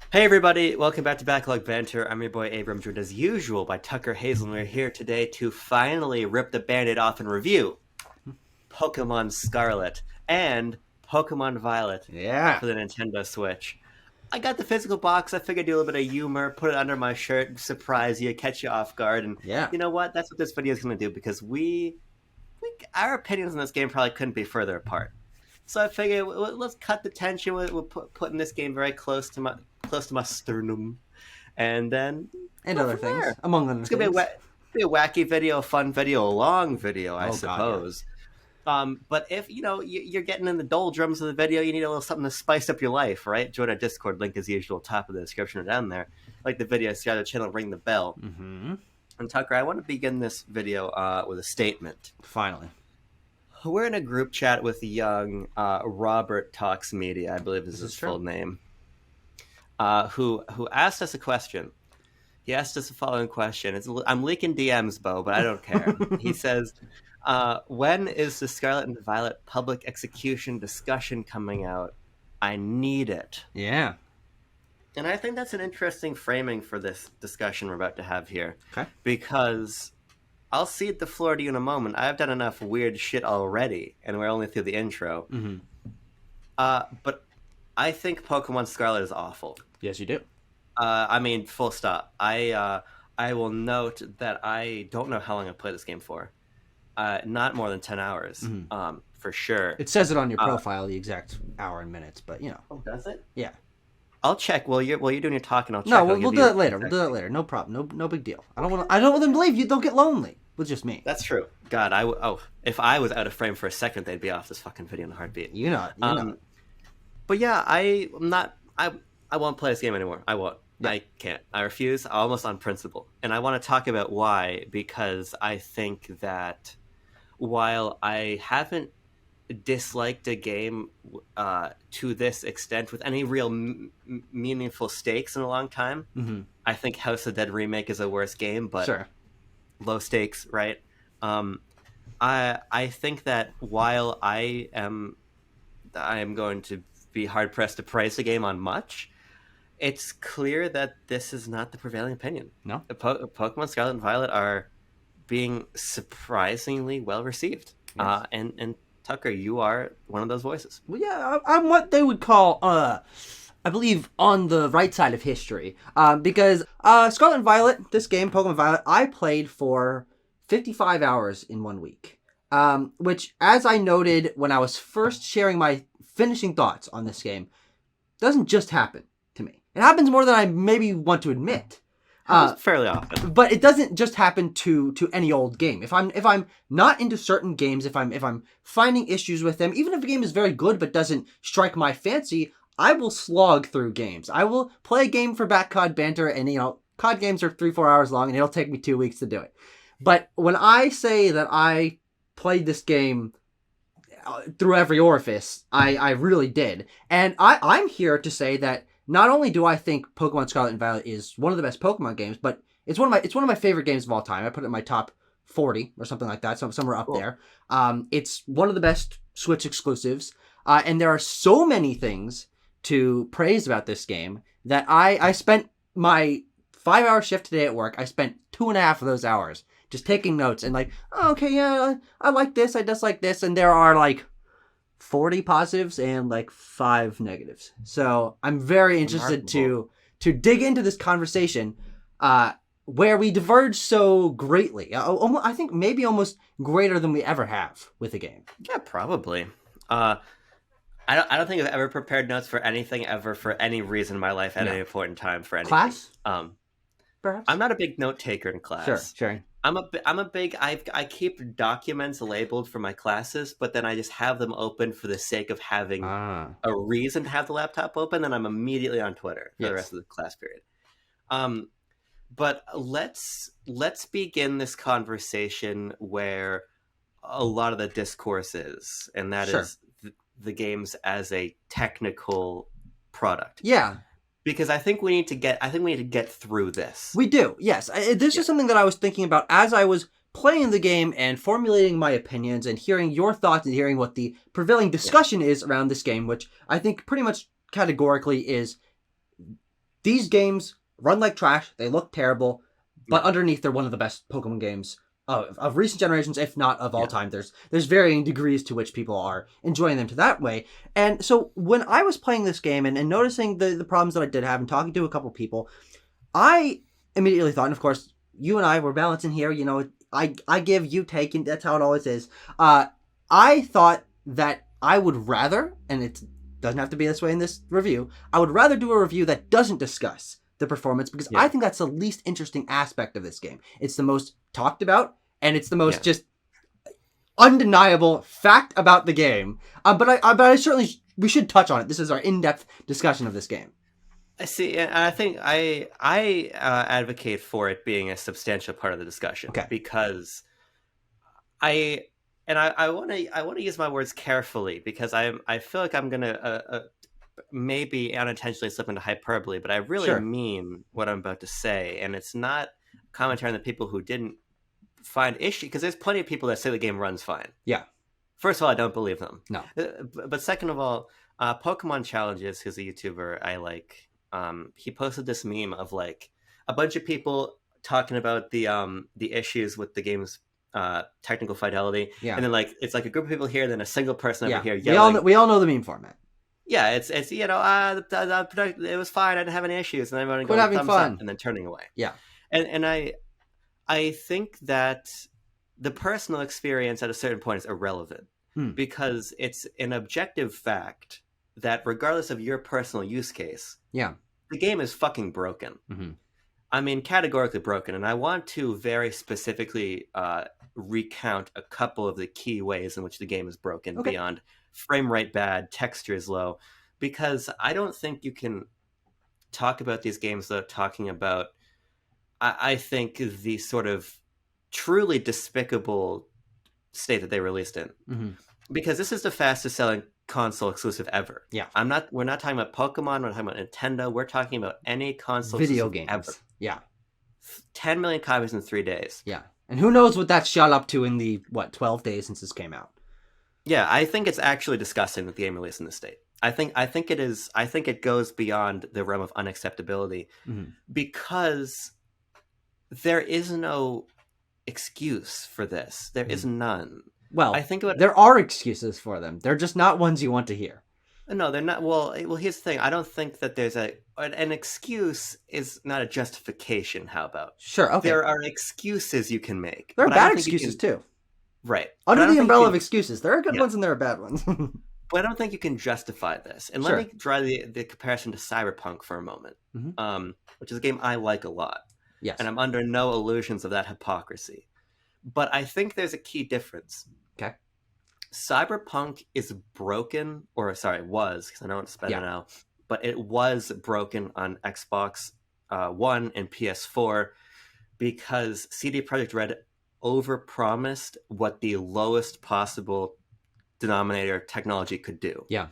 Hey everybody, welcome back to Backlog Banter. I'm your boy Abram, joined as usual by Tucker Hazel, and we're here today to finally rip the band-aid off and review Pokemon Scarlet and Pokemon Violet Yeah. for the Nintendo Switch. I got the physical box. I figured I'd do a little bit of humor, put it under my shirt, surprise you, catch you off guard, and Yeah. you know what? That's what this video is going to do because our opinions on this game probably couldn't be further apart. So I figured let's cut the tension. We're putting this game very close to my sternum, and then And go other from things, there. among other It's gonna things. be a wacky video, a fun video, a long video, I Oh God, yeah. suppose. But if you're getting in the doldrums of the video, you need a little something to spice up your life, right? Join our Discord link as usual, top of the description or down there. Like the video, subscribe to the channel, ring the bell. Mm-hmm. And Tucker, I want to begin this video with a statement. Finally. We're in a group chat with young Robert Talks Media, I believe is This his is true. full name, who asked us a question. He asked us the following question. I'm leaking DMs, Bo, but I don't care. He says, when is the Scarlet and Violet public execution discussion coming out? I need it. Yeah. And I think that's an interesting framing for this discussion we're about to have here. Okay. Because I'll cede the floor to you in a moment. I've done enough weird shit already, and we're only through the intro. Mm-hmm. But I think Pokemon Scarlet is awful. Yes, you do. I mean, full stop. I will note that I don't know how long I played this game for. Not more than 10 hours, for sure. It says it on your profile, the exact hour and minutes, but you know. Oh, does it? Yeah. I'll check. While you're doing your talking, I'll check. No, I'll we'll give do you that later. We'll do that later. No problem. No big deal. I don't want them to leave you. They'll get lonely with just me. That's true. God, if I was out of frame for a second, they'd be off this fucking video in a heartbeat. You know. But yeah, I'm not. I won't play this game anymore. I won't. Yeah. I can't. I refuse, almost on principle. And I want to talk about why, because I think that while I haven't disliked a game to this extent with any real meaningful stakes in a long time, Mm-hmm. I think House of Dead Remake is a worse game, but Sure. low stakes, right? I think that while I am going to be hard pressed to praise the game on much, it's clear that this is not the prevailing opinion. No. Pokemon Scarlet and Violet are being surprisingly well received. Yes. And Tucker, you are one of those voices. Well, yeah, I'm what they would call, I believe, on the right side of history. Because Scarlet and Violet, this game, Pokemon Violet, I played for 55 hours in 1 week. Which, as I noted when I was first sharing my finishing thoughts on this game, doesn't just happen to me. It happens more than I maybe want to admit. Fairly often. But it doesn't just happen to any old game. If I'm not into certain games, if I'm finding issues with them, even if a game is very good but doesn't strike my fancy, I will slog through games. I will play a game for Backcod Banter, and COD games are 3-4 hours long, and it'll take me 2 weeks to do it. But when I say that I played this game through every orifice, I really did. And I'm here to say that not only do I think Pokemon Scarlet and Violet is one of the best Pokemon games, but it's one of my favorite games of all time. I put it in my top 40 or something like that, somewhere up there. It's one of the best Switch exclusives, and there are so many things to praise about this game that I spent my 5-hour shift today at work. I spent 2.5 of those hours just taking notes and oh, okay, yeah, I like this, I dislike this, and there are 40 positives and 5 negatives. So I'm very interested to dig into this conversation where we diverge so greatly. I think maybe almost greater than we ever have with a game. Yeah, probably. I don't think I've ever prepared notes for anything ever for any reason in my life at any important time for anything. Class? Perhaps? I'm not a big note taker in class. Sure. I keep documents labeled for my classes, but then I just have them open for the sake of having a reason to have the laptop open, and I'm immediately on Twitter for the rest of the class period. But let's begin this conversation where a lot of the discourse is, and that is the games as a technical product. Yeah. Because I think we need to get through this. We do, yes. This is something that I was thinking about as I was playing the game and formulating my opinions and hearing your thoughts and hearing what the prevailing discussion is around this game, which I think pretty much categorically is these games run like trash. They look terrible, but underneath they're one of the best Pokemon games of recent generations, if not of all time. There's varying degrees to which people are enjoying them to that way. And so when I was playing this game and noticing the problems that I did have and talking to a couple people, I immediately thought, and of course, you and I were balancing here, you know, I give, you take, and that's how it always is. I thought that I would rather, and it doesn't have to be this way in this review, I would rather do a review that doesn't discuss the performance, because I think that's the least interesting aspect of this game. It's the most talked about, and it's the most just undeniable fact about the game. But I certainly, we should touch on it. This is our in-depth discussion of this game. I see, and I think I advocate for it being a substantial part of the discussion, because I want to use my words carefully, because I feel like I'm gonna maybe unintentionally slip into hyperbole, but I really mean what I'm about to say, and it's not commentary on the people who didn't find issue, because there's plenty of people that say the game runs fine. Yeah. First of all, I don't believe them. No. But second of all, Pokemon Challenges, who's a YouTuber I like, he posted this meme of like a bunch of people talking about the issues with the game's technical fidelity, and then like it's like a group of people here, then a single person over here yelling. We all know the meme format. Yeah, it's you know, it was fine, I didn't have any issues, and everyone going having thumbs fun up and then turning away. Yeah, and I think that the personal experience at a certain point is irrelevant, because it's an objective fact that regardless of your personal use case, the game is fucking broken. I mean, categorically broken. And I want to very specifically recount a couple of the key ways in which the game is broken beyond frame rate bad, texture is low, because I don't think you can talk about these games without talking about, I think, the sort of truly despicable state that they released in. Because this is the fastest selling console exclusive ever. Yeah. We're not talking about Pokemon, we're not talking about Nintendo, we're talking about any console video games ever. Yeah. 10 million copies in 3 days. Yeah. And who knows what that shot up to in the 12 days since this came out. Yeah, I think it's actually disgusting that the game released in this state. I think it is. I think it goes beyond the realm of unacceptability, because there is no excuse for this. There is none. Well, I think there are excuses for them. They're just not ones you want to hear. No, they're not. Well, here's the thing. I don't think that there's an excuse is not a justification. How about? Sure, okay. There are excuses you can make. There are bad excuses too. Right. Under the umbrella of excuses, there are good ones and there are bad ones. But I don't think you can justify this. And let me draw the comparison to Cyberpunk for a moment, which is a game I like a lot. Yes. And I'm under no illusions of that hypocrisy. But I think there's a key difference. Okay. Cyberpunk is broken, was, because I know it's better now, but it was broken on Xbox One and PS4 because CD Projekt Red overpromised what the lowest possible denominator technology could do. Yeah.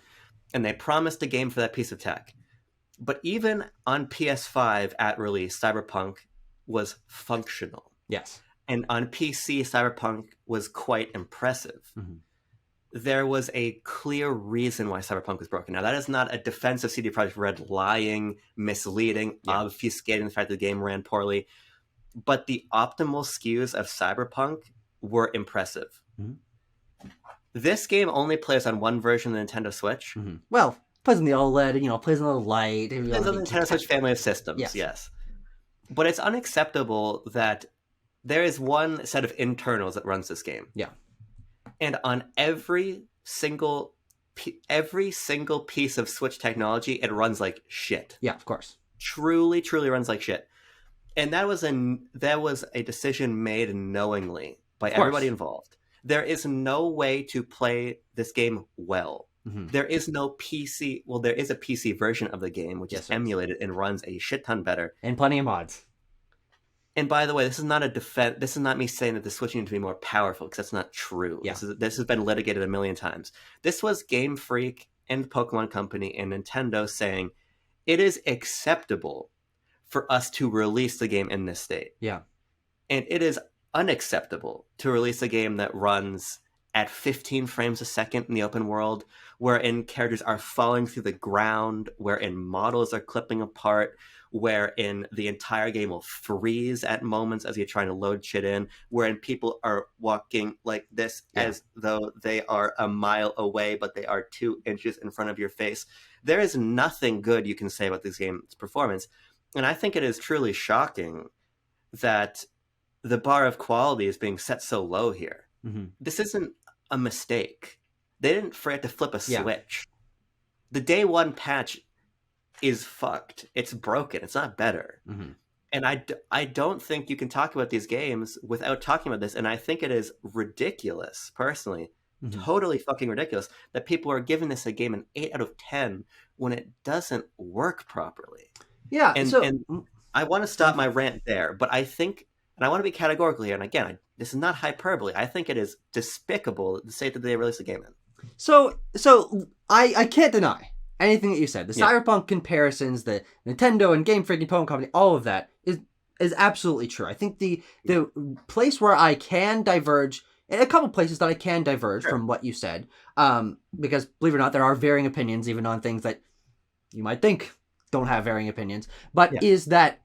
And they promised a game for that piece of tech. But even on PS5 at release, Cyberpunk was functional. Yes. And on PC, Cyberpunk was quite impressive. There was a clear reason why Cyberpunk was broken. Now, that is not a defense of CD Projekt Red lying, misleading, obfuscating the fact that the game ran poorly. But the optimal SKUs of Cyberpunk were impressive. This game only plays on one version of the Nintendo Switch. Well, plays on the OLED, plays on the light. Plays on the Nintendo Switch family of systems, yes. But it's unacceptable that there is one set of internals that runs this game. Yeah. And on every single piece of Switch technology, it runs like shit. Yeah, of course. Truly, truly runs like shit. And that was a decision made knowingly by everybody involved. There is no way to play this game well. There is no PC. Well, there is a PC version of the game, which is emulated and runs a shit ton better. And plenty of mods. And by the way, this is not a defense. This is not me saying that the Switch needs to be more powerful, because that's not true. Yeah. This has been litigated a million times. This was Game Freak and Pokemon Company and Nintendo saying it is acceptable for us to release the game in this state. Yeah. And it is unacceptable to release a game that runs at 15 frames a second in the open world, wherein characters are falling through the ground, wherein models are clipping apart, wherein the entire game will freeze at moments as you're trying to load shit in, wherein people are walking like this as though they are a mile away, but they are 2 inches in front of your face. There is nothing good you can say about this game's performance. And I think it is truly shocking that the bar of quality is being set so low here. Mm-hmm. This isn't a mistake. They didn't forget to flip a switch. The day one patch is fucked. It's broken. It's not better. Mm-hmm. And I don't think you can talk about these games without talking about this. And I think it is ridiculous, personally, totally fucking ridiculous, that people are giving this a game an 8 out of 10 when it doesn't work properly. Yeah. And I want to stop my rant there, but I think, and I want to be categorical here, and again, this is not hyperbole. I think it is despicable the state that they released the game in. So I can't deny anything that you said. The Cyberpunk comparisons, the Nintendo and Game Freak and Pokemon Company, all of that is absolutely true. I think the place where I can diverge, in a couple places that I can diverge from what you said, because believe it or not, there are varying opinions even on things that you might think don't have varying opinions, but is that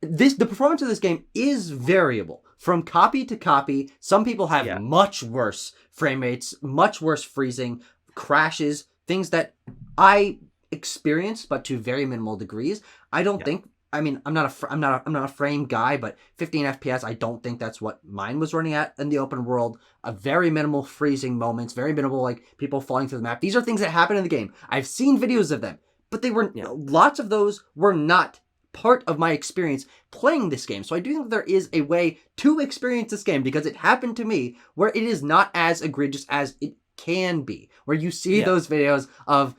the performance of this game is variable from copy to copy. Some people have much worse frame rates, much worse freezing, crashes, things that I experienced, but to very minimal degrees. I don't think. I mean, I'm not a frame guy, but 15 FPS. I don't think that's what mine was running at in the open world. A very minimal freezing moments, very minimal like people falling through the map. These are things that happen in the game. I've seen videos of them, but they were lots of those were not part of my experience playing this game. So I do think there is a way to experience this game, because it happened to me where it is not as egregious as it can be, where you see those videos of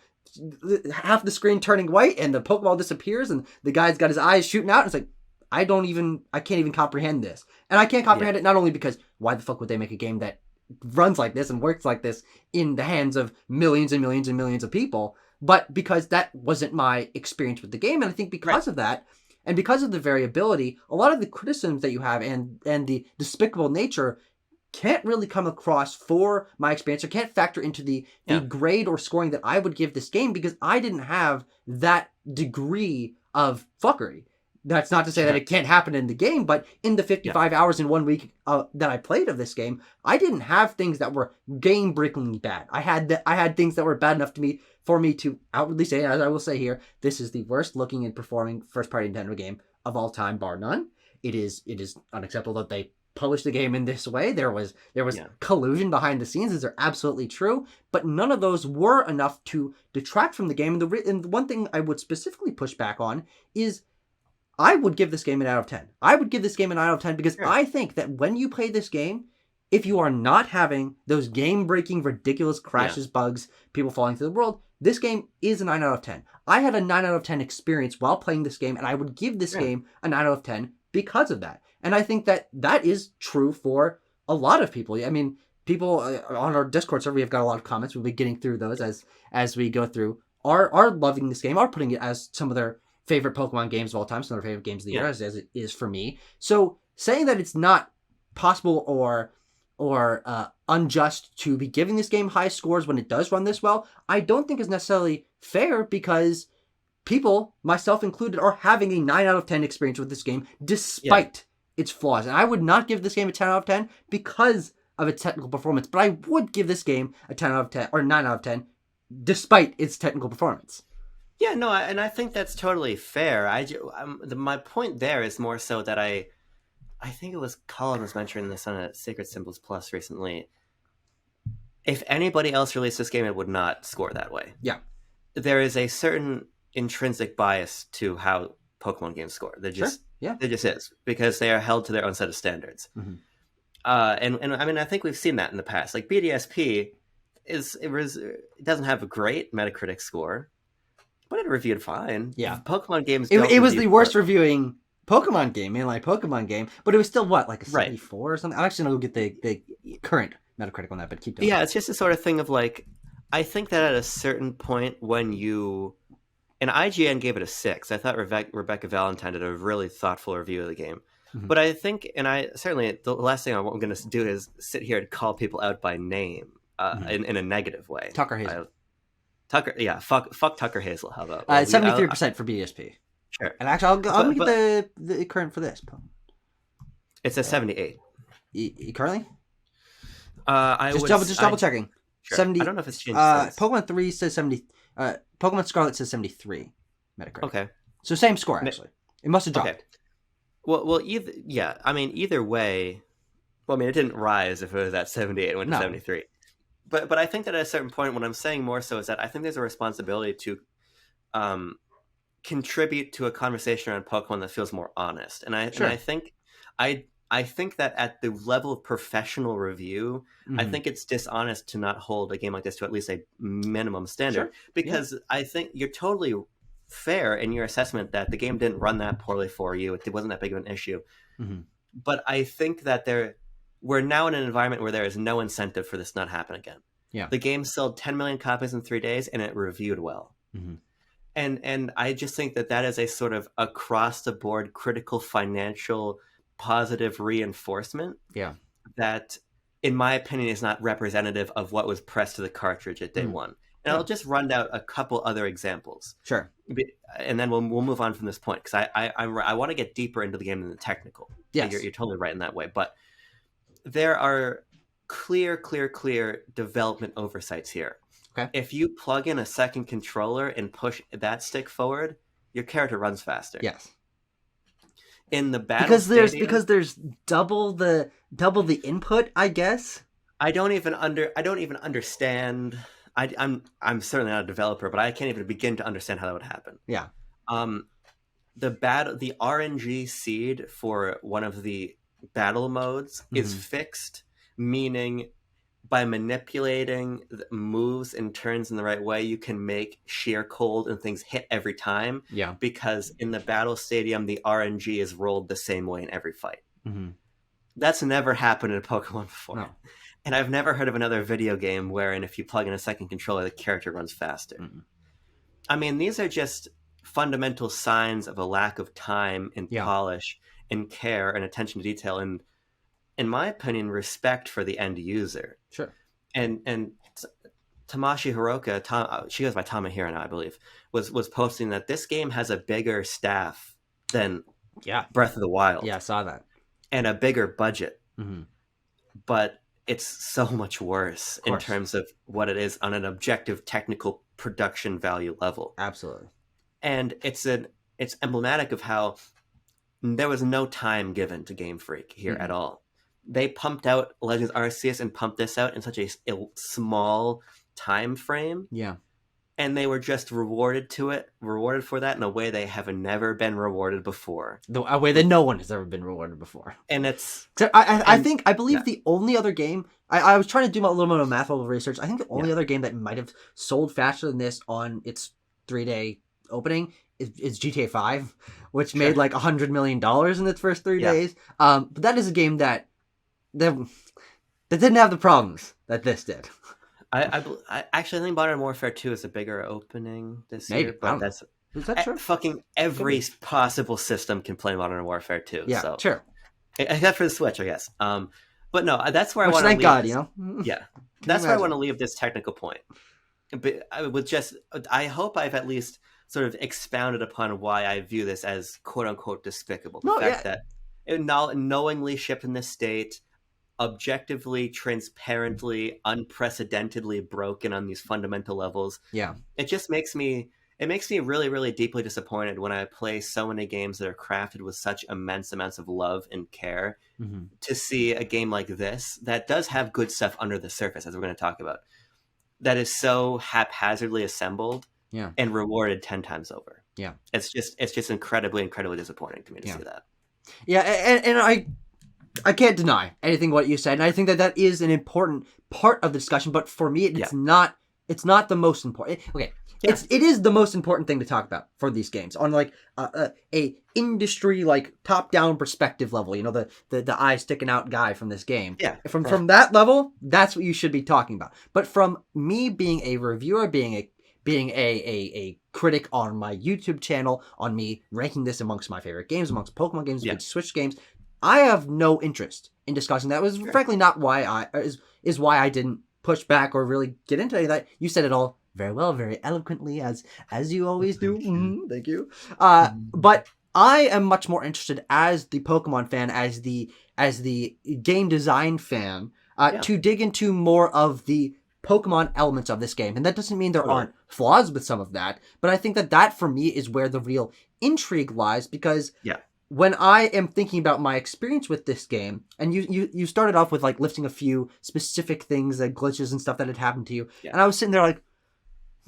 half the screen turning white and the Pokeball disappears and the guy's got his eyes shooting out. It's like, I can't even comprehend this. And I can't comprehend it not only because why the fuck would they make a game that runs like this and works like this in the hands of millions and millions and millions of people, but because that wasn't my experience with the game. And I think because of that, and because of the variability, a lot of the criticisms that you have and the despicable nature can't really come across for my experience, or can't factor into the grade or scoring that I would give this game, because I didn't have that degree of fuckery. That's not to say that it can't happen in the game, but in the 55 hours in 1 week that I played of this game, I didn't have things that were game-breakingly bad. I had things that were bad enough for me to outwardly say, as I will say here, this is the worst looking and performing first-party Nintendo game of all time, bar none. It is unacceptable that they published the game in this way. There was collusion behind the scenes. These are absolutely true, but none of those were enough to detract from the game. And the one thing I would specifically push back on is, I would give this game an 9 out of 10. I would give this game an 9 out of 10 because I think that when you play this game, if you are not having those game-breaking, ridiculous crashes, bugs, people falling through the world, this game is a 9 out of 10. I had a 9 out of 10 experience while playing this game, and I would give this game a 9 out of 10 because of that. And I think that is true for a lot of people. I mean, people on our Discord server, we've got a lot of comments. We'll be getting through those as we go through, are loving this game, are putting it as some of their favorite Pokemon games of all time, some of their favorite games of the year, as it is for me. So saying that it's not possible or unjust to be giving this game high scores when it does run this well, I don't think is necessarily fair, because people, myself included, are having a 9 out of 10 experience with this game despite its flaws. And I would not give this game a 10 out of 10 because of its technical performance, but I would give this game a 10 out of 10 or 9 out of 10 despite its technical performance. Yeah, no, and I think that's totally fair. My point there is more so that I think it was Colin was mentioning this on a Sacred Symbols Plus recently. If anybody else released this game, it would not score that way. Yeah. There is a certain intrinsic bias to how Pokemon games score. There just is, because they are held to their own set of standards. Mm-hmm. And I mean, I think we've seen that in the past. Like BDSP it doesn't have a great Metacritic score, but it reviewed fine. Yeah. Pokemon games it was the worst reviewing Pokemon game, mainline Pokemon game, but it was still like a 74 or something? I'm actually going to get the current Metacritic on that, but keep going. Yeah, it's just a sort of thing of like, I think that at a certain point when and IGN gave it a 6. I thought Rebecca Valentine did a really thoughtful review of the game. Mm-hmm. But I think, and I certainly, the last thing I'm going to do is sit here and call people out by name in a negative way. Tucker Hazel. Fuck Tucker Hazel. How about 73% for BSP. Sure. And actually, I'll get the current for this. It's a 78. Currently? I just double checking. Sure. 70. I don't know if it's changed since. Pokemon 3 says 70. Pokemon Scarlet says 73. Metacritic. Okay. So same score actually. It must have dropped. Okay. Well, either way. Well, I mean, it didn't rise if it was at 78 and went to 73. But I think that at a certain point, what I'm saying more so is that I think there's a responsibility to contribute to a conversation around Pokemon that feels more honest. And I think I think that at the level of professional review, I think it's dishonest to not hold a game like this to at least a minimum standard. Because I think you're totally fair in your assessment that the game didn't run that poorly for you. It wasn't that big of an issue. But I think that we're now in an environment where there is no incentive for this not happen again. Yeah. The game sold 10 million copies in 3 days and it reviewed well. And I just think that is a sort of across the board critical financial positive reinforcement that, in my opinion, is not representative of what was pressed to the cartridge at day one. And I'll just run out a couple other examples. Sure. And then we'll move on from this point, because I want to get deeper into the game than the technical. Yes. You're totally right in that way. But there are clear development oversights here. Okay. If you plug in a second controller and push that stick forward, your character runs faster. Yes. In the battle because there's double the input, I guess. I don't even understand. I'm certainly not a developer, but I can't even begin to understand how that would happen. Yeah. The RNG seed for one of the battle modes is fixed, meaning by manipulating the moves and turns in the right way, you can make sheer cold and things hit every time. Yeah. Because in the battle stadium, the RNG is rolled the same way in every fight. That's never happened in Pokemon before. No. And I've never heard of another video game wherein if you plug in a second controller, the character runs faster. I mean, these are just fundamental signs of a lack of time and polish and care and attention to detail and, in my opinion, respect for the end user. Sure. And Tamashi Hiroka, she goes by Tamahiro now, I believe, was posting that this game has a bigger staff than Breath of the Wild. Yeah, I saw that. And a bigger budget. But it's so much worse in terms of what it is on an objective technical production value level. Absolutely. And it's emblematic of how there was no time given to Game Freak here at all. They pumped out Legends Arceus and pumped this out in such a small time frame. Yeah. And they were just rewarded for that in a way they have never been rewarded before. A way that no one has ever been rewarded before. And it's... I believe the only other game... I was trying to do a little bit of math level research. I think the only other game that might have sold faster than this on its 3-day opening is GTA 5, which made like $100 million in its first 3 days. But that is a game that didn't have the problems that this did. I actually think Modern Warfare 2 is a bigger opening this year, but is that true? Fucking every possible system can play Modern Warfare 2. Yeah, so. sure. Except for the Switch, I guess. But no, that's where I want to leave. Thank God, Yeah, that's where I want to leave this technical point. But I hope I've at least sort of expounded upon why I view this as quote unquote despicable. The fact that it knowingly shipped in this state, objectively, transparently, unprecedentedly broken on these fundamental levels. Yeah. It just makes me really, really deeply disappointed when I play so many games that are crafted with such immense amounts of love and care to see a game like this that does have good stuff under the surface, as we're going to talk about, that is so haphazardly assembled and rewarded 10 times over. Yeah. It's just incredibly, incredibly disappointing to me to see that. Yeah. And I can't deny anything what you said, and I think that is an important part of the discussion. But for me, it's not the most important. Okay, it is the most important thing to talk about for these games on like a industry like top down perspective level. You know, the eye sticking out guy from this game. Yeah, from that level, that's what you should be talking about. But from me being a reviewer, being a critic on my YouTube channel, on me ranking this amongst my favorite games, amongst Pokemon games, Switch games, I have no interest in discussing that. It was frankly not why why I didn't push back or really get into any of that. You said it all very well, very eloquently, as you always do. Thank you. Mhm. But I am much more interested as the Pokemon fan, as the game design fan, Yeah, to dig into more of the Pokemon elements of this game. And that doesn't mean there totally. aren't flaws with some of that, but I think that for me is where the real intrigue lies, because Yeah, when I am thinking about my experience with this game, and you started off with like listing a few specific things, like glitches and stuff that had happened to you, yeah, and I was sitting there like,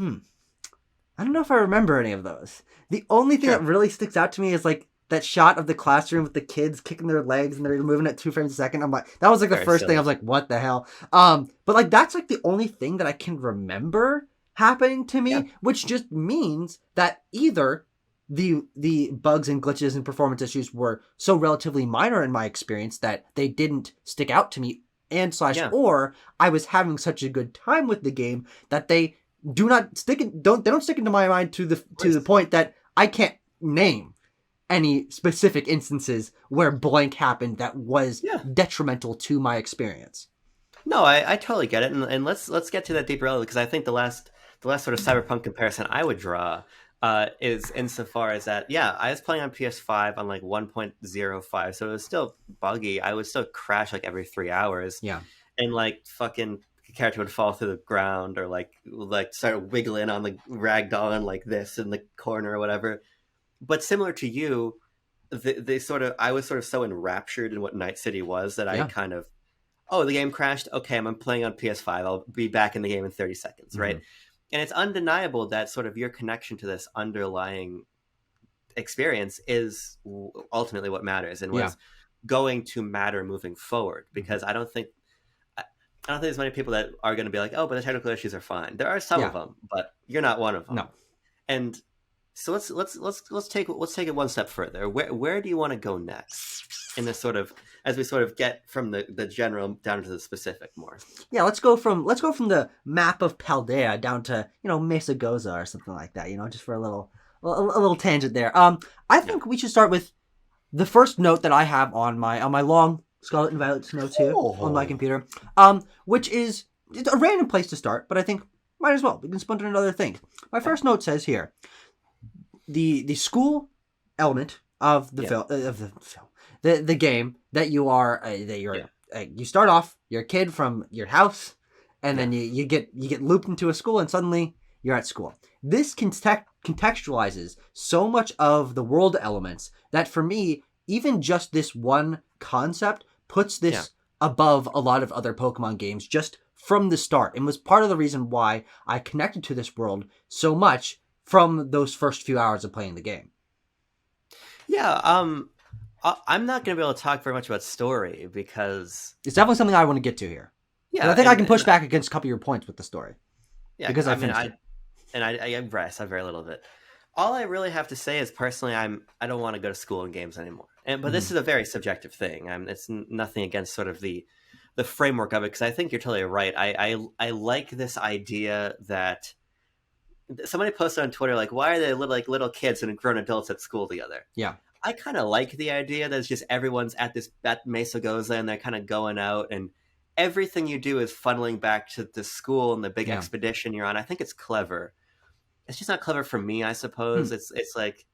I don't know if I remember any of those. The only thing that sure. really sticks out to me is like that shot of the classroom with the kids kicking their legs and they're moving at 2 frames a second. I'm like, that was like the Very first thing. I silly. was like, what the hell? But like that's like the only thing that I can remember happening to Yeah, me, which just means that either the bugs and glitches and performance issues were so relatively minor in my experience that they didn't stick out to me, and slash, yeah. or I was having such a good time with the game that they do not stick it don't stick into my mind Of to the course. point that I can't name any specific instances where blank happened that was Yeah. detrimental to my experience. No, I totally get it, and let's get to that deeper level because I think the last sort of cyberpunk comparison I would draw is insofar as that yeah I was playing on PS5 on like 1.05, so it was still buggy. I would still crash like every 3 hours, Yeah. and like fucking the character would fall through the ground or like start wiggling on the ragdolling like this in the corner or whatever. But similar to you, they sort of I was sort of so enraptured in what Night City was that I Yeah. kind of oh, the game crashed. Okay, I'm playing on PS5. I'll be back in the game in 30 seconds, Mm-hmm. right? And it's undeniable that sort of your connection to this underlying experience is ultimately what matters and Yeah. was going to matter moving forward Mm-hmm. because I don't think there's many people that are going to be like, oh, but the technical issues are fine. There are some of Yeah. them, but you're not one of No. them. And so let's take it one step further. Where do you want to go next in this sort of as we sort of get from the general down to the specific more? Yeah, let's go from the map of Paldea down to, Mesa Goza or something like that, just for a little tangent there. I Yeah. think we should start with the first note that I have on my long Scarlet and Violet notes here on my Oh. computer, which is it's a random place to start, but I think might as well. We can splinter into other things. My Yeah. first note says here the school element of the Yeah. the game that Yeah. you start off you're a kid from your house, and Yeah. then you get looped into a school, and suddenly you're at school. This contextualizes so much of the world elements that for me, even just this one concept puts Yeah. this above a lot of other Pokemon games just from the start, and was part of the reason why I connected to this world so much from those first few hours of playing the game. Yeah. I'm not going to be able to talk very much about story because It's definitely something I want to get to here. Because yeah, I think I can push and back against a couple of your points with the story. yeah, Because I I mean, finished it. I rest. I very little of it. All I really have to say is personally, I don't want to go to school in games anymore. But Mm-hmm. this is a very subjective thing. It's nothing against sort of the framework of it because I think you're totally right. I like this idea that somebody posted on Twitter like, why are they little kids and grown adults at school together? Yeah. I kind of like the idea that it's just everyone's at Mesa Goza and they're kind of going out and everything you do is funneling back to the school and the big Yeah. expedition you're on. I think it's clever. It's just not clever for me, I suppose. Hmm. It's like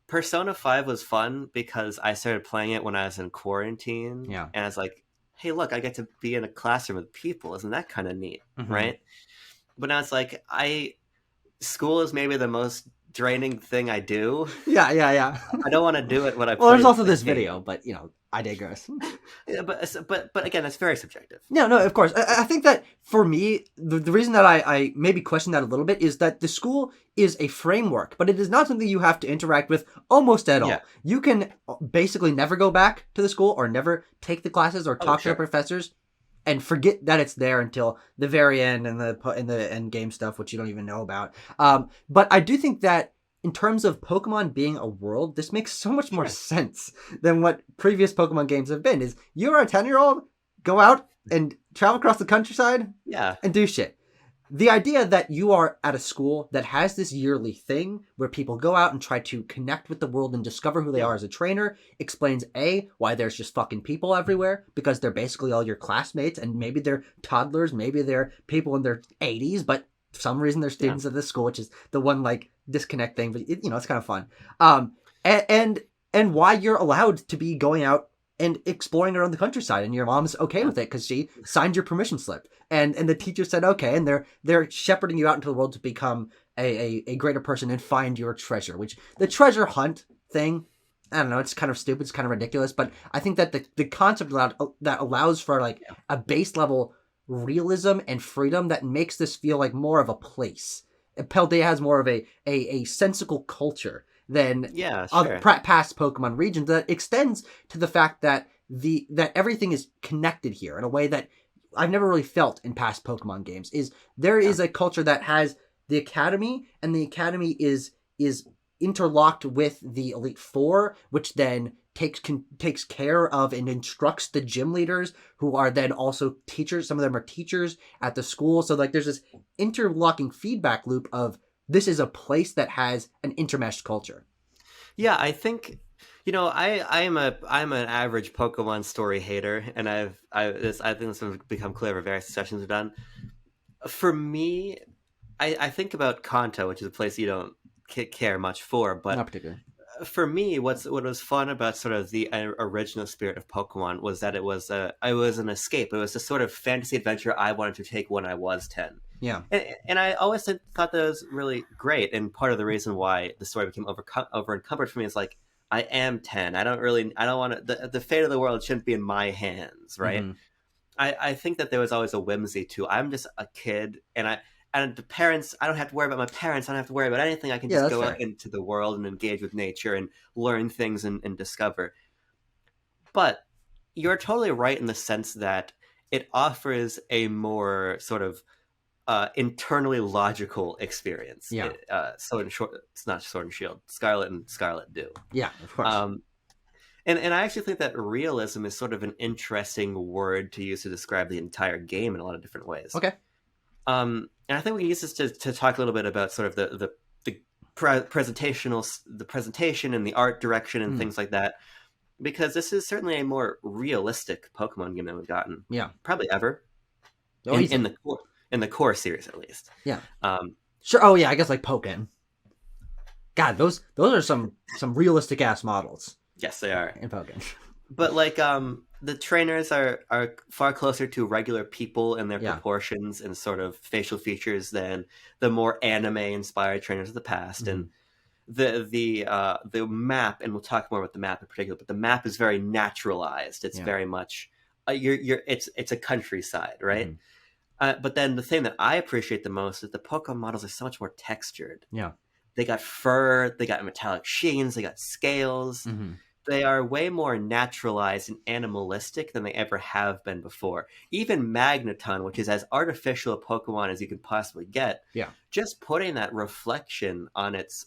Persona 5 was fun because I started playing it when I was in quarantine Yeah. and I was like, hey, look, I get to be in a classroom with people. Isn't that kind of neat, Mm-hmm. right? But now it's like school is maybe the most draining thing I do. Yeah, yeah, yeah. I don't want to do it when I Well, there's play also a this game. video, but I digress. Yeah, but again, that's very subjective. No, no, of course. I think that for me, the reason that I maybe question that a little bit is that the school is a framework, but it is not something you have to interact with almost at Yeah. all. You can basically never go back to the school or never take the classes or Oh, talk to the sure. professors and forget that it's there until the very end and the end game stuff, which you don't even know about. But I do think that in terms of Pokemon being a world, this makes so much more Sure. sense than what previous Pokemon games have been. Is you're a 10-year-old, go out and travel across the countryside Yeah. and do shit. The idea that you are at a school that has this yearly thing where people go out and try to connect with the world and discover who they Yeah. are as a trainer explains why there's just fucking people everywhere, because they're basically all your classmates, and maybe they're toddlers, maybe they're people in their 80s, but For some reason, they're students of this school, which is the one like disconnect thing, but it's kind of fun. And why you're allowed to be going out and exploring around the countryside, and your mom's okay with it because she signed your permission slip, and the teacher said okay, and they're shepherding you out into the world to become a greater person and find your treasure. Which the treasure hunt thing, I don't know, it's kind of stupid, it's kind of ridiculous, but I think that the concept that allows for like a base level realism and freedom that makes this feel like more of a place. Paldea has more of a sensical culture than past Pokemon regions that extends to the fact that that everything is connected here in a way that I've never really felt in past Pokemon games. There is a culture that has the Academy, and the Academy is interlocked with the Elite Four, which then takes care of and instructs the gym leaders, who are then also teachers. Some of them are teachers at the school. So like there's this interlocking feedback loop of this is a place that has an intermeshed culture. Yeah, I think I'm an average Pokemon story hater, and I think this has become clear over various sessions we've done. For me, I think about Kanto, which is a place you don't care much for, but not particularly. For me, what was fun about sort of the original spirit of Pokemon was that it was an escape. It was a sort of fantasy adventure I wanted to take when I was 10. Yeah, and I always thought that was really great. And part of the reason why the story became over encumbered for me is like, I am 10. I don't want to. The fate of the world shouldn't be in my hands, right? Mm-hmm. I think that there was always a whimsy to. I'm just a kid, and the parents, I don't have to worry about my parents. I don't have to worry about anything. I can just go out into the world and engage with nature and learn things and discover. But you're totally right in the sense that it offers a more sort of internally logical experience. Yeah. It's not Sword and Shield. Scarlet and Scarlet do. Yeah, of course. And I actually think that realism is sort of an interesting word to use to describe the entire game in a lot of different ways. Okay. And I think we can use this to talk a little bit about sort of the presentation and the art direction and things like that, because this is certainly a more realistic Pokemon game than we've gotten. Yeah, probably ever. In the core series, at least. Yeah. Sure. Oh yeah, I guess like Pokken. God, those are some realistic ass models. Yes, they are in Pokken. But like the trainers are far closer to regular people in their proportions and sort of facial features than the more anime inspired trainers of the past. Mm-hmm. And the map, and we'll talk more about the map in particular, but the map is very naturalized. It's very much it's a countryside, right? Mm-hmm. But then the thing that I appreciate the most is the Pokemon models are so much more textured. Yeah, they got fur, they got metallic sheens, they got scales. Mm-hmm. They are way more naturalized and animalistic than they ever have been before. Even Magneton, which is as artificial a Pokemon as you could possibly get, just putting that reflection on its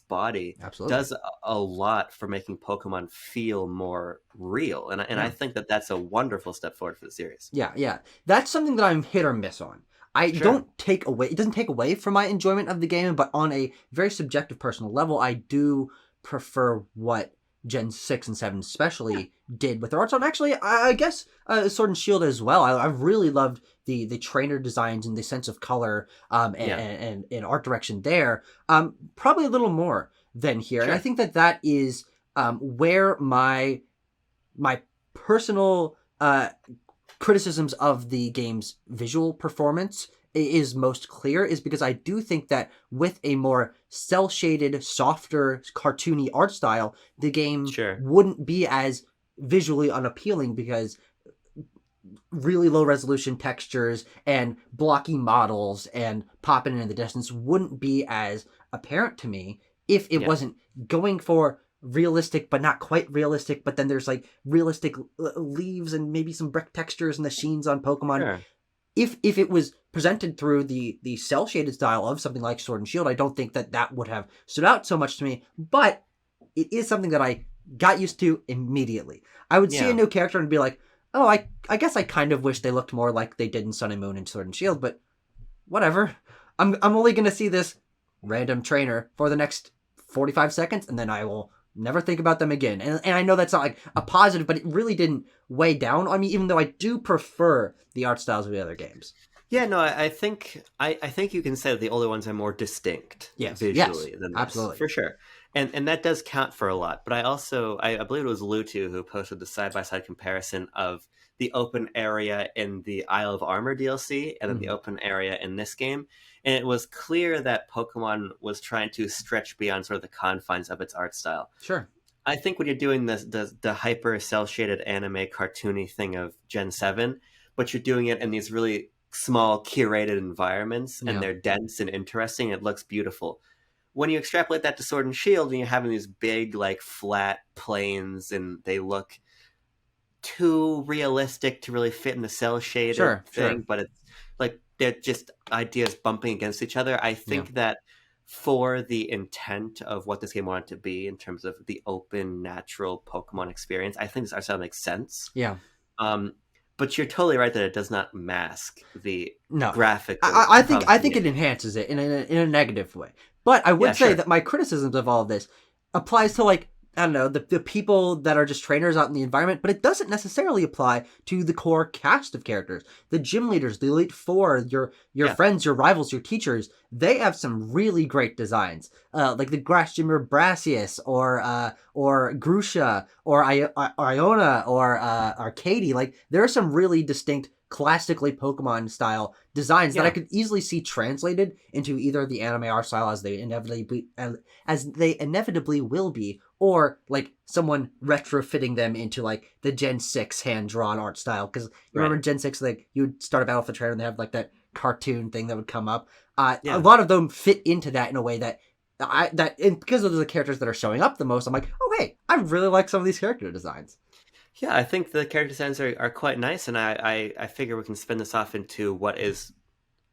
body does a lot for making Pokemon feel more real. And I think that that's a wonderful step forward for the series. Yeah. That's something that I'm hit or miss on. It doesn't take away from my enjoyment of the game, but on a very subjective personal level, I do prefer what Gen 6 and 7 especially did with their art style. And actually, I guess Sword and Shield as well. I really loved the trainer designs and the sense of color and art direction there. Probably a little more than here. And I think that is where my personal criticisms of the game's visual performance is most clear, is because I do think that with a more cel-shaded, softer, cartoony art style, the game wouldn't be as visually unappealing, because really low resolution textures and blocky models and popping in the distance wouldn't be as apparent to me if it wasn't going for realistic but not quite realistic, but then there's like realistic leaves and maybe some brick textures and the sheens on Pokemon. If it was presented through the cel-shaded style of something like Sword and Shield, I don't think that would have stood out so much to me, but it is something that I got used to immediately. I would see a new character and be like, oh, I guess I kind of wish they looked more like they did in Sun and Moon and Sword and Shield, but whatever. I'm only going to see this random trainer for the next 45 seconds, and then I will never think about them again. And I know that's not like a positive, but it really didn't weigh down on me, even though I do prefer the art styles of the other games. Yeah, no, I think I think you can say that the older ones are more distinct Yes, visually than this, absolutely. for sure. And that does count for a lot. But I also I believe it was Lutu who posted the side by side comparison of the open area in the Isle of Armor DLC and then the Hmm. open area in this game. And it was clear that Pokemon was trying to stretch beyond sort of the confines of its art style. Sure. I think when you're doing this the hyper cell shaded anime cartoony thing of Gen 7, but you're doing it in these really small curated environments and Yeah. they're dense and interesting, it looks beautiful. When you extrapolate that to Sword and Shield and you're having these big like flat plains and they look too realistic to really fit in the cell shaded Sure. thing, Sure. but it's like they're just ideas bumping against each other. I Yeah. think that for the intent of what this game wanted to be in terms of the open, natural Pokemon experience, I think this art style makes sense. Yeah. Um, but you're totally right that it does not mask the No. graphical problems I of the think it game. enhances it in a negative way. But I Yeah, would say sure. that my criticisms of all of this applies to, like, I don't know, the people that are just trainers out in the environment, but it doesn't necessarily apply to the core cast of characters. The gym leaders, the Elite Four, your Yeah, friends, your rivals, your teachers, they have some really great designs. Like the Grass Gymmer Brassius or Grusha or Iona or Arcady. Like there are some really distinct classically Pokemon style designs that I yeah. could easily see translated into either the anime art style as they inevitably will be, or like someone retrofitting them into like the Gen 6 hand drawn art style. Because you Right. remember Gen 6, like you'd start a Battlefield trailer and they have like that cartoon thing that would come up. A Yeah. lot of them fit into that in a way that because of the characters that are showing up the most, I'm like, oh hey, I really like some of these character designs. Yeah, I think the character designs are quite nice, and I figure we can spin this off into what is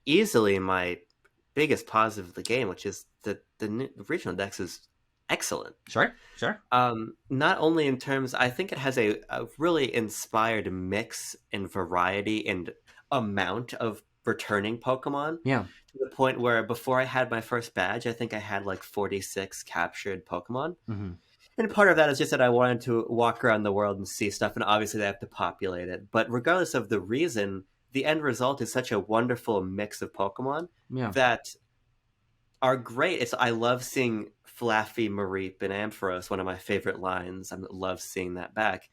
easily my biggest positive of the game, which is that the original Dex is excellent. Sure, sure. Not only in terms, I think it has a really inspired mix and variety and amount of returning Pokemon Yeah. to the point where before I had my first badge, I think I had like 46 captured Pokemon. Mm-hmm. And part of that is just that I wanted to walk around the world and see stuff, and obviously they have to populate it. But regardless of the reason, the end result is such a wonderful mix of Pokemon Yeah. that are great. I love seeing Flaffy, Mareep, and Ampharos, one of my favorite lines. I love seeing that back.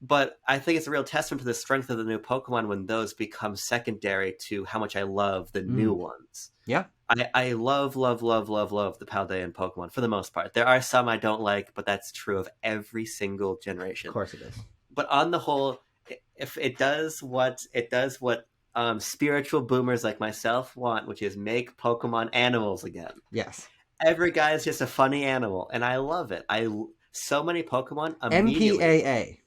But I think it's a real testament to the strength of the new Pokemon when those become secondary to how much I love the new Mm. ones. Yeah. I love, love, love, love, love the Paldean Pokemon for the most part. There are some I don't like, but that's true of every single Of generation. course it is. But on the whole, if it does what spiritual boomers like myself want, which is make Pokemon animals again. Yes. Every guy is just a funny animal, and I love it. So many Pokemon immediately. MPAA.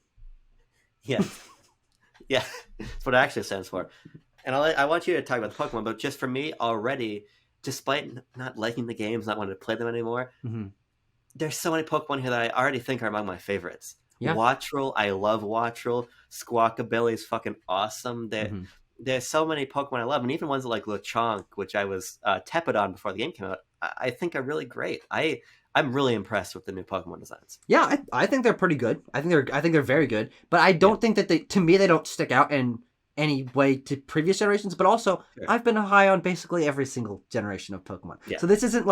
Yes, yeah, that's what it actually stands for. And I want you to talk about the Pokemon, but just for me already, despite not liking the games, not wanting to play them anymore, Mm-hmm. there's so many Pokemon here that I already think are among my favorites. Yeah. Wattrel, I love Wattrel. Squawkabilly is fucking awesome. Mm-hmm. There's so many Pokemon I love, and even ones like Lechonk, which I was tepid on before the game came out, I think are really great. I'm really impressed with the new Pokemon designs. Yeah, I think they're pretty good. I think they're very good. But I don't think that to me they don't stick out in any way to previous generations. But also, Sure. I've been high on basically every single generation of Pokemon. Yeah. So this isn't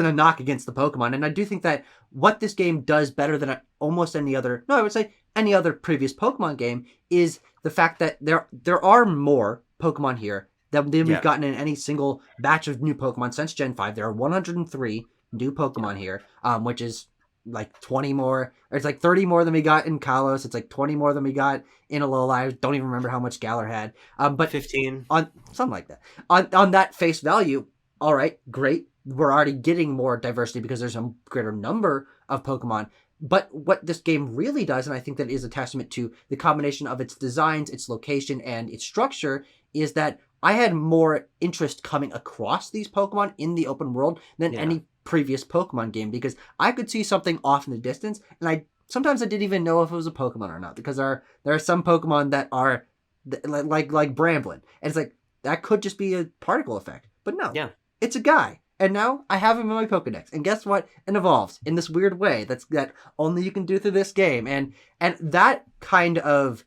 a knock against the Pokemon. And I do think that what this game does better than almost any other, no, I would say any other previous Pokemon game, is the fact that there are more Pokemon here than we've gotten in any single batch of new Pokemon since Gen 5. There are 103 new Pokemon here, which is like 20 more, or it's like 30 more than we got in Kalos. It's like 20 more than we got in Alola. I don't even remember how much Galar had. But 15. on something like that. On that face value, all right, great. We're already getting more diversity because there's a greater number of Pokemon. But what this game really does, and I think that is a testament to the combination of its designs, its location, and its structure, is that I had more interest coming across these Pokemon in the open world than any previous Pokemon game, because I could see something off in the distance, and sometimes I didn't even know if it was a Pokemon or not, because there are some Pokemon that are like Bramblin, and it's like that could just be a particle effect, but no, it's a guy. And now I have him in my Pokedex. And guess what? It evolves in this weird way that only you can do through this game. And that kind of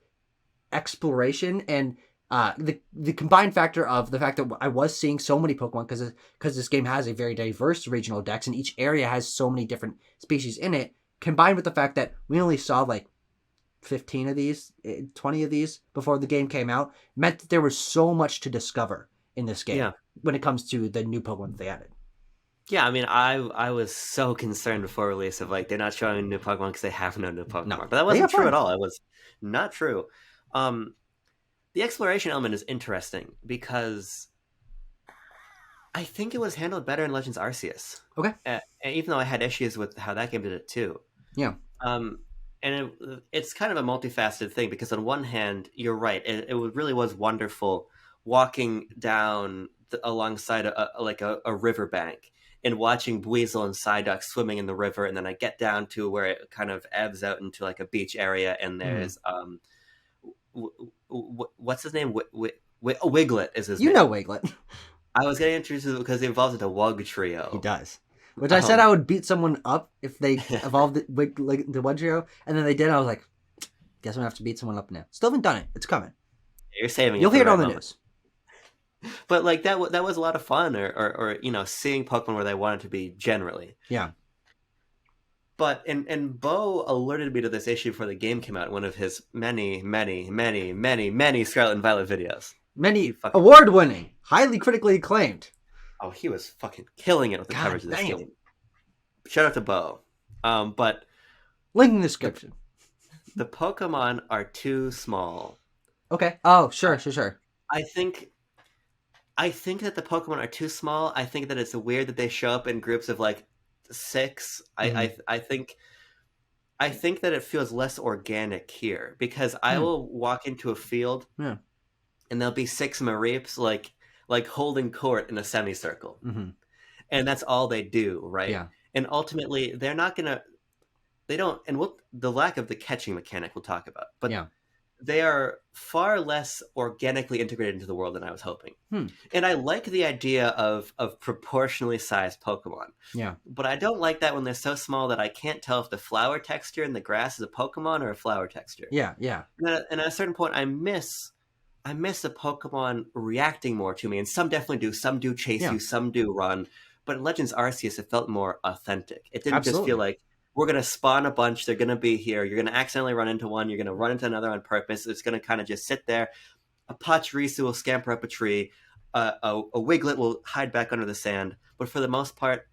exploration and the combined factor of the fact that I was seeing so many Pokemon because this game has a very diverse regional dex and each area has so many different species in it, combined with the fact that we only saw like 15 of these, 20 of these before the game came out, meant that there was so much to discover in this game when it comes to the new Pokemon that they added. Yeah, I mean, I was so concerned before release of like they're not showing new Pokemon because they have no new Pokemon. No, but that wasn't true at all. It was not true. The exploration element is interesting because I think it was handled better in Legends Arceus. Okay. Even though I had issues with how that game did it too. Yeah. And it's kind of a multifaceted thing because on one hand, you're right. It really was wonderful walking down alongside a riverbank and watching Buizel and Psyduck swimming in the river. And then I get down to where it kind of ebbs out into like a beach area. And there's, what's his name? Wiglet is his name. You know Wiglet. I was getting introduced because he evolves into Wugtrio. He does. Which I said I would beat someone up if they evolved the Wugtrio, and then they did. I was like, guess I'm gonna have to beat someone up now. Still haven't done it. It's coming. You're saving it. You'll hear it on the news. But like that was a lot of fun, or seeing Pokemon where they wanted to be generally. Yeah. But and Bo alerted me to this issue before the game came out. One of his many Scarlet and Violet videos. Many award-winning, highly critically acclaimed. Oh, he was fucking killing it with the coverage of this game. Shout out to Bo. But link in the description. The Pokemon are too small. Okay. Oh, sure. I think that the Pokemon are too small. I think that it's weird that they show up in groups of like 6. Mm-hmm. I think that it feels less organic here because I will walk into a field and there'll be 6 Mareeps like holding court in a semicircle. Mm-hmm. And that's all they do, right? Yeah. And ultimately, the lack of the catching mechanic we'll talk about. But they are far less organically integrated into the world than I was hoping. And I like the idea of proportionally sized Pokemon. Yeah. But I don't like that when they're so small that I can't tell if the flower texture in the grass is a Pokemon or a flower texture. Yeah. And at a certain point, I miss the Pokemon reacting more to me, and some definitely do. Some do chase you, some do run. But in Legends Arceus, it felt more authentic. It didn't just feel like, we're going to spawn a bunch, they're going to be here, you're going to accidentally run into one, you're going to run into another on purpose, it's going to kind of just sit there. A Pachirisu will scamper up a tree, a Wiglet will hide back under the sand, but for the most part,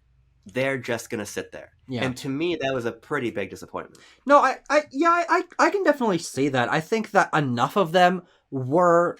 they're just going to sit there. Yeah. And to me, that was a pretty big disappointment. No, I can definitely see that. I think that enough of them were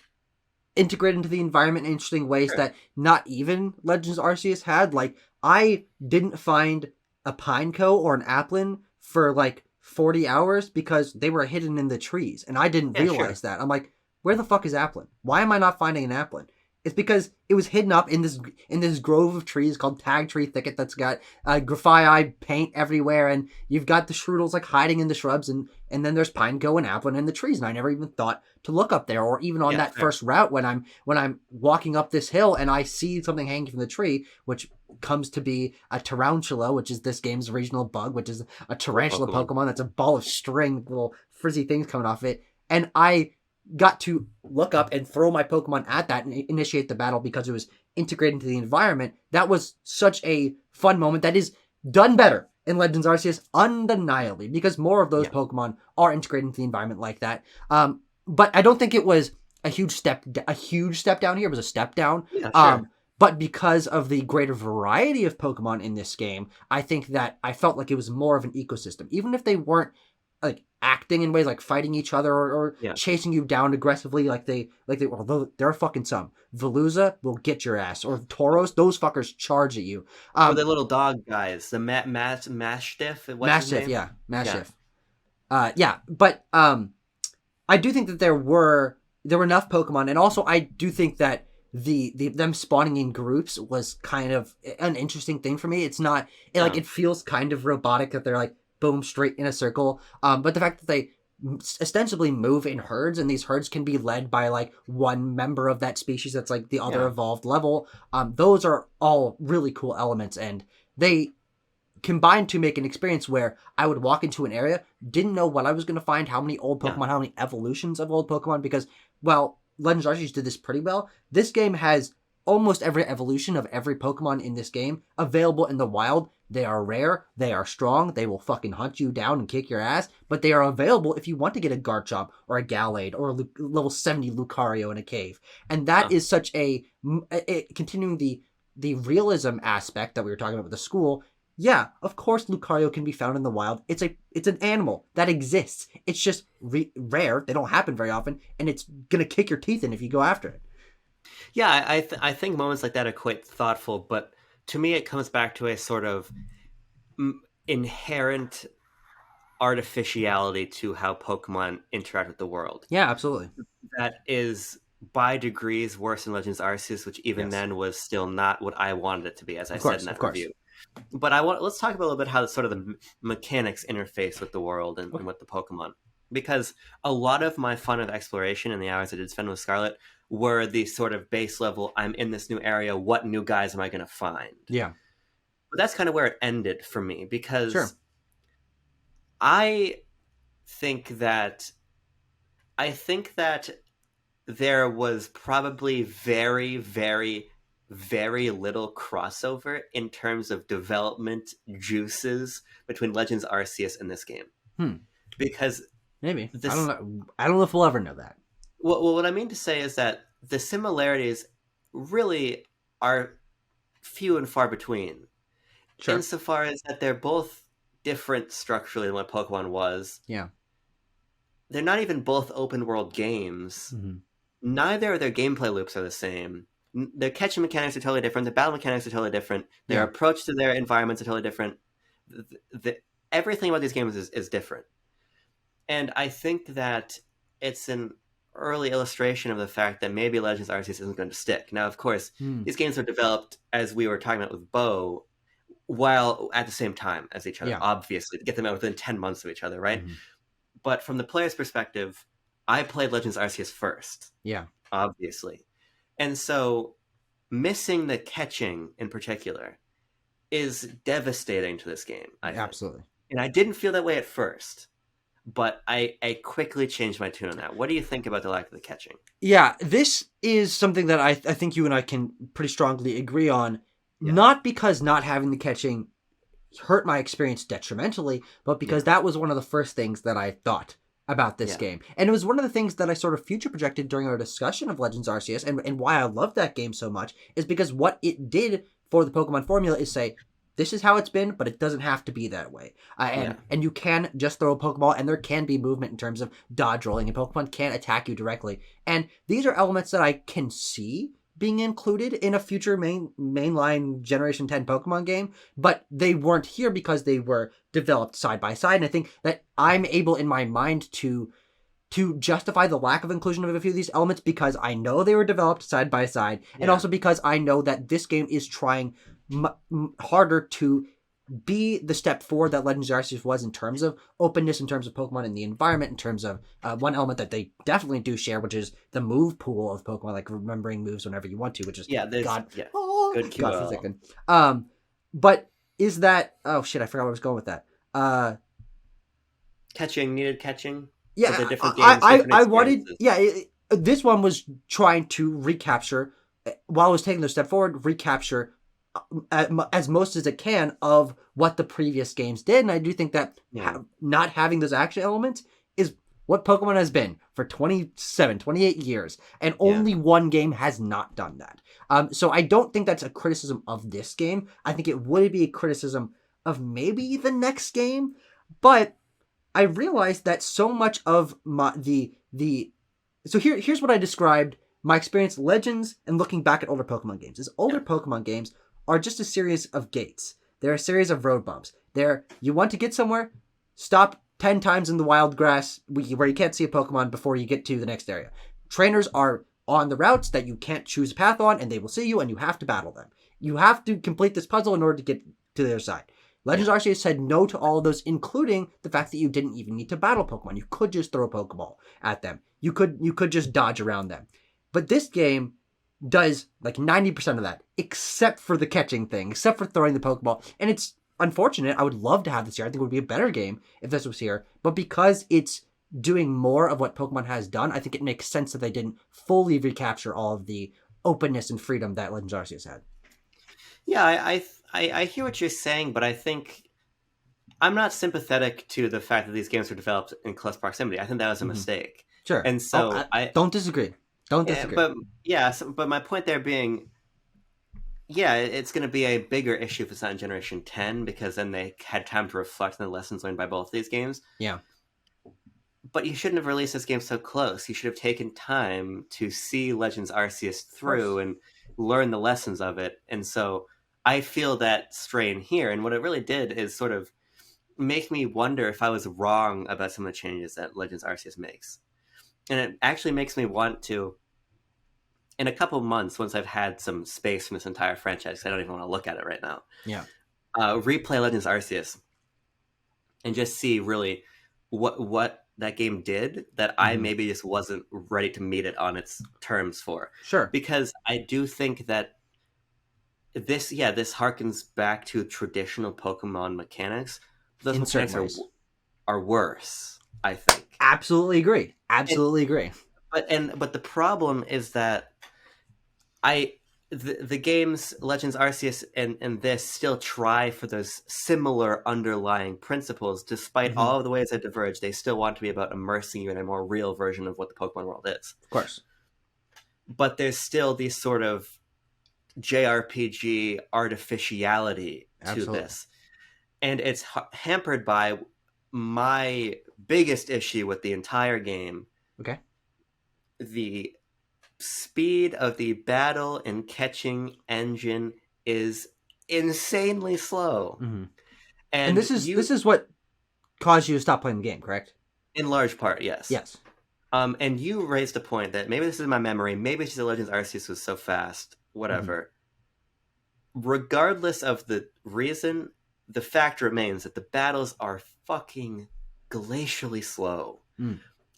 integrated into the environment in interesting ways that not even Legends Arceus had. Like, I didn't find a Pineco or an Applin for like 40 hours because they were hidden in the trees, and I didn't realize that. I'm like, where the fuck is Applin? Why am I not finding an Applin? It's because it was hidden up in this grove of trees called Tag Tree Thicket that's got graphite paint everywhere, and you've got the Shroodles like hiding in the shrubs, and then there's Pineco and Applin in the trees, and I never even thought to look up there, or even on that first route when I'm walking up this hill and I see something hanging from the tree, which comes to be a Tarantula, which is this game's regional bug, which is a tarantula Pokemon that's a ball of string, little frizzy things coming off it, and I got to look up and throw my Pokemon at that and initiate the battle because it was integrated into the environment. That was such a fun moment that is done better in Legends Arceus, undeniably, because more of those Pokemon are integrated into the environment like that. But I don't think it was a huge step down here. It was a step down. Yeah, sure. But because of the greater variety of Pokemon in this game, I think that I felt like it was more of an ecosystem. Even if they weren't like acting in ways like fighting each other or chasing you down aggressively although there are fucking some. Veluza will get your ass, or Tauros, those fuckers charge at you. Or the little dog guys, the Mastiff. Mastiff, yeah, Mastiff. But I do think that there were enough Pokemon, and also I do think that them spawning in groups was kind of an interesting thing for me. It's not it feels kind of robotic that they're like boom, straight in a circle. But the fact that they ostensibly move in herds, and these herds can be led by like one member of that species that's like the other evolved level. Those are all really cool elements, and they combined to make an experience where I would walk into an area, didn't know what I was going to find, how many old Pokemon, how many evolutions of old Pokemon, because, well, Legends Arceus did this pretty well. This game has almost every evolution of every Pokemon in this game available in the wild. They are rare, they are strong, they will fucking hunt you down and kick your ass, but they are available if you want to get a Garchomp or a Gallade or a level 70 Lucario in a cave. And that is such continuing the realism aspect that we were talking about with the school. Yeah, of course Lucario can be found in the wild. It's an animal that exists. It's just rare. They don't happen very often, and it's gonna kick your teeth in if you go after it. Yeah, I think moments like that are quite thoughtful, but to me it comes back to a sort of inherent artificiality to how Pokemon interact with the world. Yeah, absolutely. That is by degrees worse in Legends Arceus, which even then was still not what I wanted it to be, as I said in that review. But let's talk about a little bit how sort of the mechanics interface with the world and with the Pokemon. Because a lot of my fun of exploration in the hours I did spend with Scarlet were the sort of base level, I'm in this new area, what new guys am I going to find? Yeah. But that's kind of where it ended for me, because I think that there was probably very, very, very little crossover in terms of development juices between Legends Arceus and this game. Because maybe I don't know. I don't know if we'll ever know that. Well, what I mean to say is that the similarities really are few and far between. Insofar as that they're both different structurally than what Pokemon was. Yeah. They're not even both open world games. Neither of their gameplay loops are the same. Their catching mechanics are totally different. The battle mechanics are totally different. Their approach to their environments are totally different. Everything about these games is different. And I think that it's an early illustration of the fact that maybe Legends Arceus isn't going to stick. Now, of course, these games were developed, as we were talking about with Bo, while at the same time as each other, obviously, to get them out within 10 months of each other, right? But from the player's perspective, I played Legends Arceus first. Yeah. Obviously. And so missing the catching in particular is devastating to this game. Absolutely. And I didn't feel that way at first, but I quickly changed my tune on that. What do you think about the lack of the catching? Yeah, this is something that I think you and I can pretty strongly agree on. Not because not having the catching hurt my experience detrimentally, but because that was one of the first things that I thought about this game. And it was one of the things that I sort of future projected during our discussion of Legends Arceus, and why I love that game so much is because what it did for the Pokemon formula is say, this is how it's been, but it doesn't have to be that way. And you can just throw a Pokeball, and there can be movement in terms of dodge rolling, and Pokemon can attack you directly. And these are elements that I can see being included in a future mainline Generation 10 Pokemon game, but they weren't here because they were developed side by side. And I think that I'm able in my mind to justify the lack of inclusion of a few of these elements because I know they were developed side by side, and also because I know that this game is trying harder to be the step forward that Legends Arceus was in terms of openness, in terms of Pokemon and the environment, in terms of one element that they definitely do share, which is the move pool of Pokemon, like remembering moves whenever you want to, which is good godforsaken. But is that I forgot where I was going with that. Needed catching. Yeah, I wanted. This one was trying to recapture, while I was taking the step forward, recapture as most as it can of what the previous games did. And I do think that not having those action elements is what Pokemon has been for 28 years. And only one game has not done that. So I don't think that's a criticism of this game. I think it would be a criticism of maybe the next game. But I realized that so much of so here's what I described my experience Legends and looking back at older Pokemon games. Is older Pokemon games are just a series of gates. They're a series of road bumps. You want to get somewhere, stop 10 times in the wild grass where you can't see a Pokemon before you get to the next area. Trainers are on the routes that you can't choose a path on, and they will see you, and you have to battle them. You have to complete this puzzle in order to get to the other side. Legends Arceus said no to all of those, including the fact that you didn't even need to battle Pokemon. You could just throw a Pokeball at them. You could just dodge around them. But this game does like 90% of that, except for the catching thing, except for throwing the Pokeball. And it's unfortunate. I would love to have this here. I think it would be a better game if this was here. But because it's doing more of what Pokemon has done, I think it makes sense that they didn't fully recapture all of the openness and freedom that Legends Arceus had. Yeah, I hear what you're saying, but I think I'm not sympathetic to the fact that these games were developed in close proximity. I think that was a mistake. Sure. And so I don't disagree. Don't disagree. But yeah, but my point there being, yeah, it's going to be a bigger issue if it's not in Generation 10 because then they had time to reflect on the lessons learned by both these games. Yeah. But you shouldn't have released this game so close. You should have taken time to see Legends Arceus through and learn the lessons of it. And so I feel that strain here. And what it really did is sort of make me wonder if I was wrong about some of the changes that Legends Arceus makes. And it actually makes me want to, in a couple months, once I've had some space from this entire franchise, I don't even want to look at it right now. Yeah. Replay Legends Arceus and just see really what that game did that I maybe just wasn't ready to meet it on its terms for. Sure. Because I do think that this harkens back to traditional Pokemon mechanics. Those mechanics are worse, I think. Absolutely agree. Agree. But the problem is that the games Legends Arceus and this still try for those similar underlying principles, despite all of the ways that diverge. They still want to be about immersing you in a more real version of what the Pokemon world is. Of course. But there's still these sort of JRPG artificiality to this. And it's hampered by my biggest issue with the entire game. Okay. The speed of the battle and catching engine is insanely slow. And this is what caused you to stop playing the game, correct? In large part, yes. Yes. And you raised a point that maybe this is my memory, maybe it's just that Legends Arceus was so fast, whatever. Regardless of the reason, the fact remains that the battles are fucking glacially slow.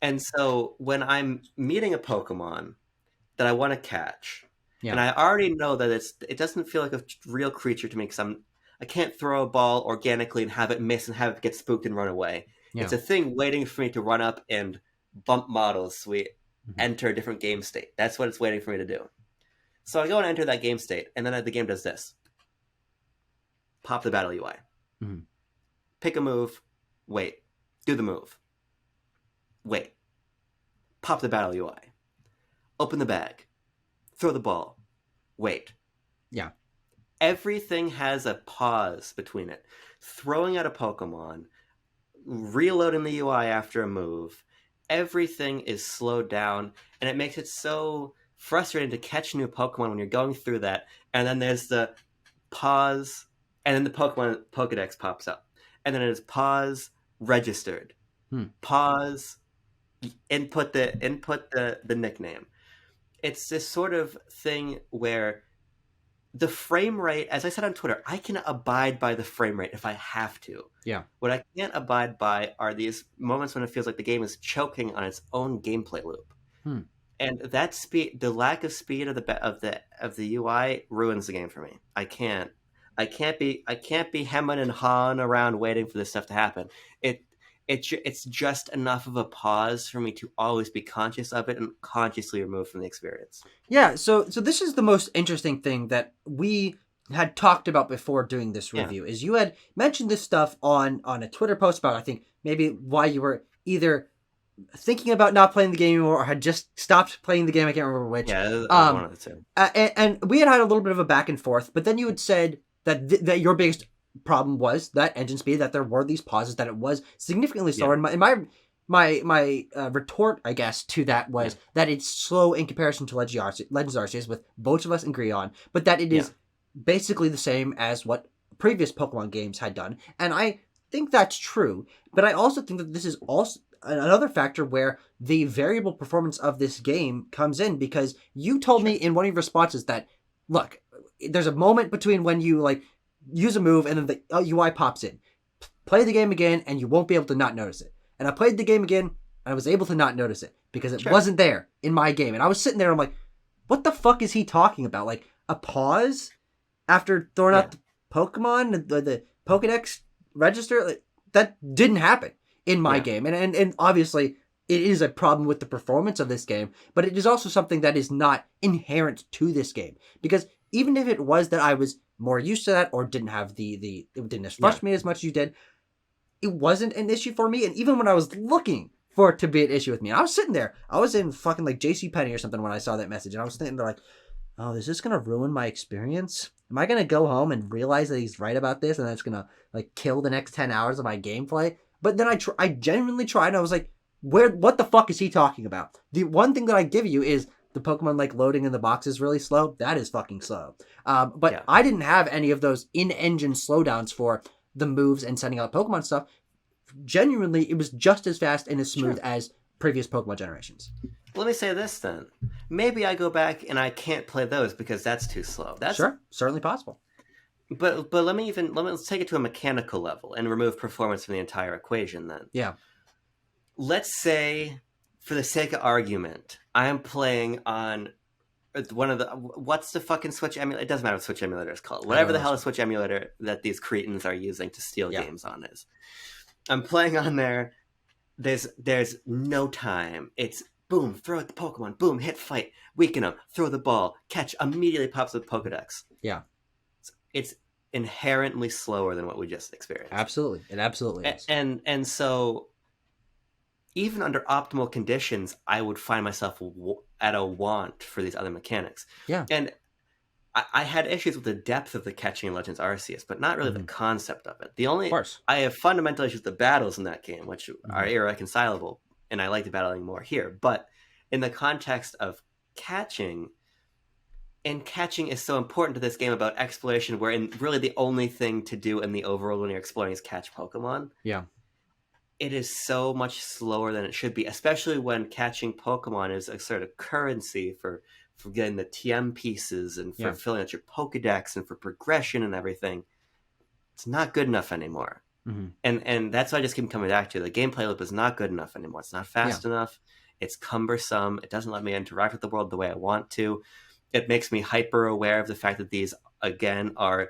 And so when I'm meeting a Pokemon that I want to catch, and I already know that it doesn't feel like a real creature to me because I can't throw a ball organically and have it miss and have it get spooked and run away. It's a thing waiting for me to run up and bump models so we enter a different game state. That's what it's waiting for me to do. So I go and enter that game state, and then the game does this. Pop the battle UI. Pick a move. Wait. Do the move. Wait. Pop the battle UI. Open the bag. Throw the ball. Wait. Yeah. Everything has a pause between it. Throwing out a Pokemon, reloading the UI after a move, everything is slowed down, and it makes it so frustrating to catch new Pokemon when you're going through that. And then there's the pause, and then the Pokemon Pokedex pops up. And then it is pause, registered. Pause, input the nickname. It's this sort of thing where the frame rate, as I said on Twitter, I can abide by the frame rate if I have to. Yeah. What I can't abide by are these moments when it feels like the game is choking on its own gameplay loop. And that speed, the lack of speed of the UI ruins the game for me. I can't be hemming and hawing around waiting for this stuff to happen. It's just enough of a pause for me to always be conscious of it and consciously remove from the experience. Yeah, so this is the most interesting thing that we had talked about before doing this review. Is you had mentioned this stuff on a Twitter post about, I think, maybe why you were either thinking about not playing the game anymore or had just stopped playing the game. I can't remember which. Yeah, one of the two. And we had a little bit of a back and forth, but then you had said that that your biggest problem was that engine speed, that there were these pauses, that it was significantly slower. And my retort, I guess, to that was that it's slow in comparison to Legends Arceus, with both of us agree on, but that it is basically the same as what previous Pokemon games had done. And I think that's true, but I also think that this is also another factor where the variable performance of this game comes in, because you told me in one of your responses that, look, there's a moment between when you use a move and then the UI pops in. Play the game again and you won't be able to not notice it. And I played the game again and I was able to not notice it because it wasn't there in my game. And I was sitting there and I'm like, what the fuck is he talking about? Like a pause after throwing out the Pokemon, the Pokedex register? That didn't happen in my game. And obviously it is a problem with the performance of this game, but it is also something that is not inherent to this game. Because even if it was that I was more used to that or didn't have it didn't frustrate me as much as you did, it wasn't an issue for me. And even when I was looking for it to be an issue with me, I was sitting there. I was in fucking like JCPenney or something when I saw that message. And I was thinking like, oh, is this going to ruin my experience? Am I going to go home and realize that he's right about this and that's going to like kill the next 10 hours of my gameplay? But then I genuinely tried and I was like, what the fuck is he talking about? The one thing that I give you is the Pokemon like loading in the box is really slow. That is fucking slow. But I didn't have any of those in-engine slowdowns for the moves and sending out Pokemon stuff. Genuinely, it was just as fast and as smooth as previous Pokemon generations. Let me say this then. Maybe I go back and I can't play those because that's too slow. That's sure, certainly possible. But let's take it to a mechanical level and remove performance from the entire equation then. Yeah. Let's say, for the sake of argument, I am playing on one of the... What's the fucking Switch emulator? It doesn't matter what Switch emulator is called. Whatever the hell the Switch emulator that these cretins are using to steal games on is. I'm playing on there. There's no time. It's boom, throw at the Pokemon. Boom, hit, fight, weaken them, throw the ball, catch, immediately pops with Pokedex. Yeah. It's inherently slower than what we just experienced. Absolutely. It absolutely is. And so even under optimal conditions, I would find myself at a want for these other mechanics. Yeah. And I had issues with the depth of the catching in Legends Arceus, but not really the concept of it. I have fundamental issues with the battles in that game, which are irreconcilable, and I like the battling more here. But in the context of catching, and catching is so important to this game about exploration, wherein really the only thing to do in the overworld when you're exploring is catch Pokemon. Yeah. It is so much slower than it should be, especially when catching Pokemon is a sort of currency for getting the TM pieces and for filling out your Pokedex and for progression and everything. It's not good enough anymore. Mm-hmm. And that's what I just keep coming back to. The gameplay loop is not good enough anymore. It's not fast enough. It's cumbersome. It doesn't let me interact with the world the way I want to. It makes me hyper aware of the fact that these, again, are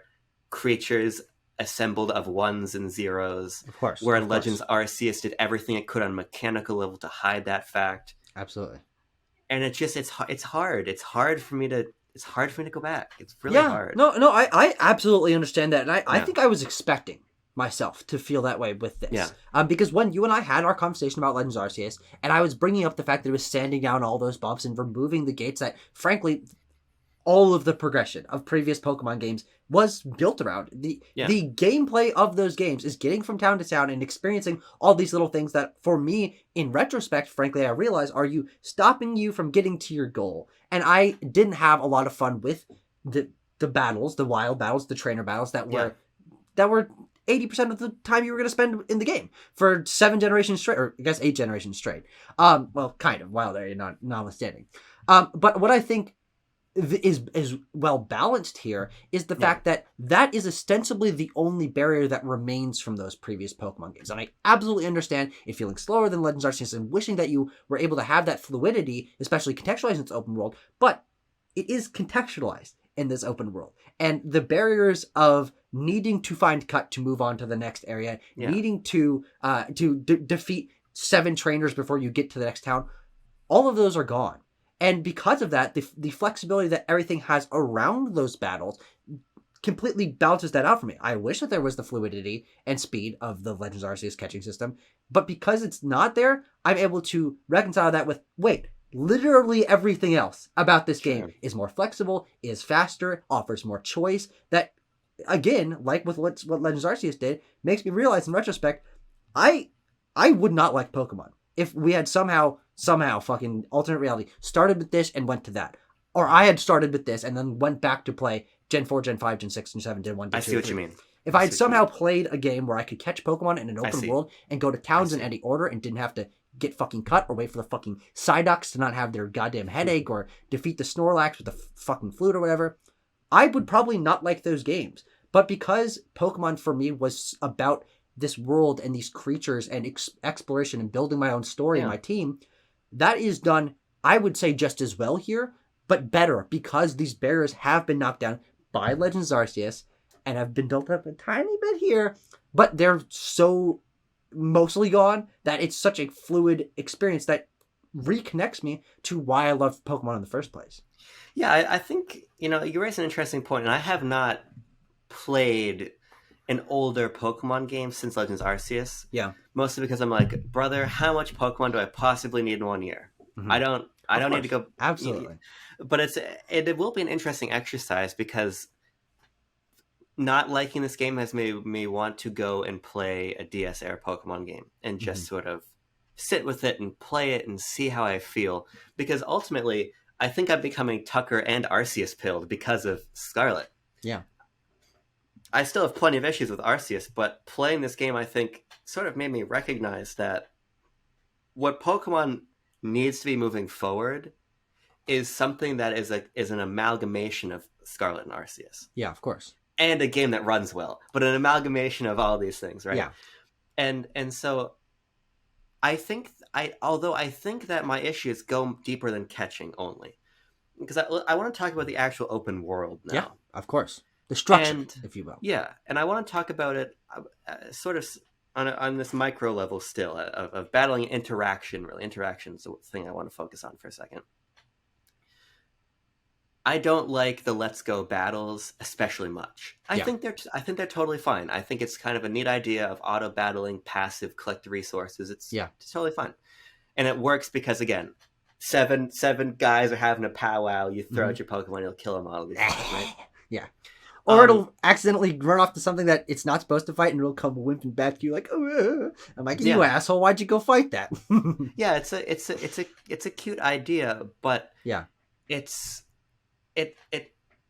creatures assembled of ones and zeros. Of course. Where Legends Arceus did everything it could on a mechanical level to hide that fact. Absolutely. And it's hard. It's hard for me to go back. It's really hard. No, I absolutely understand that. And I think I was expecting myself to feel that way with this. Yeah. Because when you and I had our conversation about Legends Arceus, and I was bringing up the fact that it was sanding down all those bumps and removing the gates that, frankly, all of the progression of previous Pokemon games was built around. The gameplay of those games is getting from town to town and experiencing all these little things that, for me, in retrospect, frankly, I realize are stopping you from getting to your goal. And I didn't have a lot of fun with the battles, the wild battles, the trainer battles that were 80% of the time you were going to spend in the game for 7 generations straight, or I guess 8 generations straight. Well, kind of wild area, notwithstanding. But what I think is well balanced here is the fact that is ostensibly the only barrier that remains from those previous Pokemon games. And I absolutely understand it feeling slower than Legends Arceus and wishing that you were able to have that fluidity, especially contextualized in its open world, but it is contextualized in this open world. And the barriers of needing to find cut to move on to the next area, needing to defeat 7 trainers before you get to the next town, all of those are gone. And because of that, the flexibility that everything has around those battles completely balances that out for me. I wish that there was the fluidity and speed of the Legends Arceus catching system, but because it's not there, I'm able to reconcile that with, literally everything else about this game is more flexible, is faster, offers more choice. That, again, like with what Legends Arceus did, makes me realize in retrospect, I would not like Pokemon if we had somehow fucking alternate reality started with this and went to that. Or I had started with this and then went back to play Gen 4, Gen 5, Gen 6, Gen 7, Gen 1, Gen 2, I see what you mean. If I had somehow played a game where I could catch Pokemon in an open world and go to towns in any order and didn't have to get fucking cut or wait for the fucking Psyducks to not have their goddamn headache or defeat the Snorlax with the fucking flute or whatever, I would probably not like those games. But because Pokemon for me was about this world and these creatures and exploration and building my own story and my team, that is done, I would say, just as well here, but better because these barriers have been knocked down by Legends Arceus and have been built up a tiny bit here, but they're so mostly gone, that it's such a fluid experience that reconnects me to why I love Pokemon in the first place. Yeah, I think, you raise an interesting point, and I have not played an older Pokemon game since Legends Arceus. Yeah. Mostly because I'm like, brother, how much Pokemon do I possibly need in 1 year? I don't need to go. Absolutely. But it will be an interesting exercise because not liking this game has made me want to go and play a DS era Pokemon game and just sort of sit with it and play it and see how I feel. Because ultimately, I think I'm becoming Tucker and Arceus pilled because of Scarlet. Yeah. I still have plenty of issues with Arceus, but playing this game, I think, sort of made me recognize that what Pokemon needs to be moving forward is something that is an amalgamation of Scarlet and Arceus. Yeah, of course. And a game that runs well, but an amalgamation of all these things, right? Yeah. And so I think although I think that my issues go deeper than catching only, because I want to talk about the actual open world now. Yeah, of course. The structure, if you will. Yeah, and I want to talk about it sort of on this micro level still of battling interaction. Really, interaction's the thing I want to focus on for a second. I don't like the let's go battles especially much. I think they're totally fine. I think it's kind of a neat idea of auto battling, passive, collect resources. It's totally fine, and it works because again, seven guys are having a powwow. You throw out your Pokemon, you'll kill them all. Right? Yeah. Or it'll accidentally run off to something that it's not supposed to fight, and it'll come whimping back to you like, oh, I'm like, you asshole, why'd you go fight that? Yeah, it's a cute idea, but yeah, it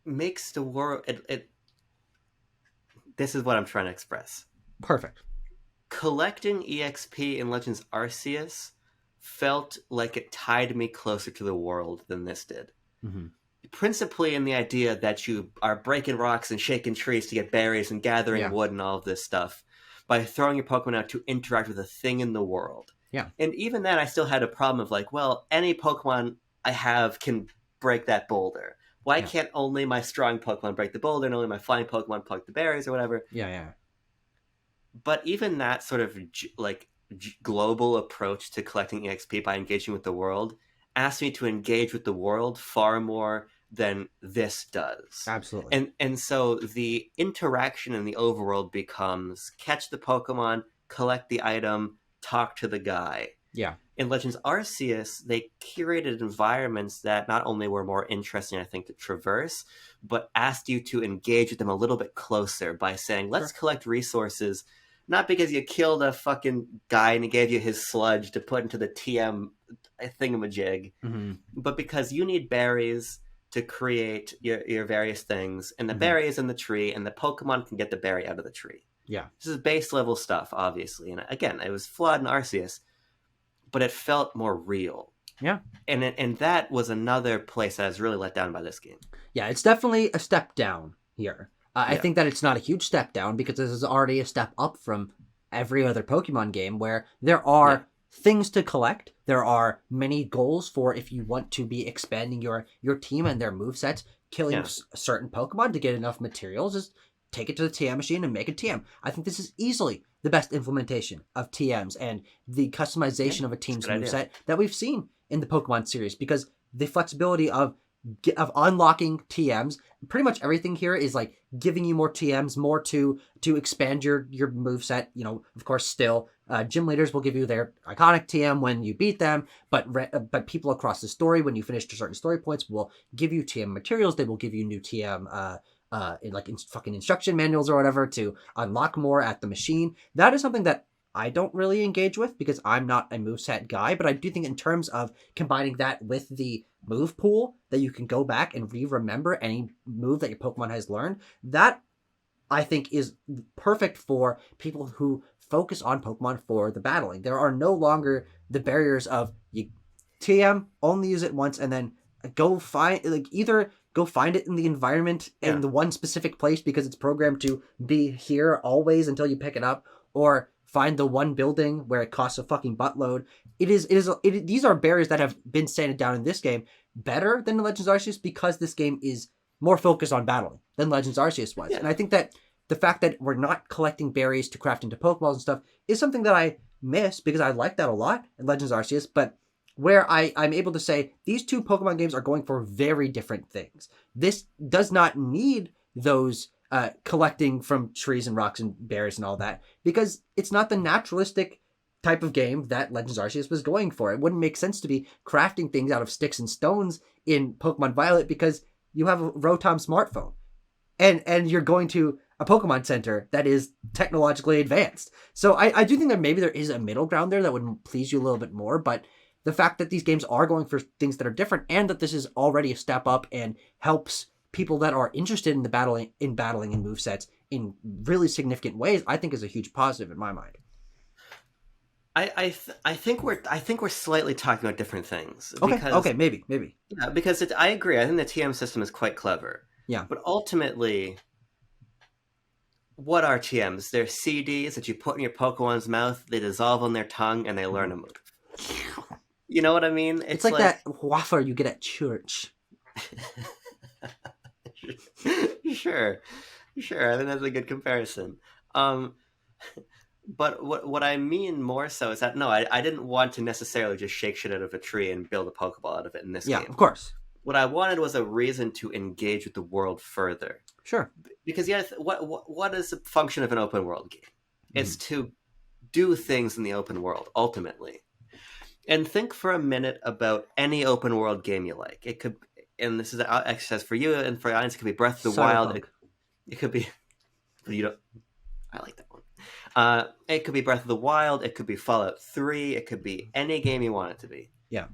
makes the world. This is what I'm trying to express. Perfect. Collecting EXP in Legends Arceus felt like it tied me closer to the world than this did. Principally in the idea that you are breaking rocks and shaking trees to get berries and gathering wood and all of this stuff by throwing your Pokemon out to interact with a thing in the world. Yeah. And even then, I still had a problem of like, well, any Pokemon I have can break that boulder. Why can't only my strong Pokemon break the boulder and only my flying Pokemon pluck the berries or whatever? Yeah. But even that sort of global approach to collecting EXP by engaging with the world asked me to engage with the world far more than this does. Absolutely. And so the interaction in the overworld becomes catch the Pokemon, collect the item, talk to the guy. Yeah. In Legends Arceus, they curated environments that not only were more interesting, I think, to traverse, but asked you to engage with them a little bit closer by saying, let's collect resources, not because you killed a fucking guy and he gave you his sludge to put into the TM thingamajig, but because you need berries to create your various things, and the berry is in the tree, and the Pokemon can get the berry out of the tree. Yeah. This is base level stuff, obviously. And again, it was flawed in Arceus, but it felt more real. Yeah. And that was another place that I was really let down by this game. Yeah, it's definitely a step down here. I think that it's not a huge step down because this is already a step up from every other Pokemon game where there are things to collect. There are many goals for if you want to be expanding your team and their movesets, killing certain Pokemon to get enough materials. Just take it to the TM machine and make a TM. I think this is easily the best implementation of TMs and the customization of a team's moveset that we've seen in the Pokemon series, because the flexibility of unlocking TMs, pretty much everything here is like giving you more TMs, more to expand your moveset. You know, of course, still gym leaders will give you their iconic TM when you beat them, but people across the story, when you finish to certain story points, will give you TM materials. They will give you new TM in fucking instruction manuals or whatever to unlock more at the machine. That is something that I don't really engage with because I'm not a moveset guy, but I do think in terms of combining that with the move pool that you can go back and remember any move that your Pokemon has learned, that I think is perfect for people who focus on Pokemon for the battling. There are no longer the barriers of you TM, only use it once, and then go find either go find it in the environment in the one specific place because it's programmed to be here always until you pick it up, or find the one building where it costs a fucking buttload. These are barriers that have been sanded down in this game better than the Legends Arceus because this game is more focused on battling than Legends Arceus was. Yeah. And I think that the fact that we're not collecting berries to craft into Pokeballs and stuff is something that I miss because I like that a lot in Legends Arceus, but where I'm able to say these two Pokemon games are going for very different things. This does not need those collecting from trees and rocks and berries and all that, because it's not the naturalistic type of game that Legends Arceus was going for. It wouldn't make sense to be crafting things out of sticks and stones in Pokemon Violet because you have a Rotom smartphone. And you're going to a Pokemon Center that is technologically advanced. So I do think that maybe there is a middle ground there that would please you a little bit more, but the fact that these games are going for things that are different and that this is already a step up and helps people that are interested in battling and movesets in really significant ways, I think is a huge positive in my mind. I think we're slightly talking about different things. Okay, maybe. Yeah, because I agree. I think the TM system is quite clever. Yeah. But ultimately, what are TMs? They're CDs that you put in your Pokemon's mouth, they dissolve on their tongue, and they learn a move. You know what I mean? It's like that waffle you get at church. Sure. I think that's a good comparison. But what I mean more so is that, no, I didn't want to necessarily just shake shit out of a tree and build a Pokeball out of it in this game. Yeah, of course. What I wanted was a reason to engage with the world further. Sure. Because what is the function of an open world game? It's to do things in the open world, ultimately. And think for a minute about any open world game you like. It could, and this is an exercise for you and for the audience, it could be Breath of the Wild. It could be, I like that one. It could be Breath of the Wild. It could be Fallout 3. It could be any game you want it to be. Yeah.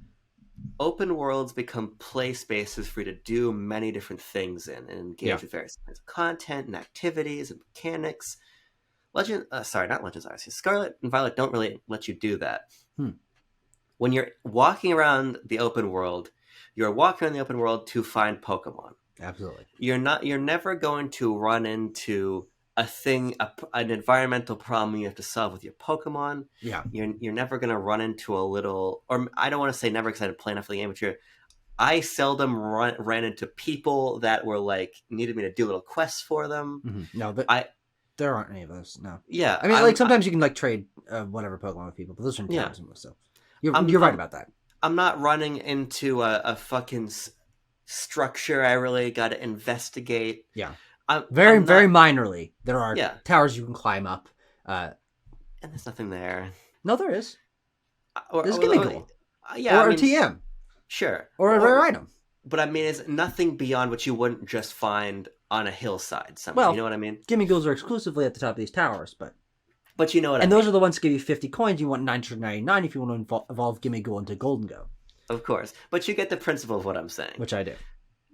Open worlds become play spaces for you to do many different things in and engage with various kinds of content and activities and mechanics. Not Legends Arceus. Scarlet and Violet don't really let you do that. When you're walking around the open world, you're walking around the open world to find Pokemon. Absolutely. You're never going to run into an environmental problem you have to solve with your Pokemon. Yeah. You're never going to run into or I don't want to say never because I didn't play enough of the game, but I seldom ran into people that were needed me to do little quests for them. Mm-hmm. No, but there aren't any of those. No. Yeah. I mean, sometimes you can trade whatever Pokemon with people, but those are in towns and so you're right about that. I'm not running into a fucking structure I really got to investigate. Yeah. Very minorly. There are towers you can climb up. And there's nothing there. No, there is. There's Gimmighoul. Yeah. Or a TM. Sure. Or a rare item. But I mean, it's nothing beyond what you wouldn't just find on a hillside somewhere. Well, you know what I mean? Gimmighouls are exclusively at the top of these towers, But you know what I mean. And those are the ones that give you 50 coins. You want 999 if you want to evolve Gimmighoul into Golden Go. Of course. But you get the principle of what I'm saying. Which I do.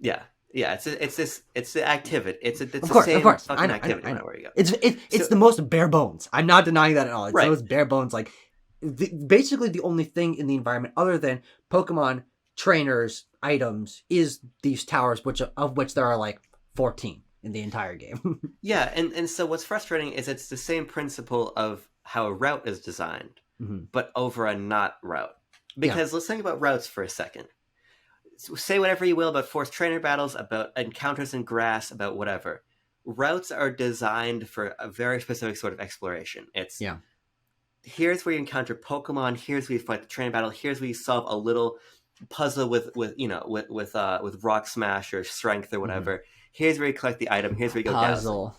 Yeah. Yeah, it's the activity. It's the same fucking activity. I know. Where you go. It's the most bare bones. I'm not denying that at all. It's the most bare bones. Basically the only thing in the environment other than Pokemon trainers items is these towers, of which there are 14 in the entire game. Yeah, and so what's frustrating is it's the same principle of how a route is designed, but over a not route. Because let's think about routes for a second. Say whatever you will about forced trainer battles, about encounters in grass, about whatever. Routes are designed for a very specific sort of exploration. It's here's where you encounter Pokemon, here's where you fight the trainer battle, here's where you solve a little puzzle with Rock Smash or Strength or whatever. Here's where you collect the item, here's where you go puzzle.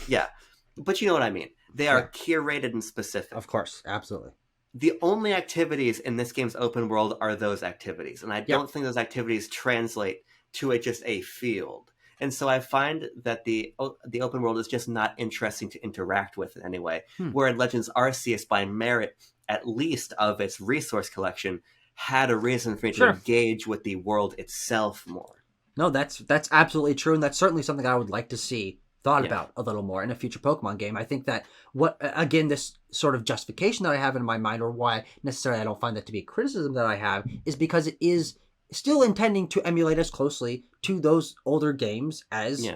Yeah. But you know what I mean. They are curated and specific. Of course, absolutely. The only activities in this game's open world are those activities. And I don't think those activities translate to just a field. And so I find that the open world is just not interesting to interact with in any way. Where Legends Arceus, by merit, at least of its resource collection, had a reason for me to engage with the world itself more. No, that's absolutely true. And that's certainly something I would like to see thought about a little more in a future Pokemon game. I think that this sort of justification that I have in my mind, or why necessarily I don't find that to be a criticism that I have, is because it is still intending to emulate as closely to those older games as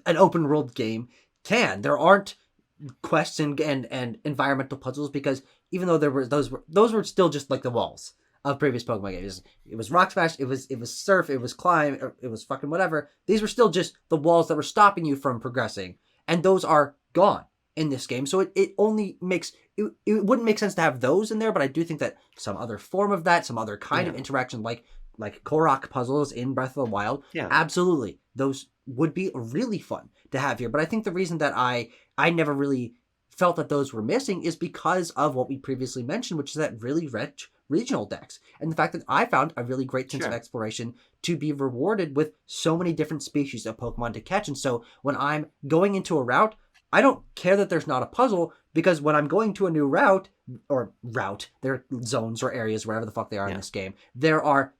an open world game can. There aren't quests and environmental puzzles, because even though there were those were still just like the walls of previous Pokemon games. It was Rock Smash, it was Surf, it was Climb, it was fucking whatever. These were still just the walls that were stopping you from progressing. And those are gone in this game. So it only makes it wouldn't make sense to have those in there, but I do think that some other form of that, some other kind of interaction like Korok puzzles in Breath of the Wild, absolutely. Those would be really fun to have here. But I think the reason that I never really felt that those were missing is because of what we previously mentioned, which is that really rich regional decks. And the fact that I found a really great sense of exploration to be rewarded with so many different species of Pokemon to catch. And so when I'm going into a route, I don't care that there's not a puzzle, because when I'm going to a new route, there are zones or areas, wherever the fuck they are in this game, there are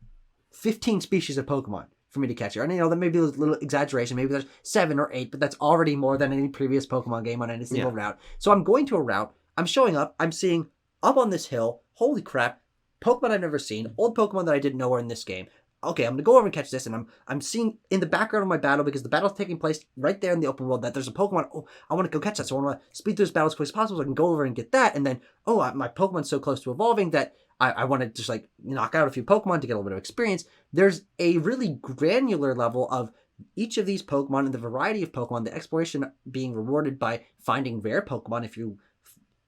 15 species of Pokemon for me to catch here. And that may be a little exaggeration. Maybe there's 7 or 8, but that's already more than any previous Pokemon game on any single route. So I'm going to a route, I'm showing up, I'm seeing up on this hill, holy crap, Pokemon I've never seen, old Pokemon that I didn't know were in this game. Okay, I'm gonna go over and catch this, and I'm seeing in the background of my battle, because the battle's taking place right there in the open world, that there's a Pokemon. Oh, I want to go catch that, so I want to speed through this battle as quick as possible so I can go over and get that. And then, my Pokemon's so close to evolving that I want to just like knock out a few Pokemon to get a little bit of experience. There's a really granular level of each of these Pokemon and the variety of Pokemon, the exploration being rewarded by finding rare Pokemon if you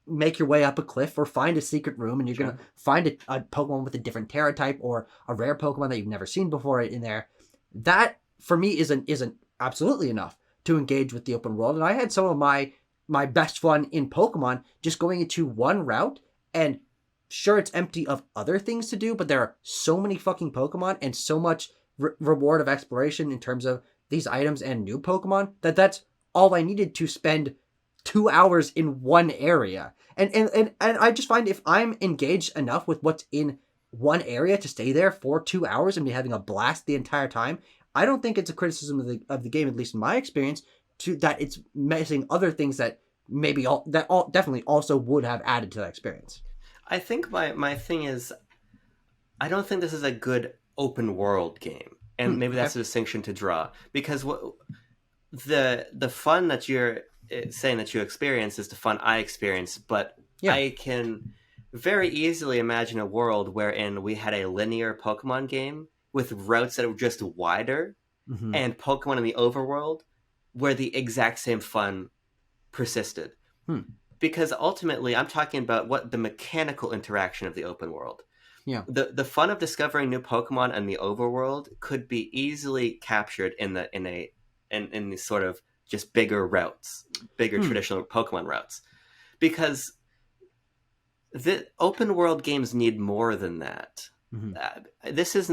make your way up a cliff or find a secret room, and you're going to find a Pokemon with a different Terra type or a rare Pokemon that you've never seen before in there. That for me isn't absolutely enough to engage with the open world. And I had some of my best fun in Pokemon just going into one route, and sure, it's empty of other things to do, but there are so many fucking Pokemon and so much reward of exploration in terms of these items and new Pokemon that's all I needed to spend 2 hours in one area. And I just find if I'm engaged enough with what's in one area to stay there for 2 hours and be having a blast the entire time, I don't think it's a criticism of the game, at least in my experience, that it's missing other things that definitely also would have added to that experience. I think my thing is, I don't think this is a good open world game, and maybe that's a distinction to draw, because the fun that you're saying that you experience is the fun I experience, but I can very easily imagine a world wherein we had a linear Pokemon game with routes that were just wider, and Pokemon in the overworld where the exact same fun persisted. Because ultimately, I'm talking about what the mechanical interaction of the open world. Yeah. The fun of discovering new Pokemon in the overworld could be easily captured in these sort of just bigger routes, bigger traditional Pokemon routes. Because the open world games need more than that. This is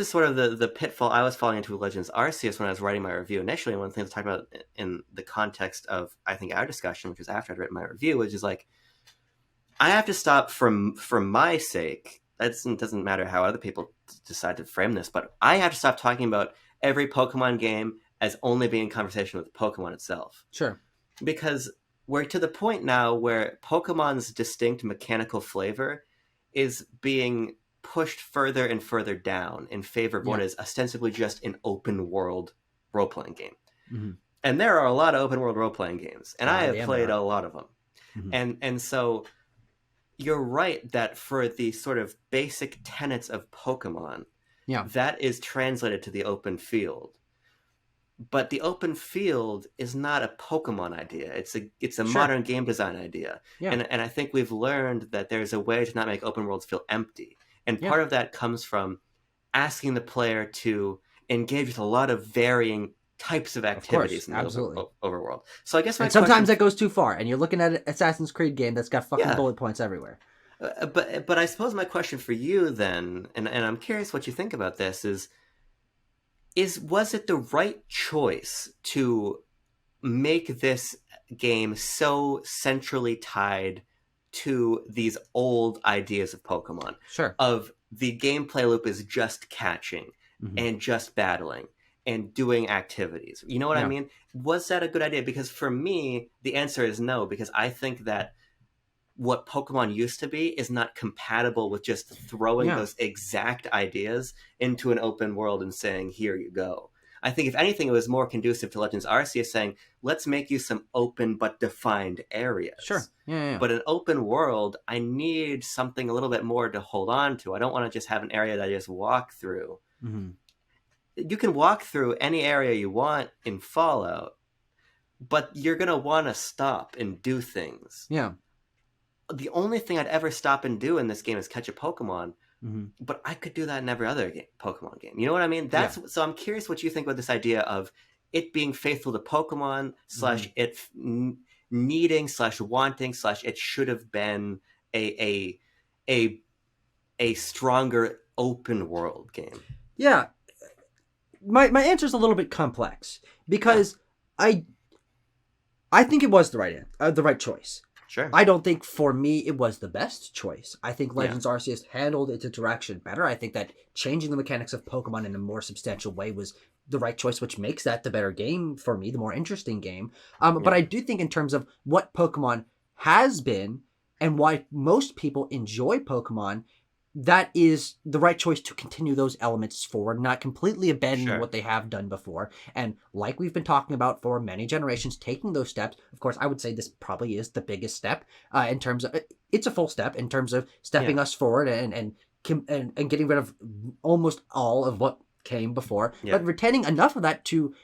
sort of the pitfall I was falling into with Legends Arceus when I was writing my review initially. And one of the things I talked about in the context of, I think, our discussion, which was after I'd written my review, which is like, I have to stop for my sake. That doesn't matter how other people decide to frame this, but I have to stop talking about every Pokemon game as only being in conversation with Pokemon itself. Sure. Because we're to the point now where Pokemon's distinct mechanical flavor is being pushed further and further down in favor of what is ostensibly just an open world role-playing game. And there are a lot of open world role-playing games, and I have played a lot of them. And so you're right that for the sort of basic tenets of Pokemon, that is translated to the open field. But the open field is not a Pokemon idea. It's a modern game design idea. And I think we've learned that there's a way to not make open worlds feel empty. And part of that comes from asking the player to engage with a lot of varying types of activities in the overworld. So I guess sometimes that goes too far, and you're looking at an Assassin's Creed game that's got fucking bullet points everywhere. But I suppose my question for you then, and I'm curious what you think about this, was it the right choice to make this game so centrally tied to these old ideas of Pokemon? Sure. Of the gameplay loop is just catching and just battling and doing activities. You know what I mean? Was that a good idea? Because for me, the answer is no, because I think that what Pokemon used to be is not compatible with just throwing those exact ideas into an open world and saying, here you go. I think if anything, it was more conducive to Legends Arceus saying, let's make you some open but defined areas. Sure. But an open world, I need something a little bit more to hold on to. I don't want to just have an area that I just walk through. You can walk through any area you want in Fallout, but you're gonna want to stop and do things. Yeah. The only thing I'd ever stop and do in this game is catch a Pokemon, Mm-hmm. but I could do that in every other Pokemon game. You know what I mean? Yeah. So I'm curious what you think about this idea of it being faithful to Pokemon / it needing / wanting / it should have been a a a stronger open world game. Yeah. My answer is a little bit complex because I think it was the right choice. Sure. I don't think for me it was the best choice. I think Legends Arceus handled its interaction better. I think that changing the mechanics of Pokemon in a more substantial way was the right choice, which makes that the better game for me, the more interesting game. But I do think in terms of what Pokemon has been and why most people enjoy Pokemon, that is the right choice to continue those elements forward, not completely abandon what they have done before. And like we've been talking about for many generations, taking those steps, of course, I would say this probably is the biggest step in terms of, it's a full step in terms of stepping us forward and getting rid of almost all of what came before, but retaining enough of that to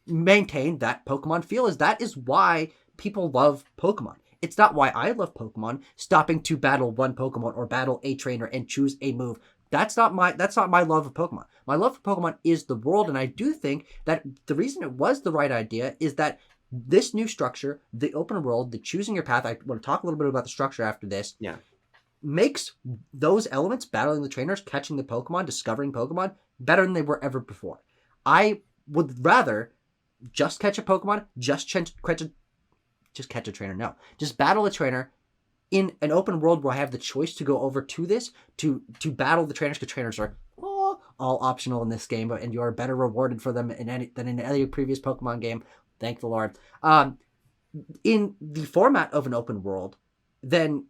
maintain that Pokemon feel. That is why people love Pokemon. It's not why I love Pokemon. Stopping to battle one Pokemon or battle a trainer and choose a move. That's not my love of Pokemon. My love for Pokemon is the world, and I do think that the reason it was the right idea is that this new structure, the open world, the choosing your path, I want to talk a little bit about the structure after this, makes those elements, battling the trainers, catching the Pokemon, discovering Pokemon, better than they were ever before. I would rather just catch a Pokemon, just catch a trainer. No, just battle a trainer in an open world where I have the choice to go over to this to battle the trainers, because trainers are all optional in this game, and you are better rewarded for them than in any previous Pokemon game. Thank the Lord. In the format of an open world, then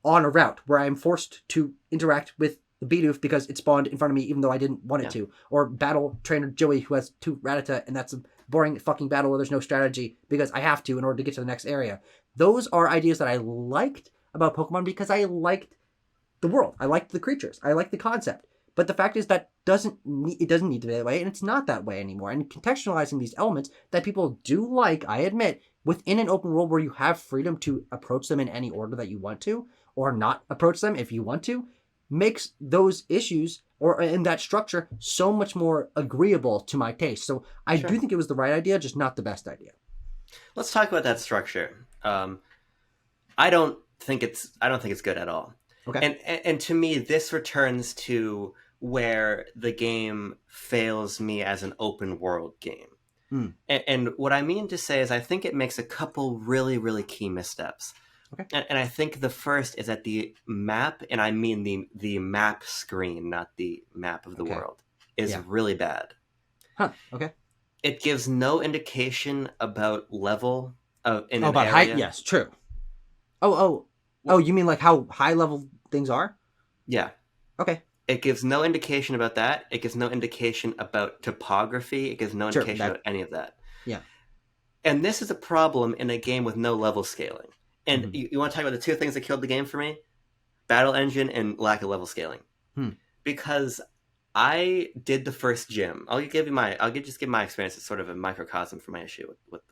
on a route where I am forced to interact with the Bidoof because it spawned in front of me even though I didn't want it to, or battle trainer Joey who has 2 Rattata, and that's a boring fucking battle where there's no strategy because I have to in order to get to the next area. Those are ideas that I liked about Pokemon because I liked the world. I liked the creatures. I liked the concept. But the fact is that it doesn't need to be that way, and it's not that way anymore. And contextualizing these elements that people do like, I admit, within an open world where you have freedom to approach them in any order that you want to, or not approach them if you want to, makes those issues or in that structure so much more agreeable to my taste. So I do think it was the right idea, just not the best idea. Let's talk about that structure. I don't think it's good at all. Okay. And to me, this returns to where the game fails me as an open world game. And what I mean to say is I think it makes a couple really, really key missteps. Okay. And I think the first is that the map, and I mean the map screen, not the map of the world, is really bad. Huh. Okay. It gives no indication about level in about area. Height. Yes, true. Oh, you mean like how high level things are? Yeah. Okay. It gives no indication about that. It gives no indication about topography. It gives no indication about any of that. Yeah. And this is a problem in a game with no level scaling. And you want to talk about the 2 things that killed the game for me? Battle engine and lack of level scaling. Because I did the first gym. I'll just give my experience as sort of a microcosm for my issue with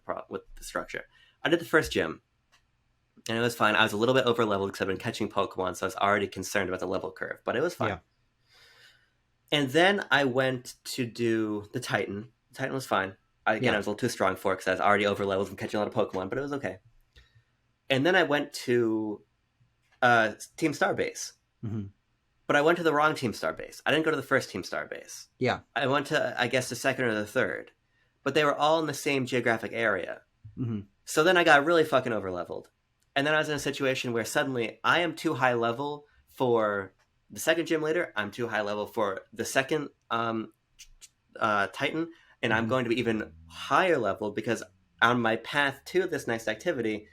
the structure. I did the first gym, and it was fine. I was a little bit over leveled because I've been catching Pokemon, so I was already concerned about the level curve, but it was fine. Yeah. And then I went to do the Titan. The Titan was fine. I was a little too strong for it because I was already over leveled from catching a lot of Pokemon, but it was okay. And then I went to Team Star Base. But I went to the wrong Team Star Base. I didn't go to the first Team Star Base. Yeah. I went to, I guess, the second or the third. But they were all in the same geographic area. So then I got really fucking over-leveled. And then I was in a situation where suddenly I am too high level for the second gym leader. I'm too high level for the second Titan. And I'm going to be even higher level because on my path to this next activity,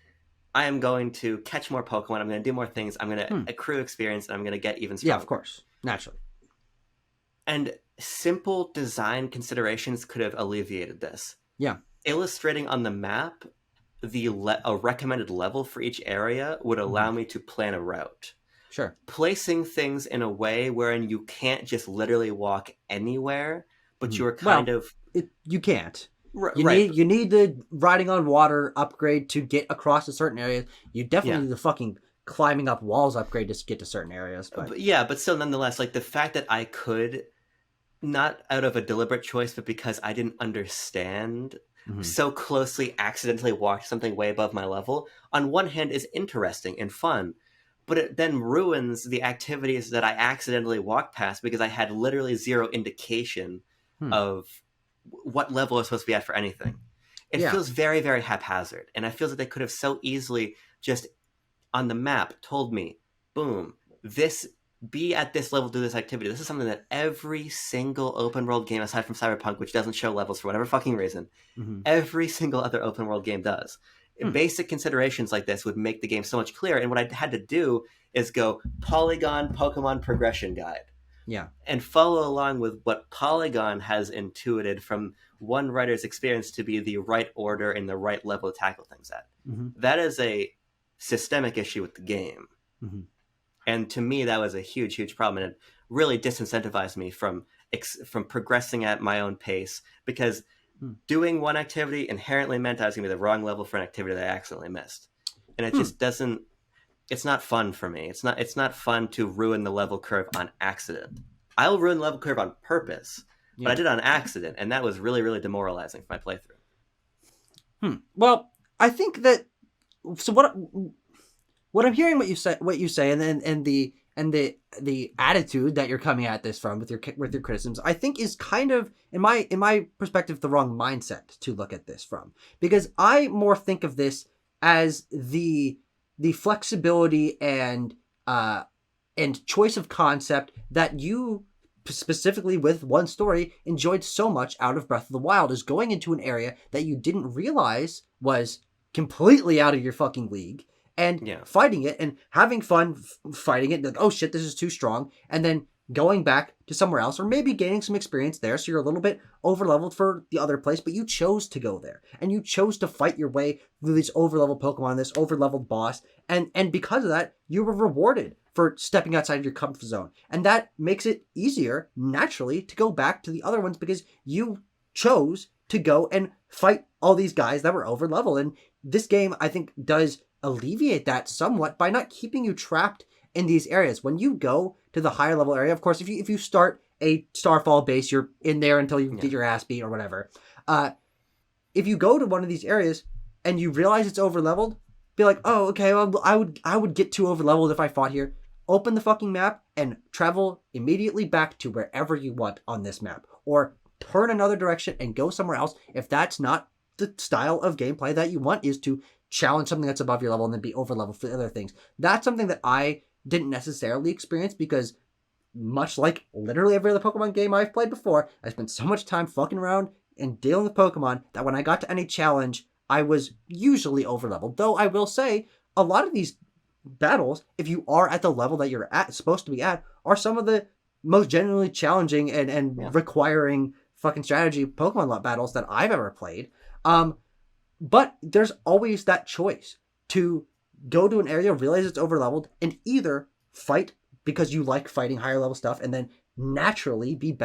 I am going to catch more Pokemon. I'm going to do more things. I'm going to accrue experience, and I'm going to get even stronger. Yeah, of course. Naturally. And simple design considerations could have alleviated this. Yeah. Illustrating on the map a recommended level for each area would allow me to plan a route. Sure. Placing things in a way wherein you can't just literally walk anywhere, but you're kind of... You can't. Right. You need the riding on water upgrade to get across to certain areas. You definitely need the fucking climbing up walls upgrade to get to certain areas. But but still, nonetheless, like the fact that I could, not out of a deliberate choice, but because I didn't understand, so closely accidentally walked something way above my level, on one hand is interesting and fun, but it then ruins the activities that I accidentally walked past because I had literally zero indication of what level I was supposed to be at for anything. It feels very, very haphazard, and I feel that they could have so easily just on the map told me, boom, this, be at this level, do this activity. This is something that every single open world game, aside from Cyberpunk, which doesn't show levels for whatever fucking reason, every single other open world game does. Basic considerations like this would make the game so much clearer. And what I had to do is go Polygon Pokemon progression guide. Yeah. And follow along with what Polygon has intuited from one writer's experience to be the right order and the right level to tackle things at. That is a systemic issue with the game. And to me, that was a huge, huge problem. And it really disincentivized me from progressing at my own pace, because doing one activity inherently meant I was going to be the wrong level for an activity that I accidentally missed. And it just doesn't, it's not fun for me. It's not fun to ruin the level curve on accident. I'll ruin the level curve on purpose, but I did it on accident. And that was really, really demoralizing for my playthrough. Well, I think that, so what I'm hearing what you say, and the attitude that you're coming at this from with your criticisms, I think is kind of, in my perspective, the wrong mindset to look at this from, because I more think of this as the flexibility and choice of concept that you, specifically with one story, enjoyed so much out of Breath of the Wild, is going into an area that you didn't realize was completely out of your fucking league, and fighting it and having fun fighting it, like, oh shit, this is too strong, and then going back to somewhere else, or maybe gaining some experience there, so you're a little bit over-leveled for the other place, but you chose to go there, and you chose to fight your way through these over-leveled Pokemon, this over-leveled boss, and because of that, you were rewarded for stepping outside of your comfort zone, and that makes it easier, naturally, to go back to the other ones, because you chose to go and fight all these guys that were over-leveled, and this game, I think, does alleviate that somewhat by not keeping you trapped in these areas. When you go to the higher level area, of course, if you start a Starfall base, you're in there until you get your ass beat or whatever. If you go to one of these areas and you realize it's over leveled, be like, oh, okay, well, I would get too over leveled if I fought here. Open the fucking map and travel immediately back to wherever you want on this map, or turn another direction and go somewhere else if that's not the style of gameplay that you want, is to challenge something that's above your level and then be over leveled for the other things. That's something that I didn't necessarily experience, because much like literally every other Pokemon game I've played before, I spent so much time fucking around and dealing with Pokemon that when I got to any challenge, I was usually over leveled. Though I will say, a lot of these battles, if you are at the level that you're supposed to be at, are some of the most genuinely challenging and requiring fucking strategy Pokemon battles that I've ever played. But there's always that choice to go to an area, realize it's over-leveled, and either fight because you like fighting higher level stuff and then naturally be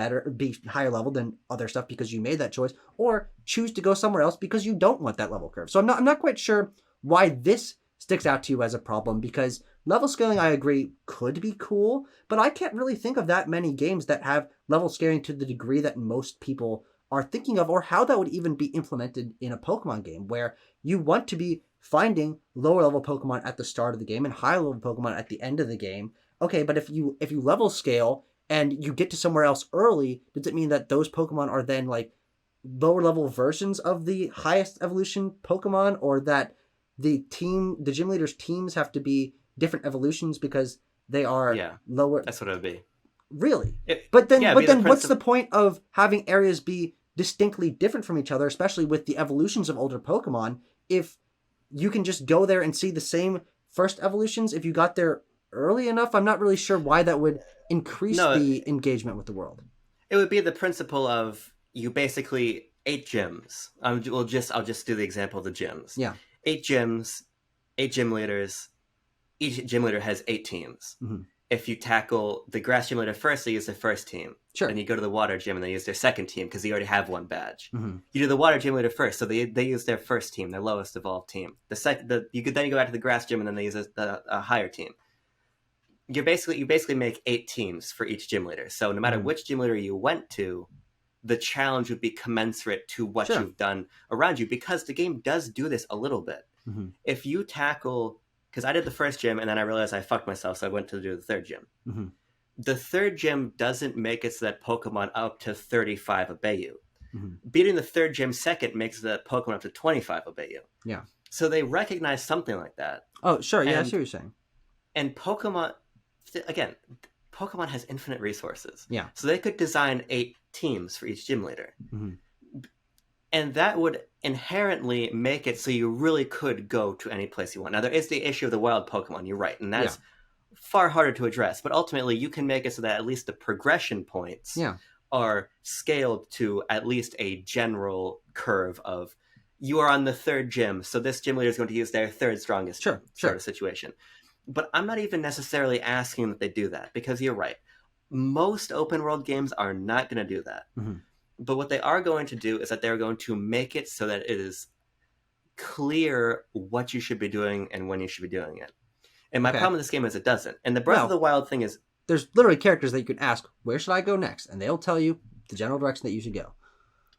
higher level than other stuff because you made that choice, or choose to go somewhere else because you don't want that level curve. So I'm not quite sure why this sticks out to you as a problem, because level scaling, I agree, could be cool, but I can't really think of that many games that have level scaling to the degree that most people are thinking of, or how that would even be implemented in a Pokemon game, where you want to be finding lower level Pokemon at the start of the game and higher level Pokemon at the end of the game. Okay, but if you level scale and you get to somewhere else early, does it mean that those Pokemon are then like lower level versions of the highest evolution Pokemon, or that the gym leaders' teams have to be different evolutions because they are lower? That's what it would be. Really? But then what's the point of having areas be distinctly different from each other, especially with the evolutions of older Pokemon, if you can just go there and see the same first evolutions if you got there early enough? I'm not really sure why that would increase the engagement with the world. It would be the principle of, you basically 8 gyms. I'll just do the example of the gyms. Yeah. 8 gyms, 8 gym leaders. Each gym leader has 8 teams. if you tackle the grass gym leader first, they use their first team. Sure. And you go to the water gym and they use their second team because they already have one badge. Mm-hmm. You do the water gym leader first, so they use their first team, their lowest evolved team. Then you go back to the grass gym and then they use a higher team. You basically make 8 teams for each gym leader. So no matter which gym leader you went to, the challenge would be commensurate to what you've done around you, because the game does do this a little bit. Mm-hmm. If you tackle, because I did the first gym and then I realized I fucked myself, so I went to do the third gym. Mm-hmm. The third gym doesn't make it so that Pokemon up to 35 obey you. Mm-hmm. Beating the third gym second makes the Pokemon up to 25 obey you. Yeah. So they recognize something like that. Oh, sure. Yeah, I see what you're saying. And Pokemon, again, Pokemon has infinite resources. Yeah. So they could design 8 teams for each gym leader. Mm-hmm. And that would inherently make it so you really could go to any place you want. Now, there is the issue of the wild Pokemon, you're right. And that's far harder to address. But ultimately, you can make it so that at least the progression points are scaled to at least a general curve of, you are on the third gym, so this gym leader is going to use their third strongest sort of situation. But I'm not even necessarily asking that they do that, because you're right. Most open world games are not going to do that. Mm-hmm. But what they are going to do is that they're going to make it so that it is clear what you should be doing and when you should be doing it. And my problem with this game is it doesn't. And the Breath of the Wild thing is, there's literally characters that you can ask, where should I go next? And they'll tell you the general direction that you should go.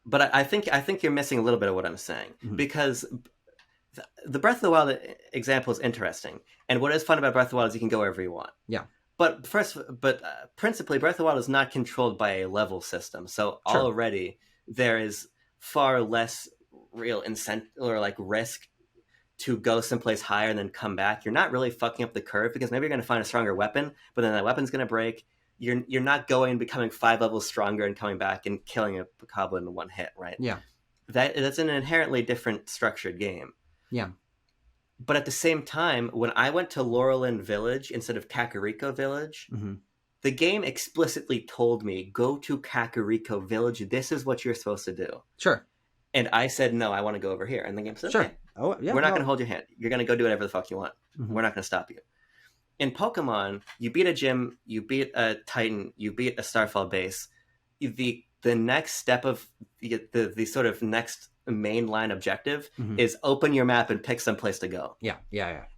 But I think you're missing a little bit of what I'm saying. Mm-hmm. Because the Breath of the Wild example is interesting. And what is fun about Breath of the Wild is you can go wherever you want. Yeah. But principally, Breath of the Wild is not controlled by a level system. So already there is far less real incentive or like risk to go someplace higher and then come back. You're not really fucking up the curve, because maybe you're going to find a stronger weapon, but then that weapon's going to break. You're not going and becoming 5 levels stronger and coming back and killing a Bokoblin in one hit, right? Yeah. That's an inherently different structured game. Yeah. But at the same time, when I went to Laurelin Village instead of Kakariko Village, the game explicitly told me, go to Kakariko Village. This is what you're supposed to do. Sure. And I said, no, I want to go over here. And the game said, sure. Okay, we're not going to hold your hand. You're going to go do whatever the fuck you want. Mm-hmm. We're not going to stop you. In Pokemon, you beat a gym, you beat a Titan, you beat a Starfall base. The next step of the sort of next mainline objective is open your map and pick some place to go. Yeah.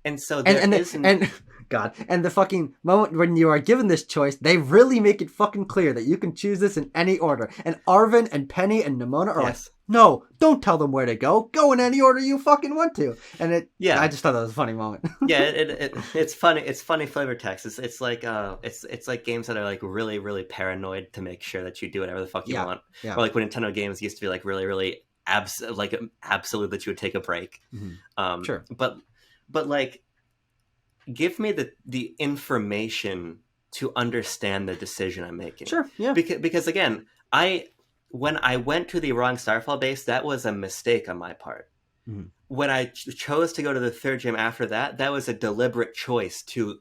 And so and the fucking moment when you are given this choice, they really make it fucking clear that you can choose this in any order. And Arvin and Penny and Nimona are like, no, don't tell them where to go. Go in any order you fucking want to. And I just thought that was a funny moment. It's funny. It's funny flavor text. It's like it's like games that are like really, really paranoid to make sure that you do whatever the fuck you want. Yeah. Or like when Nintendo games used to be like really, really absolute that you would take a break. Sure. But like, give me the information to understand the decision I'm making. Sure. Yeah. Because again, when I went to the wrong Starfall base, that was a mistake on my part. Mm-hmm. When I chose to go to the third gym after that, that was a deliberate choice to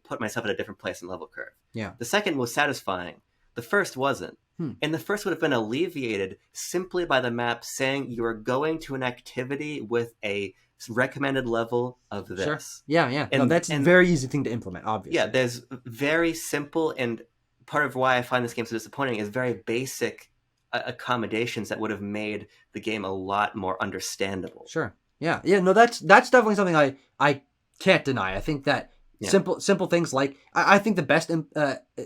put myself at a different place in level curve. Yeah. The second was satisfying. The first wasn't. And the first would have been alleviated simply by the map saying you are going to an activity with a recommended level of this. Sure. Yeah. And that's a very easy thing to implement, obviously. Yeah, there's very simple, and part of why I find this game so disappointing is very basic accommodations that would have made the game a lot more understandable. Sure. Yeah. No, that's definitely something I can't deny. I think that simple things like, I think the best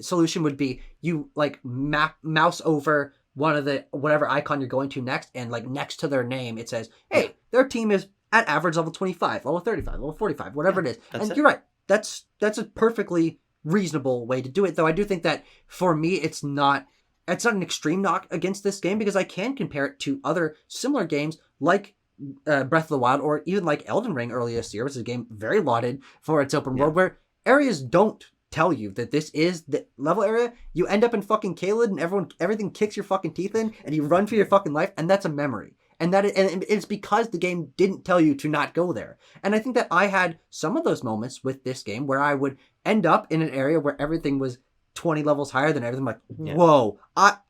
solution would be you like mouse over one of the whatever icon you're going to next, and like next to their name it says, hey, their team is at average level 25, level 35, level 45, whatever it is. And you're right. That's a perfectly reasonable way to do it, though I do think that for me it's not an extreme knock against this game, because I can compare it to other similar games like Breath of the Wild, or even like Elden Ring earlier this year, which is a game very lauded for its open world, where areas don't tell you that this is the level area. You end up in fucking Caelid and everything kicks your fucking teeth in, and you run for your fucking life, and that's a memory. And it's because the game didn't tell you to not go there. And I think that I had some of those moments with this game where I would end up in an area where everything was 20 levels higher than everything. I'm like, whoa,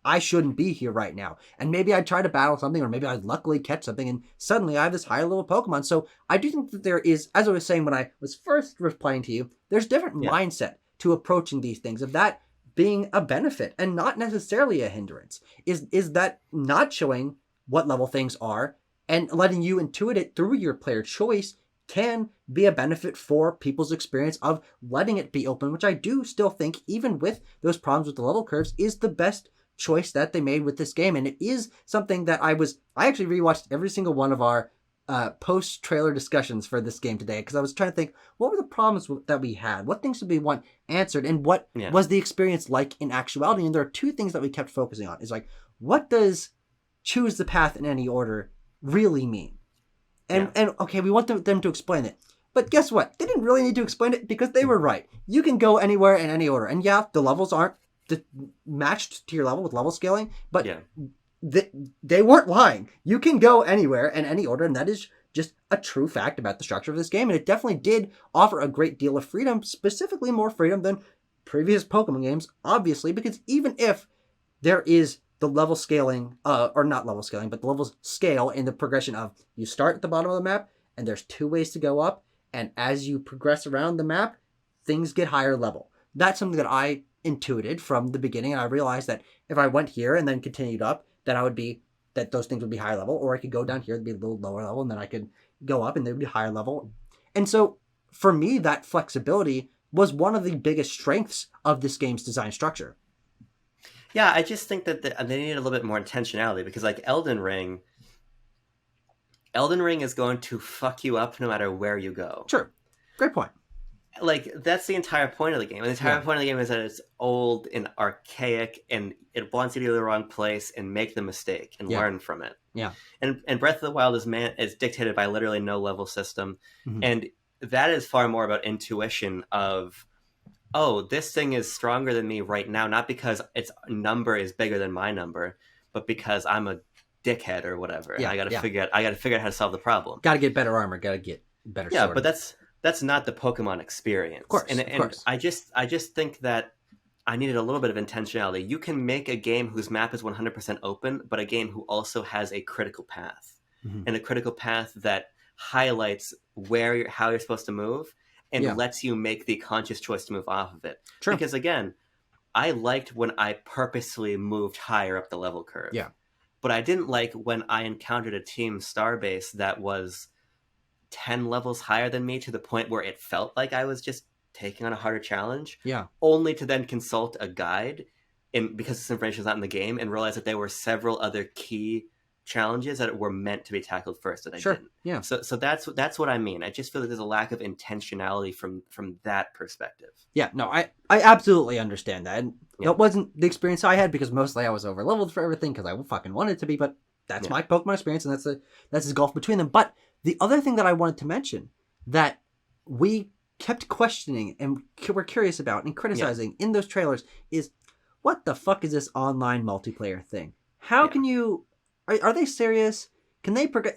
I shouldn't be here right now. And maybe I'd try to battle something, or maybe I'd luckily catch something, and suddenly I have this higher level Pokemon. So I do think that there is, as I was saying when I was first replying to you, there's different mindset to approaching these things, of that being a benefit and not necessarily a hindrance, is that not showing what level things are and letting you intuit it through your player choice can be a benefit for people's experience of letting it be open, which I do still think, even with those problems with the level curves, is the best choice that they made with this game. And it is something that I actually rewatched every single one of our post-trailer discussions for this game today, because I was trying to think, what were the problems that we had? What things did we want answered? And what was the experience like in actuality? And there are two things that we kept focusing on. Is like, what does choose the path in any order really mean? And okay, we want them to explain it. But guess what? They didn't really need to explain it, because they were right. You can go anywhere in any order. And yeah, the levels aren't matched to your level with level scaling, but they weren't lying. You can go anywhere in any order, and that is just a true fact about the structure of this game. And it definitely did offer a great deal of freedom, specifically more freedom than previous Pokemon games, obviously, because even if there is the level scaling, or not level scaling, but the levels scale in the progression of, you start at the bottom of the map, and there's 2 ways to go up, and as you progress around the map, things get higher level. That's something that I intuited from the beginning, and I realized that if I went here and then continued up, then those things would be higher level, or I could go down here, it'd be a little lower level, and then I could go up and they'd be higher level. And so for me, that flexibility was one of the biggest strengths of this game's design structure. Yeah, I just think that they need a little bit more intentionality, because like Elden Ring is going to fuck you up no matter where you go. Sure. Great point. Like, that's the entire point of the game. And the entire point of the game is that it's old and archaic, and it wants you to go to the wrong place and make the mistake and learn from it. Yeah. And Breath of the Wild is dictated by literally no level system. Mm-hmm. And that is far more about intuition of, oh, this thing is stronger than me right now, not because its number is bigger than my number, but because I'm a dickhead or whatever. Yeah, and I got to figure out how to solve the problem. Got to get better armor. Got to get better. Yeah, but that's not the Pokemon experience. Of course, and I just think that I needed a little bit of intentionality. You can make a game whose map is 100% open, but a game who also has a critical path, and a critical path that highlights how you're supposed to move, and lets you make the conscious choice to move off of it. True. Because again, I liked when I purposely moved higher up the level curve. Yeah. But I didn't like when I encountered a team Starbase that was 10 levels higher than me, to the point where it felt like I was just taking on a harder challenge. Yeah. Only to then consult a guide, because this information is not in the game, and realize that there were several other key challenges that were meant to be tackled first that I didn't. Yeah. So that's what I mean. I just feel like there's a lack of intentionality from that perspective. Yeah, no, I absolutely understand that. And that wasn't the experience I had, because mostly I was over leveled for everything because I fucking wanted to be, but that's my Pokemon experience, and that's the gulf between them. But the other thing that I wanted to mention that we kept questioning and were curious about and criticizing in those trailers is, what the fuck is this online multiplayer thing? How can you... Are they serious? Can they progress?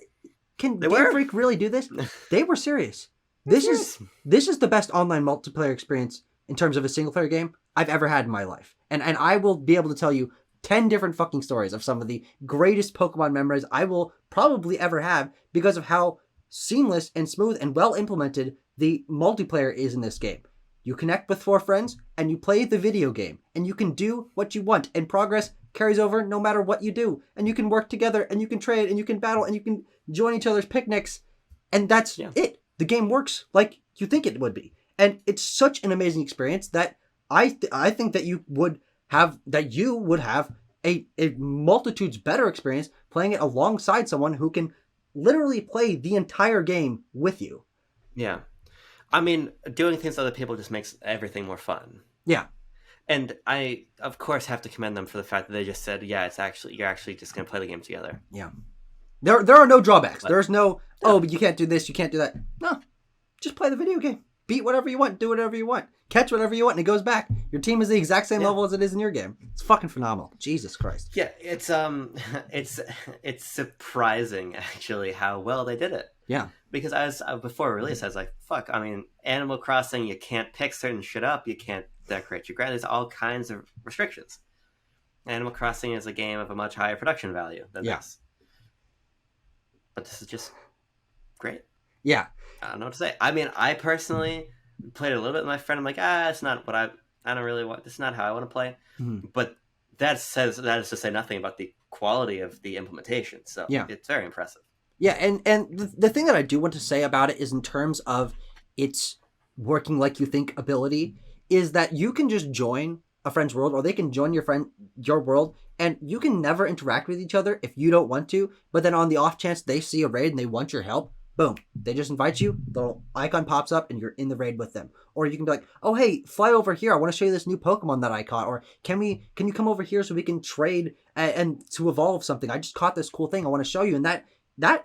Can Game Freak really do this? They were serious. This is the best online multiplayer experience in terms of a single player game I've ever had in my life. And I will be able to tell you 10 different fucking stories of some of the greatest Pokemon memories I will probably ever have, because of how seamless and smooth and well implemented the multiplayer is in this game. You connect with 4 friends and you play the video game, and you can do what you want, and progress carries over no matter what you do, and you can work together, and you can trade, and you can battle, and you can join each other's picnics, and that's it. The game works like you think it would be, and it's such an amazing experience that I think that you would have a multitudes better experience playing it alongside someone who can literally play the entire game with you. Yeah, I mean, doing things with other people just makes everything more fun. Yeah. And I, of course, have to commend them for the fact that they just said, you're actually just going to play the game together. Yeah. There are no drawbacks. There's no, but you can't do this, you can't do that. No. Just play the video game. Beat whatever you want, do whatever you want. Catch whatever you want, and it goes back. Your team is the exact same level as it is in your game. It's fucking phenomenal. Jesus Christ. Yeah, it's surprising, actually, how well they did it. Yeah. Because before release, I was like, fuck, I mean, Animal Crossing, you can't pick certain shit up, you can't decorate your ground. There's all kinds of restrictions. Animal Crossing is a game of a much higher production value than this. But this is just great. Yeah. I don't know what to say. I mean, I personally played it a little bit with my friend. I'm like, it's not what I don't really want. This is not how I want to play. Mm-hmm. But that is to say nothing about the quality of the implementation. So Yeah. it's very impressive. Yeah, and the thing that I do want to say about it is in terms of its working like you think ability is that you can just join a friend's world or they can join your world and you can never interact with each other if you don't want to, but then on the off chance they see a raid and they want your help, boom, they just invite you, the little icon pops up and you're in the raid with them. Or you can be like, oh hey, fly over here, I want to show you this new Pokemon that I caught, or can you come over here so we can trade and to evolve something, I just caught this cool thing I want to show you. And that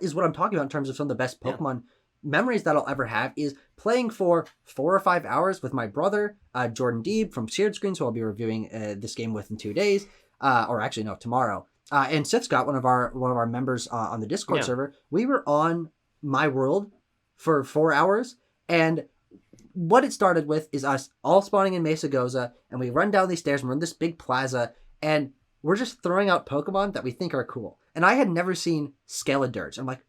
is what I'm talking about in terms of some of the best Pokemon memories that I'll ever have is playing for 4 or 5 hours with my brother, Jordan Deeb from Shared Screen, so I'll be reviewing this game with in 2 days, or actually no, tomorrow. And Sith Scott, one of our members on the Discord server, we were on my world for 4 hours, and what it started with is us all spawning in Mesa Goza, and we run down these stairs and we're in this big plaza, and we're just throwing out Pokemon that we think are cool. And I had never seen Skeledirge. I'm like,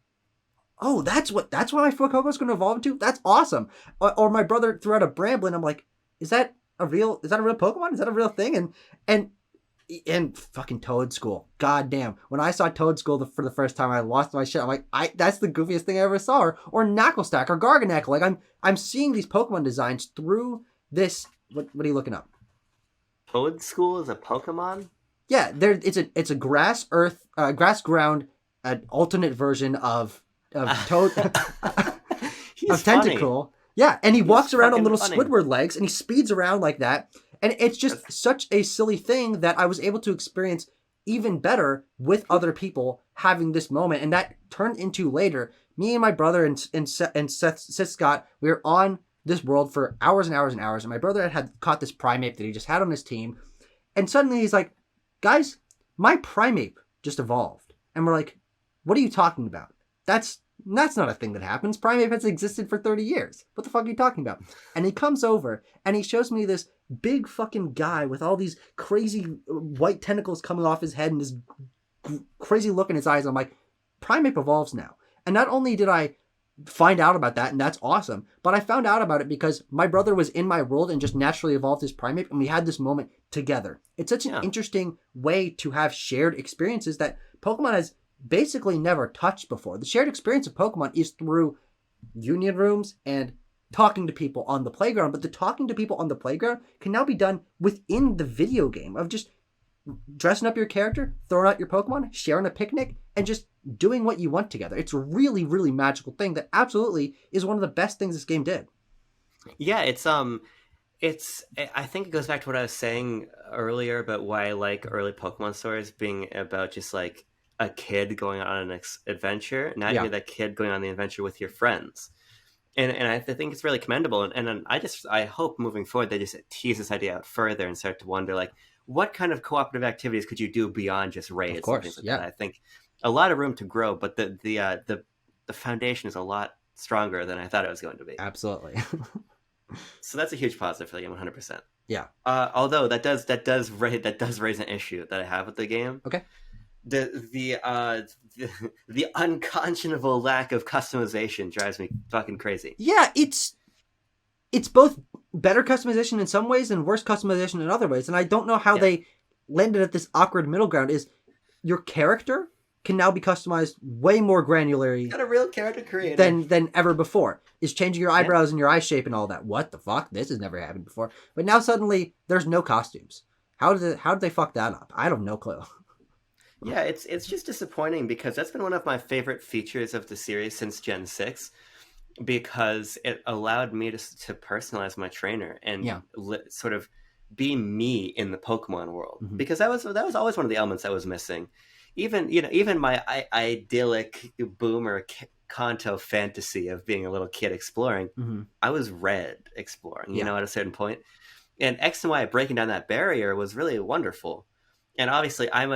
oh, that's why my Pokemon's going to evolve into? That's awesome. Or my brother threw out a Bramblin. I'm like, is that a real Pokemon? Is that a real thing? And fucking Toad School. God damn. When I saw Toad School for the first time, I lost my shit. I'm like, that's the goofiest thing I ever saw. Or Knucklestack or Garganacl. Like I'm seeing these Pokemon designs through this. What are you looking up? Toad School is a Pokemon? Yeah, it's a grass ground, an alternate version of Toad of Tentacle. Yeah, and he's walks around on little Squidward legs and he speeds around like that. And it's just such a silly thing that I was able to experience even better with other people having this moment. And that turned into later, me and my brother and Seth Scott, we were on this world for hours and hours and hours. And my brother had caught this Primeape that he just had on his team. And suddenly he's like, guys, my Primeape just evolved. And we're like, what are you talking about? That's not a thing that happens. Primeape has existed for 30 years. What the fuck are you talking about? And he comes over and he shows me this big fucking guy with all these crazy white tentacles coming off his head and this crazy look in his eyes. I'm like, Primeape evolves now. And not only did I find out about that, and that's awesome, but I found out about it because my brother was in my world and just naturally evolved his Primeape, and we had this moment together. It's such an interesting way to have shared experiences that Pokemon has basically never touched before. The shared experience of Pokemon is through union rooms and talking to people on the playground, but the talking to people on the playground can now be done within the video game of just dressing up your character, throwing out your Pokemon, sharing a picnic, and just doing what you want together. It's a really, really magical thing that absolutely is one of the best things this game did. Yeah, I think it goes back to what I was saying earlier about why I like early Pokemon stories being about just like a kid going on an adventure. Now you're that kid going on the adventure with your friends. And I think it's really commendable. And I hope moving forward they just tease this idea out further and start to wonder like, what kind of cooperative activities could you do beyond just raids? Of course, and things like that? I think a lot of room to grow, but the foundation is a lot stronger than I thought it was going to be. Absolutely. So that's a huge positive for the game, 100%. Yeah. Although that does raise an issue that I have with the game. Okay. The unconscionable lack of customization drives me fucking crazy. Yeah, it's both better customization in some ways and worse customization in other ways. And I don't know how they landed at this awkward middle ground. Is your character can now be customized way more granularly. Got a real character creator than ever before. Is changing your eyebrows and your eye shape and all that. What the fuck? This has never happened before. But now suddenly there's no costumes. How did they fuck that up? I have no clue. Yeah, it's just disappointing because that's been one of my favorite features of the series since Gen 6 because it allowed me to personalize my trainer and sort of be me in the Pokemon world. Mm-hmm. Because that was always one of the elements that was missing. Even my idyllic boomer Kanto fantasy of being a little kid exploring, I was Red exploring, at a certain point. And X and Y breaking down that barrier was really wonderful. And obviously I'm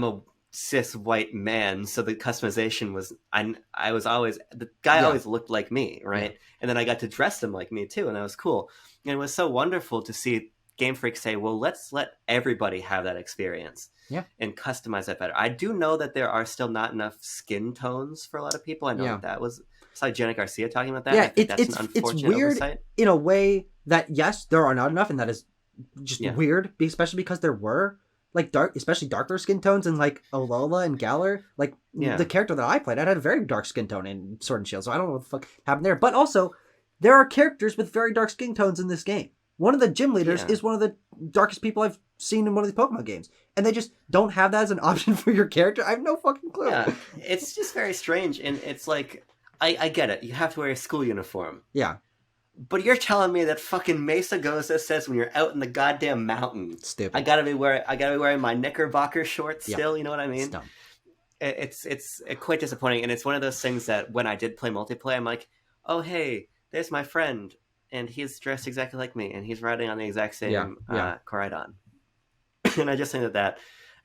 a cis white man, so the customization was I was always the guy always looked like me, right? And then I got to dress him like me too, and that was cool. And it was so wonderful to see Game Freak say, well, let's let everybody have that experience and customize that better. I do know that there are still not enough skin tones for a lot of people. I know that was saw Janet Garcia talking about that. Yeah, I think that's an unfortunate weird oversight. In a way that, yes, there are not enough, and that is just weird, especially because there were like especially darker skin tones in like Alola and Galar. Like the character that I played, I had a very dark skin tone in Sword and Shield, so I don't know what the fuck happened there. But also, there are characters with very dark skin tones in this game. One of the gym leaders is one of the darkest people I've seen in one of these Pokemon games, and they just don't have that as an option for your character. I have no fucking clue. Yeah, it's just very strange, and it's like, I get it. You have to wear a school uniform. Yeah. But you're telling me that fucking Mesa Goza says when you're out in the goddamn mountains, stupid. I gotta be wearing my Knickerbocker shorts still. You know what I mean? It's quite disappointing, and it's one of those things that when I did play multiplayer, I'm like, oh hey, there's my friend, and he's dressed exactly like me, and he's riding on the exact same Koraidon. And I just think that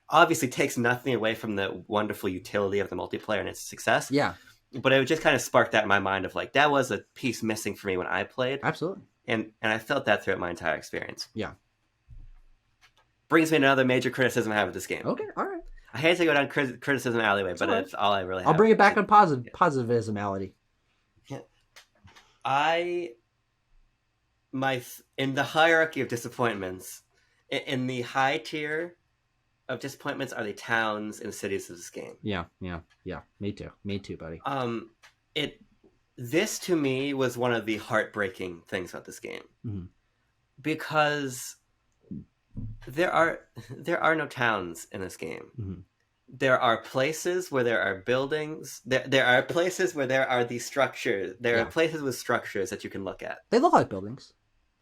obviously takes nothing away from the wonderful utility of the multiplayer and its success. Yeah. But it would just kind of spark that in my mind of like, that was a piece missing for me when I played. Absolutely. And I felt that throughout my entire experience. Yeah. Brings me to another major criticism I have of this game. Okay, all right. I hate to go down criticism alleyway, but it's all I really have. I'll bring it back on positivismality. Yeah. In the hierarchy of disappointments, in the high tier of disappointments are the towns and cities of this game. Yeah. Me too, buddy. This to me was one of the heartbreaking things about this game, because there are no towns in this game. Mm-hmm. There are places where there are buildings. There are places where there are these structures. There are places with structures that you can look at. They look like buildings.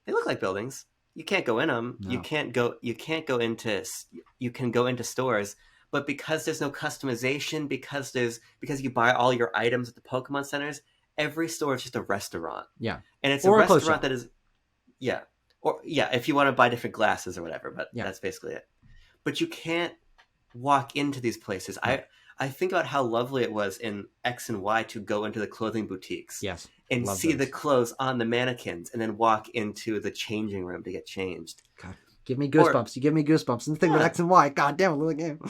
They look like buildings. You can't go in them. No. You can go into stores, but because there's no customization, because you buy all your items at the Pokemon centers, every store is just a restaurant. Yeah. And it's a restaurant that is if you want to buy different glasses or whatever, but that's basically it. But you can't walk into these places. I think about how lovely it was in X and Y to go into the clothing boutiques. Yes. And see the clothes on the mannequins and then walk into the changing room to get changed. God, give me goosebumps. You give me goosebumps. And the thing with X and Y, god damn it, little game.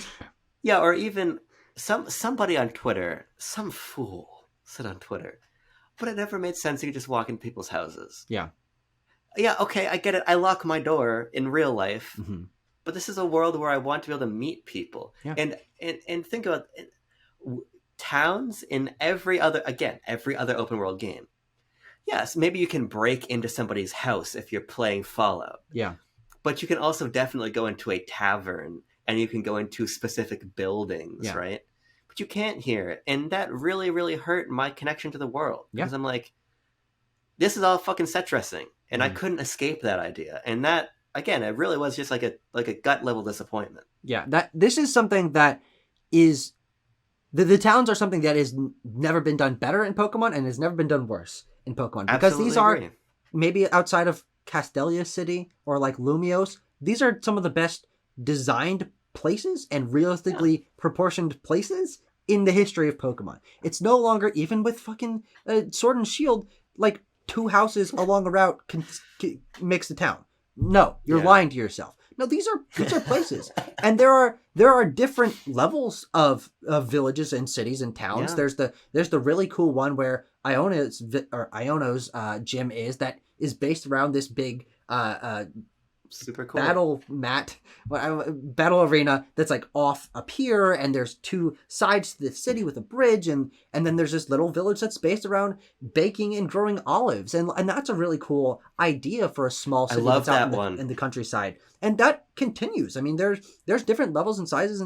Yeah, or even somebody on Twitter, some fool said on Twitter, but it never made sense you could just walk into people's houses. Yeah. Yeah, okay, I get it. I lock my door in real life. Mm-hmm. But this is a world where I want to be able to meet people. Yeah. And think about it. Towns in every other open world game. Yes, maybe you can break into somebody's house if you're playing Fallout. Yeah. But you can also definitely go into a tavern and you can go into specific buildings, right? But you can't here. And that really, really hurt my connection to the world. Because I'm like, this is all fucking set dressing. And I couldn't escape that idea. And that, again, it really was just like a gut level disappointment. Yeah, this is something that is the towns are something that has never been done better in Pokemon and has never been done worse in Pokemon, because these are maybe outside of Castelia City or like Lumios, these are some of the best designed places and realistically proportioned places in the history of Pokemon. It's no longer, even with fucking Sword and Shield, like 2 houses along a route makes the town. No, you're lying to yourself. No, these are places, and there are different levels of villages and cities and towns. Yeah. There's the really cool one where Iono's gym is based around this big super cool battle arena that's like off up here, and there's 2 sides to the city with a bridge, and then there's this little village that's based around baking and growing olives, and that's a really cool idea for a small city. I love that one in the countryside, and that continues. I mean, there's different levels and sizes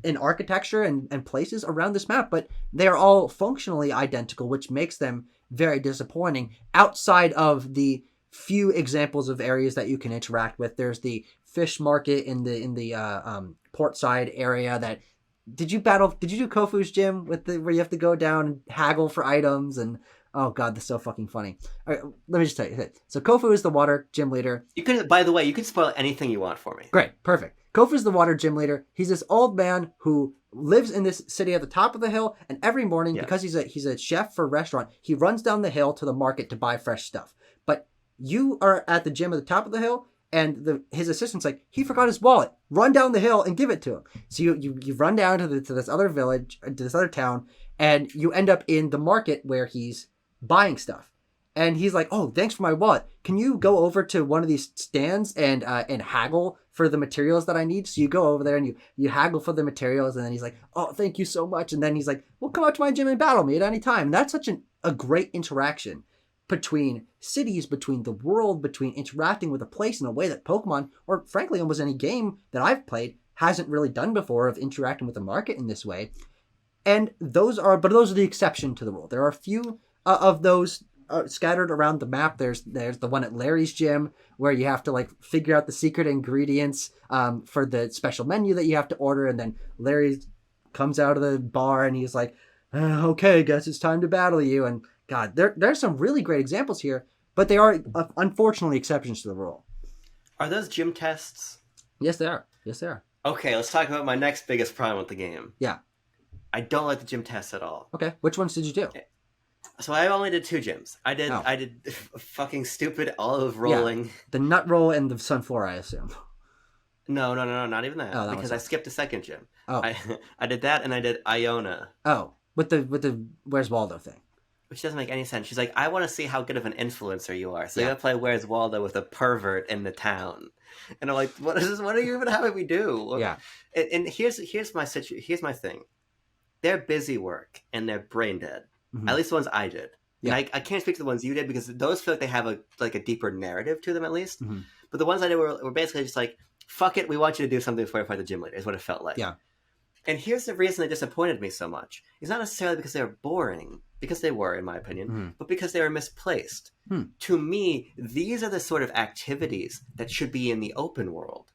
in architecture and places around this map, but they are all functionally identical, which makes them very disappointing outside of the few examples of areas that you can interact with. There's the fish market in the portside area. That did you do Kofu's gym where you have to go down and haggle for items, and oh god, that's so fucking funny. All right, let me just tell you. So Kofu is the water gym leader. By the way, you can spoil anything you want for me. Great, perfect. Kofu's the water gym leader. He's this old man who lives in this city at the top of the hill, and every morning, because he's a chef for a restaurant, he runs down the hill to the market to buy fresh stuff. But you are at the gym at the top of the hill, and his assistant's like, he forgot his wallet. Run down the hill and give it to him. So you run down to this other village, to this other town, And you end up in the market where he's buying stuff. And he's like, "Oh, thanks for my wallet. Can you go over to one of these stands and haggle for the materials that I need?" So you go over there and you haggle for the materials, and then he's like, "Oh, thank you so much." And then he's like, "Well, come out to my gym and battle me at any time." And that's such a great interaction between cities, between the world, between interacting with a place in a way that Pokemon, or frankly almost any game that I've played, hasn't really done before, of interacting with the market in this way. And those are the exception to the rule. There are a few of those scattered around the map. There's the one at Larry's gym where you have to like figure out the secret ingredients for the special menu that you have to order, and then Larry comes out of the bar and he's like, "Okay, guess it's time to battle you." And God, there's some really great examples here, but they are unfortunately exceptions to the rule. Are those gym tests? Yes, they are. Yes, they are. Okay, let's talk about my next biggest problem with the game. Yeah. I don't like the gym tests at all. Okay, which ones did you do? So I only did 2 gyms. I did fucking stupid olive rolling. Yeah, the nut roll and the sunflower, I assume. No, not even that. Oh, because I skipped a second gym. Oh. I did that, and I did Iona. Oh, with the Where's Waldo thing. Which doesn't make any sense. She's like, "I want to see how good of an influencer you are. So you gotta play Where's Waldo with a pervert in the town." And I'm like, "What is this? What are you even having me do?" Yeah. And here's my my thing. They're busy work and they're brain dead. Mm-hmm. At least the ones I did. Yeah. And I can't speak to the ones you did because those feel like they have a deeper narrative to them at least. Mm-hmm. But the ones I did were basically just like, "Fuck it, we want you to do something before you fight the gym leader," is what it felt like. Yeah. And here's the reason they disappointed me so much. It's not necessarily because they were boring, because they were, in my opinion, but because they were misplaced. To me, these are the sort of activities that should be in the open world.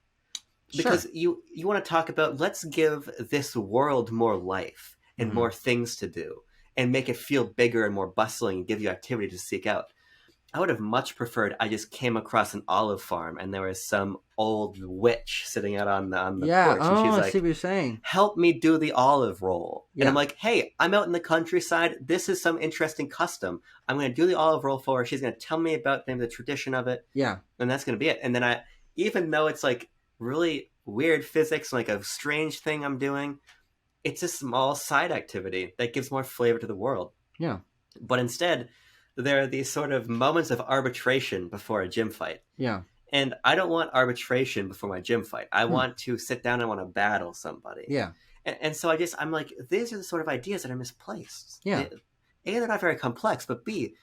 Because you want to talk about, let's give this world more life and more things to do and make it feel bigger and more bustling and give you activity to seek out. I would have much preferred I just came across an olive farm and there was some old witch sitting out on the porch. And she's like, I see what you're saying. "Help me do the olive roll." Yeah. And I'm like, "Hey, I'm out in the countryside. This is some interesting custom. I'm going to do the olive roll for her. She's going to tell me about the tradition of it." Yeah. And that's going to be it. And then even though it's like really weird physics, like a strange thing I'm doing, it's a small side activity that gives more flavor to the world. Yeah. But instead, there are these sort of moments of arbitration before a gym fight. Yeah. And I don't want arbitration before my gym fight. I want to sit down and want to battle somebody. Yeah. And so I'm like, these are the sort of ideas that are misplaced. Yeah. A, they're not very complex, but B,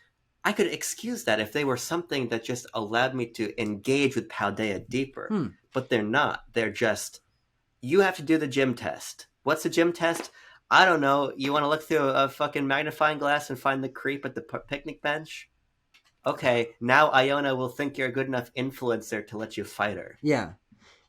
I could excuse that if they were something that just allowed me to engage with Paldea deeper. But they're not. They're just, you have to do the gym test. What's the gym test? I don't know. You want to look through a fucking magnifying glass and find the creep at the picnic bench? Okay, now Iona will think you're a good enough influencer to let you fight her. Yeah.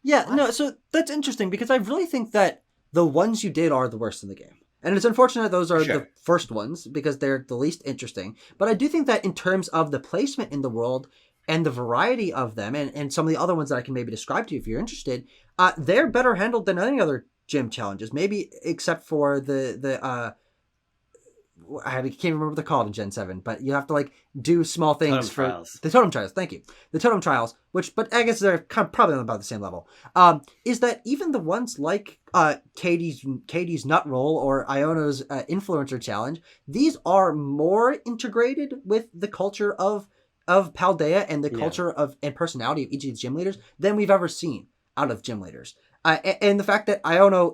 Yeah, what? No, so that's interesting because I really think that the ones you did are the worst in the game. And it's unfortunate those are the first ones because they're the least interesting. But I do think that in terms of the placement in the world and the variety of them and some of the other ones that I can maybe describe to you if you're interested, they're better handled than any other gym challenges, maybe except for the I can't remember what they're called in Gen 7, but you have to like do small things the totem trials. Thank you. The totem trials, but I guess they're probably on about the same level. Is that even the ones like Katie's nut roll or Iona's influencer challenge? These are more integrated with the culture of Paldea and the culture and personality of each of these gym leaders than we've ever seen out of gym leaders. And the fact that Iona,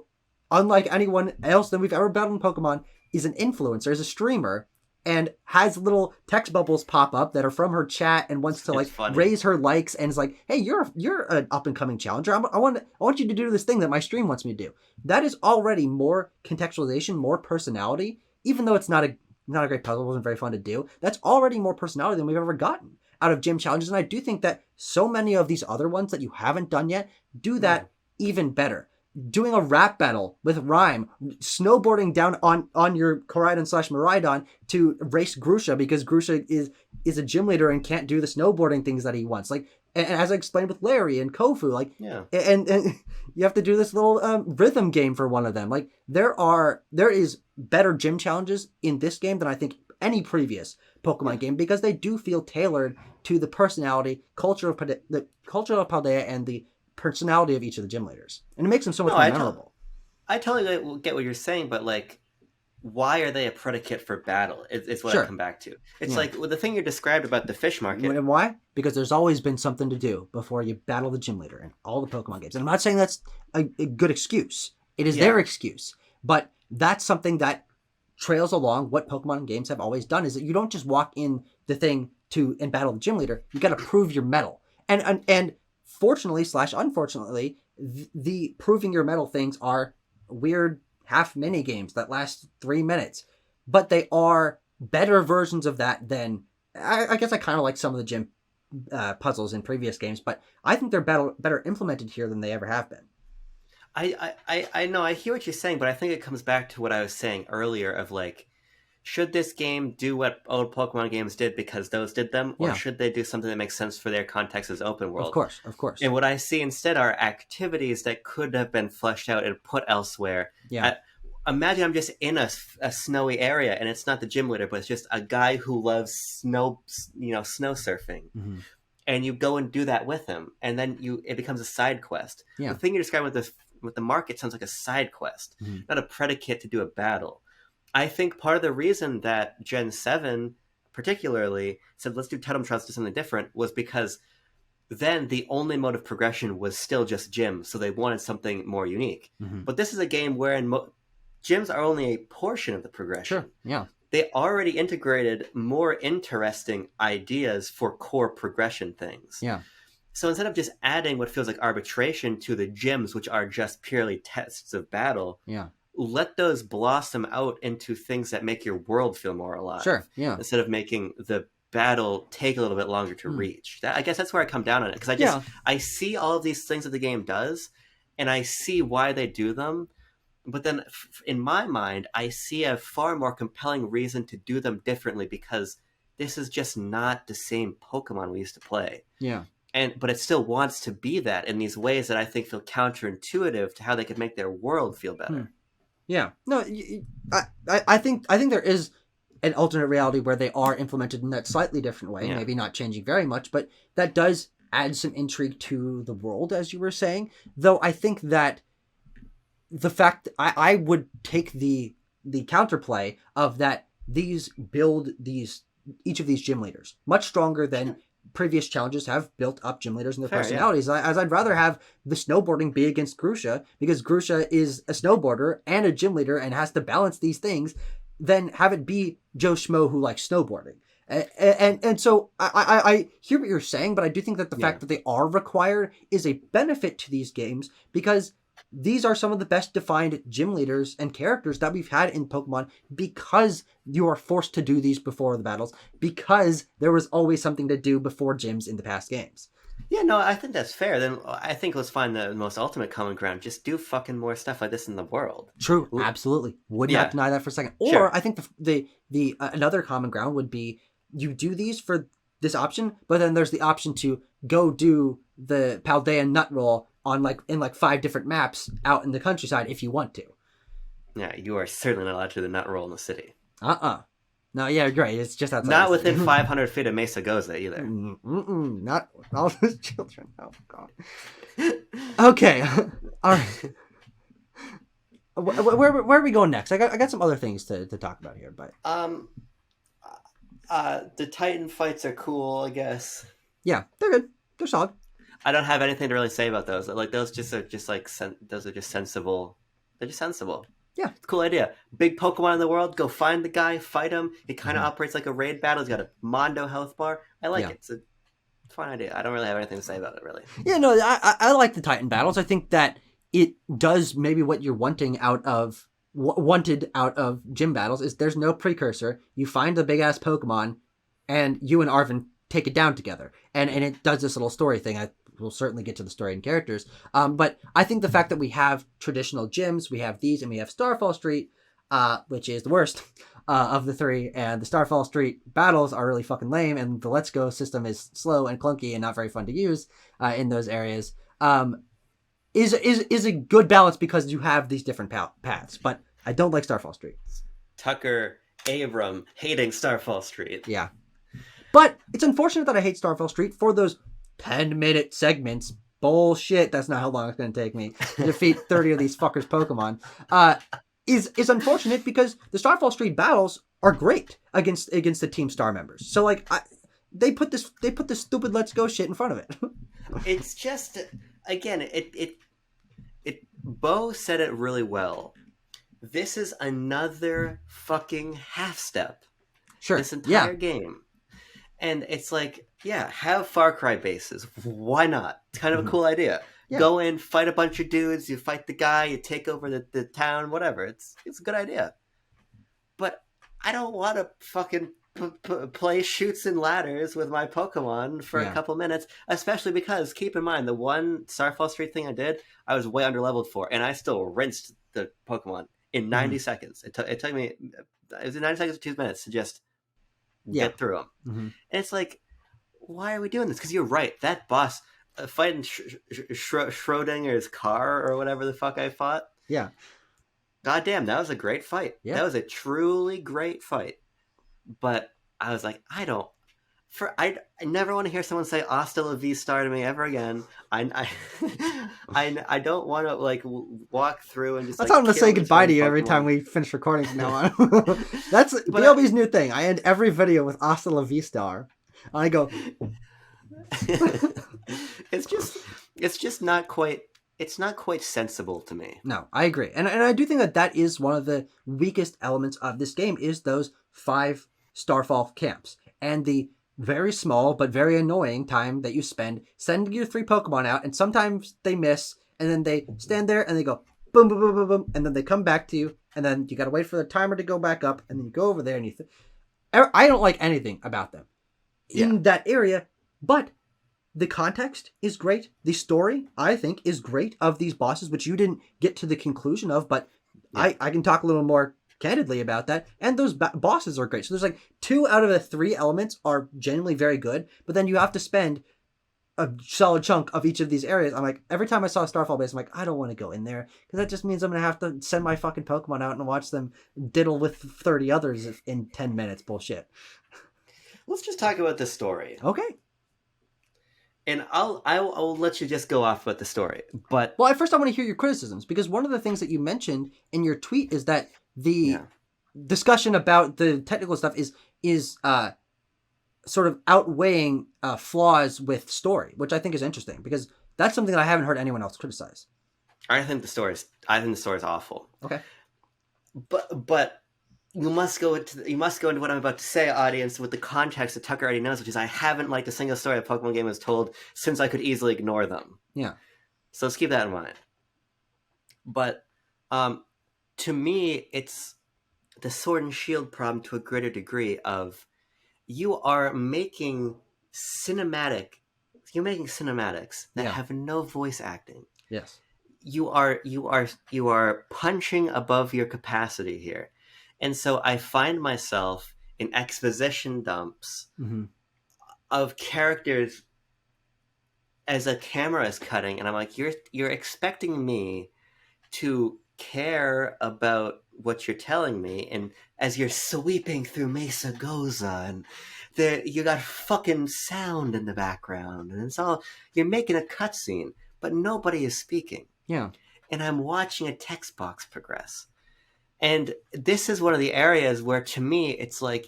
unlike anyone else that we've ever battled in Pokemon, is an influencer, is a streamer, and has little text bubbles pop up that are from her chat and wants to raise her likes and is like, "Hey, you're an up and coming challenger. I want you to do this thing that my stream wants me to do." That is already more contextualization, more personality, even though it's not a great puzzle, it wasn't very fun to do. That's already more personality than we've ever gotten out of gym challenges. And I do think that so many of these other ones that you haven't done yet do that even better. Doing a rap battle with Rhyme, snowboarding down on your Koraidon/Miraidon to race Grusha because Grusha is a gym leader and can't do the snowboarding things that he wants. Like, and as I explained with Larry and Kofu, and you have to do this little rhythm game for one of them. Like, there is better gym challenges in this game than I think any previous Pokemon game because they do feel tailored to the personality, culture of Paldea, and the personality of each of the gym leaders, and it makes them so much more memorable. I totally get what you're saying, but like why are they a predicate for battle? It's what I come back to. It's like the thing you described about the fish market. And why? Because there's always been something to do before you battle the gym leader in all the Pokemon games. And I'm not saying that's a good excuse. It is their excuse. But that's something that trails along what Pokemon games have always done, is that you don't just walk in the thing and battle the gym leader. You got to prove your mettle. And fortunately / unfortunately, the proving your mettle things are weird half mini games that last 3 minutes, but they are better versions of that than I guess I kind of like some of the gym puzzles in previous games, but I think they're better implemented here than they ever have been. I know, I hear what you're saying, but I think it comes back to what I was saying earlier of like, should this game do what old Pokemon games did because those did them, or should they do something that makes sense for their context as open world? Of course. And what I see instead are activities that could have been fleshed out and put elsewhere. Yeah. Imagine I'm just in a snowy area, and it's not the gym leader, but it's just a guy who loves snow surfing. Mm-hmm. And you go and do that with him, and then it becomes a side quest. Yeah. The thing you described with the market sounds like a side quest, not a predicate to do a battle. I think part of the reason that Gen 7 particularly said, let's do Titan Trials, do something different, was because then the only mode of progression was still just gyms, so they wanted something more unique. Mm-hmm. But this is a game wherein gyms are only a portion of the progression. Sure, yeah. They already integrated more interesting ideas for core progression things. Yeah. So instead of just adding what feels like arbitration to the gyms, which are just purely tests of battle, let those blossom out into things that make your world feel more alive. Sure, yeah. Instead of making the battle take a little bit longer to reach. I guess that's where I come down on it, because I see all of these things that the game does, and I see why they do them. But then in my mind, I see a far more compelling reason to do them differently, because this is just not the same Pokemon we used to play. Yeah. But it still wants to be that in these ways that I think feel counterintuitive to how they could make their world feel better. Yeah. No, I think there is an alternate reality where they are implemented in that slightly different way, maybe not changing very much, but that does add some intrigue to the world, as you were saying. Though I think that the fact I would take the counterplay of that these build each of these gym leaders much stronger than previous challenges have built up gym leaders and their personalities. As I'd rather have the snowboarding be against Grusha, because Grusha is a snowboarder and a gym leader and has to balance these things, than have it be Joe Schmo who likes snowboarding. And so I hear what you're saying, but I do think that the fact that they are required is a benefit to these games, because these are some of the best defined gym leaders and characters that we've had in Pokemon, because you are forced to do these before the battles, because there was always something to do before gyms in the past games. Yeah, no, I think that's fair. Then I think let's find the most ultimate common ground. Just do fucking more stuff like this in the world. True, absolutely. Would not deny that for a second. Or I think the another common ground would be you do these for this option, but then there's the option to go do the Paldea Nut Roll in 5 different maps out in the countryside if you want to. Yeah, you are certainly not allowed to do the Nut Roll in the city. No, yeah, you're right. It's just outside. Not within 500 feet of Mesa Goza either. Not all those children. Oh, God. Okay. All right. Where are we going next? I got some other things to talk about here, but the Titan fights are cool, I guess. Yeah, they're good. They're solid. I don't have anything to really say about those. Like those those are just sensible. They're just sensible. Yeah, it's a cool idea. Big Pokemon in the world. Go find the guy, fight him. It kind of operates like a raid battle. He's got a Mondo health bar. I like it. It's a fun idea. I don't really have anything to say about it, really. Yeah, no, I like the Titan battles. I think that it does maybe what you're wanted out of gym battles is there's no precursor. You find the big ass Pokemon, and you and Arven take it down together, and it does this little story thing. We'll certainly get to the story and characters. But I think the fact that we have traditional gyms, we have these, and we have Starfall Street, which is the worst of the 3, and the Starfall Street battles are really fucking lame, and the Let's Go system is slow and clunky and not very fun to use in those areas, is a good balance because you have these different paths. But I don't like Starfall Street. Tucker Abram hating Starfall Street. Yeah. But it's unfortunate that I hate Starfall Street for those 10-minute segments. Bullshit. That's not how long it's going to take me to defeat 30 of these fuckers' Pokemon. is unfortunate because the Starfall Street battles are great against the Team Star members. So like they put this stupid let's go shit in front of it. It's just, again, Bo said it really well. This is another fucking half step. Sure. This entire game. And it's like, yeah, have Far Cry bases. Why not? It's kind of a cool idea. Yeah. Go in, fight a bunch of dudes, you fight the guy, you take over the town, whatever. It's a good idea. But I don't want to fucking play shoots and ladders with my Pokemon for a couple minutes, especially because, keep in mind, the one Starfall Street thing I did, I was way underleveled for, and I still rinsed the Pokemon in 90 seconds. It took me, it was 90 seconds to 2 minutes to just get through them. And it's like, why are we doing this? Because you're right, that boss, fighting Schrodinger's car or whatever the fuck I fought. Yeah. Goddamn, that was a great fight. Yeah. That was a truly great fight. But I was like, I never want to hear someone say "Hasta la vista" to me ever again. I don't want to like walk through and just. That's how I'm gonna say goodbye to you every time we finish recording from now on. That's BLB's new thing. I end every video with "Hasta la vista." I go. It's just not quite. It's not quite sensible to me. No, I agree, and I do think that is one of the weakest elements of this game is those 5 Starfall camps and the very small but very annoying time that you spend sending your 3 Pokemon out, and sometimes they miss, and then they stand there and they go boom, boom, boom, boom, boom, and then they come back to you, and then you gotta wait for the timer to go back up, and then you go over there and I don't like anything about them in that area, but the context is great. The story, I think, is great of these bosses, which you didn't get to the conclusion of, but I can talk a little more candidly about that. And those bosses are great. So there's like 2 out of the 3 elements are genuinely very good, but then you have to spend a solid chunk of each of these areas. I'm like, every time I saw a Starfall base, I'm like, I don't want to go in there because that just means I'm going to have to send my fucking Pokemon out and watch them diddle with 30 others in 10 minutes. Bullshit. Let's just talk about the story. Okay. And I'll let you just go off with the story. But well, at first I want to hear your criticisms, because one of the things that you mentioned in your tweet is that the discussion about the technical stuff is sort of outweighing flaws with story, which I think is interesting because that's something that I haven't heard anyone else criticize. I think the story is awful. Okay. But you must go into what I'm about to say, audience, with the context that Tucker already knows, which is I haven't liked a single story a Pokemon game has told since I could easily ignore them. Yeah. So let's keep that in mind. But to me, it's the Sword and Shield problem to a greater degree of you are making cinematics that have no voice acting. Yes. You are punching above your capacity here. And so I find myself in exposition dumps of characters as a camera is cutting, and I'm like, you're expecting me to care about what you're telling me, and as you're sweeping through Mesa Goza, and you got fucking sound in the background, and it's all, you're making a cutscene, but nobody is speaking. Yeah. And I'm watching a text box progress. And this is one of the areas where, to me, it's like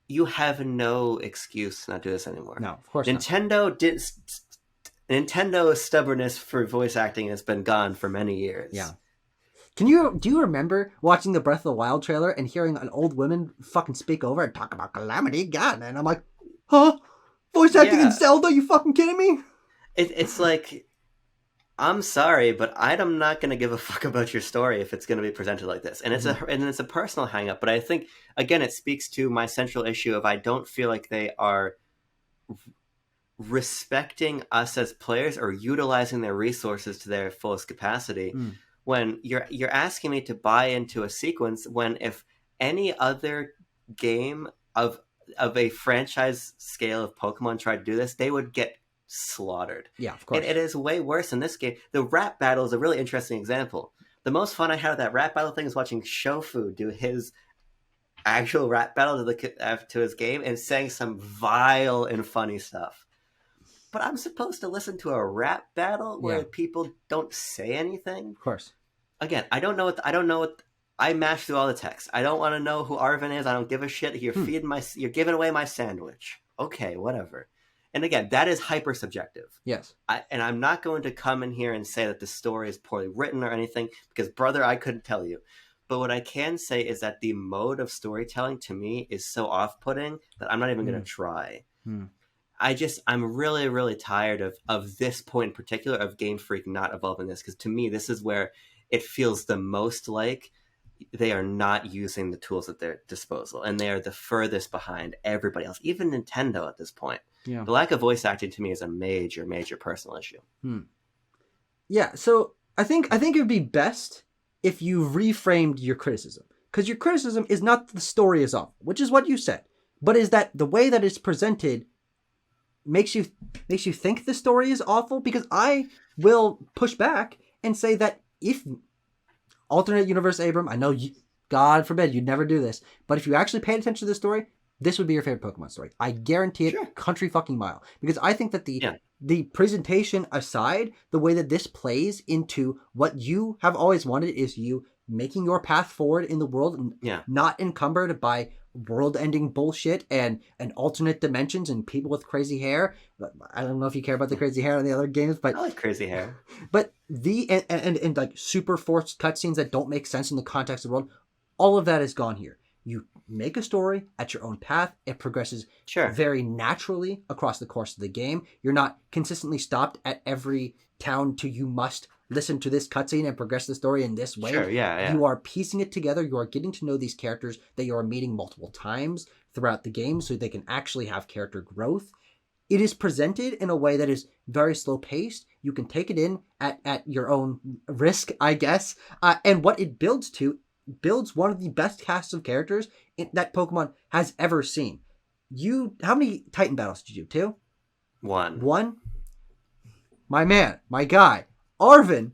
you have no excuse to not do this anymore. No, of course Nintendo's stubbornness for voice acting has been gone for many years. Yeah. Do you remember watching the Breath of the Wild trailer and hearing an old woman fucking speak over and talk about Calamity Ganon? And I'm like, huh? Voice acting in Zelda? You fucking kidding me? It's like, I'm sorry, but I'm not going to give a fuck about your story if it's going to be presented like this. And it's a personal hang up, but I think, again, it speaks to my central issue of I don't feel like they are respecting us as players or utilizing their resources to their fullest capacity. When you're asking me to buy into a sequence, when if any other game of a franchise scale of Pokemon tried to do this, they would get slaughtered. Yeah, of course. It is way worse in this game. The rap battle is a really interesting example. The most fun I had with that rap battle thing is watching Shofu do his actual rap battle to his game and saying some vile and funny stuff. But I'm supposed to listen to a rap battle where people don't say anything? Of course. Again, I don't know what I mash through all the text. I don't want to know who Arvin is. I don't give a shit. You're giving away my sandwich. Okay, whatever. And again, that is hyper subjective. Yes. And I'm not going to come in here and say that the story is poorly written or anything, because brother, I couldn't tell you. But what I can say is that the mode of storytelling to me is so off-putting that I'm not even going to try. I'm really, really tired of this point in particular of Game Freak not evolving this, because to me, this is where it feels the most like they are not using the tools at their disposal, and they are the furthest behind everybody else, even Nintendo at this point. Yeah. The lack of voice acting to me is a major, major personal issue. Yeah, so I think it would be best if you reframed your criticism, because your criticism is not that the story is off, which is what you said, but is that the way that it's presented makes you think the story is awful. Because I will push back and say that if alternate universe Abram, I know God forbid you'd never do this, but if you actually paid attention to the story, this would be your favorite Pokemon story. I guarantee it. Sure. Country fucking mile. Because I think that the presentation aside, the way that this plays into what you have always wanted is you making your path forward in the world and not encumbered by world-ending bullshit and alternate dimensions and people with crazy hair. I don't know if you care about the crazy hair in the other games, but I like crazy hair. But and like super forced cutscenes that don't make sense in the context of the world, all of that is gone here. You make a story at your own path. It progresses very naturally across the course of the game. You're not consistently stopped at every town you must listen to this cutscene and progress the story in this way. You are piecing it together. You are getting to know these characters that you are meeting multiple times throughout the game so they can actually have character growth. It is presented in a way that is very slow paced. You can take it in at your own risk, I guess. And what it builds one of the best casts of characters that Pokemon has ever seen. How many Titan battles did you do? 1. 1? My man, my guy, Arvin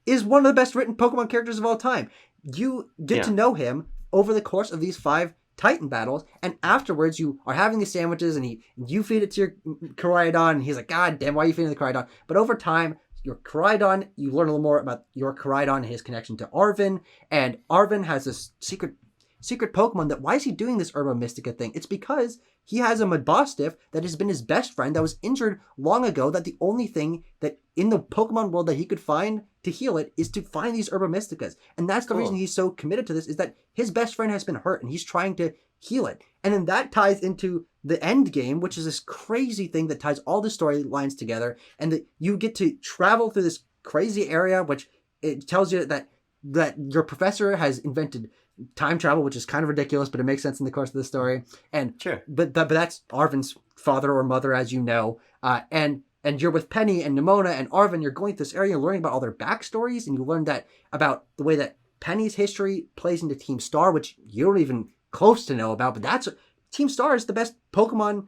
is one of the best written Pokemon characters of all time. You get to know him over the course of these 5 Titan battles, and afterwards you are having these sandwiches and you feed it to your Koraidon, and he's like, God damn, why are you feeding the Koraidon? But over time, your Koraidon, you learn a little more about your Koraidon and his connection to Arvin, and Arvin has this secret Pokemon that, why is he doing this Herba Mystica thing? It's because he has a Mabostiff that has been his best friend that was injured long ago, that the only thing that in the Pokemon world that he could find to heal it is to find these Herba Mysticas. And that's the reason he's so committed to this, is that his best friend has been hurt and he's trying to heal it. And then that ties into the end game, which is this crazy thing that ties all the storylines together, and that you get to travel through this crazy area, which it tells you that your professor has invented time travel, which is kind of ridiculous, but it makes sense in the course of the story. And but that's Arvin's father or mother, as you know, and you're with Penny and Nimona and Arvin. You're going through this area, learning about all their backstories, and you learn that about the way that Penny's history plays into Team Star, which you don't even close to know about. But that's Team Star is the best Pokemon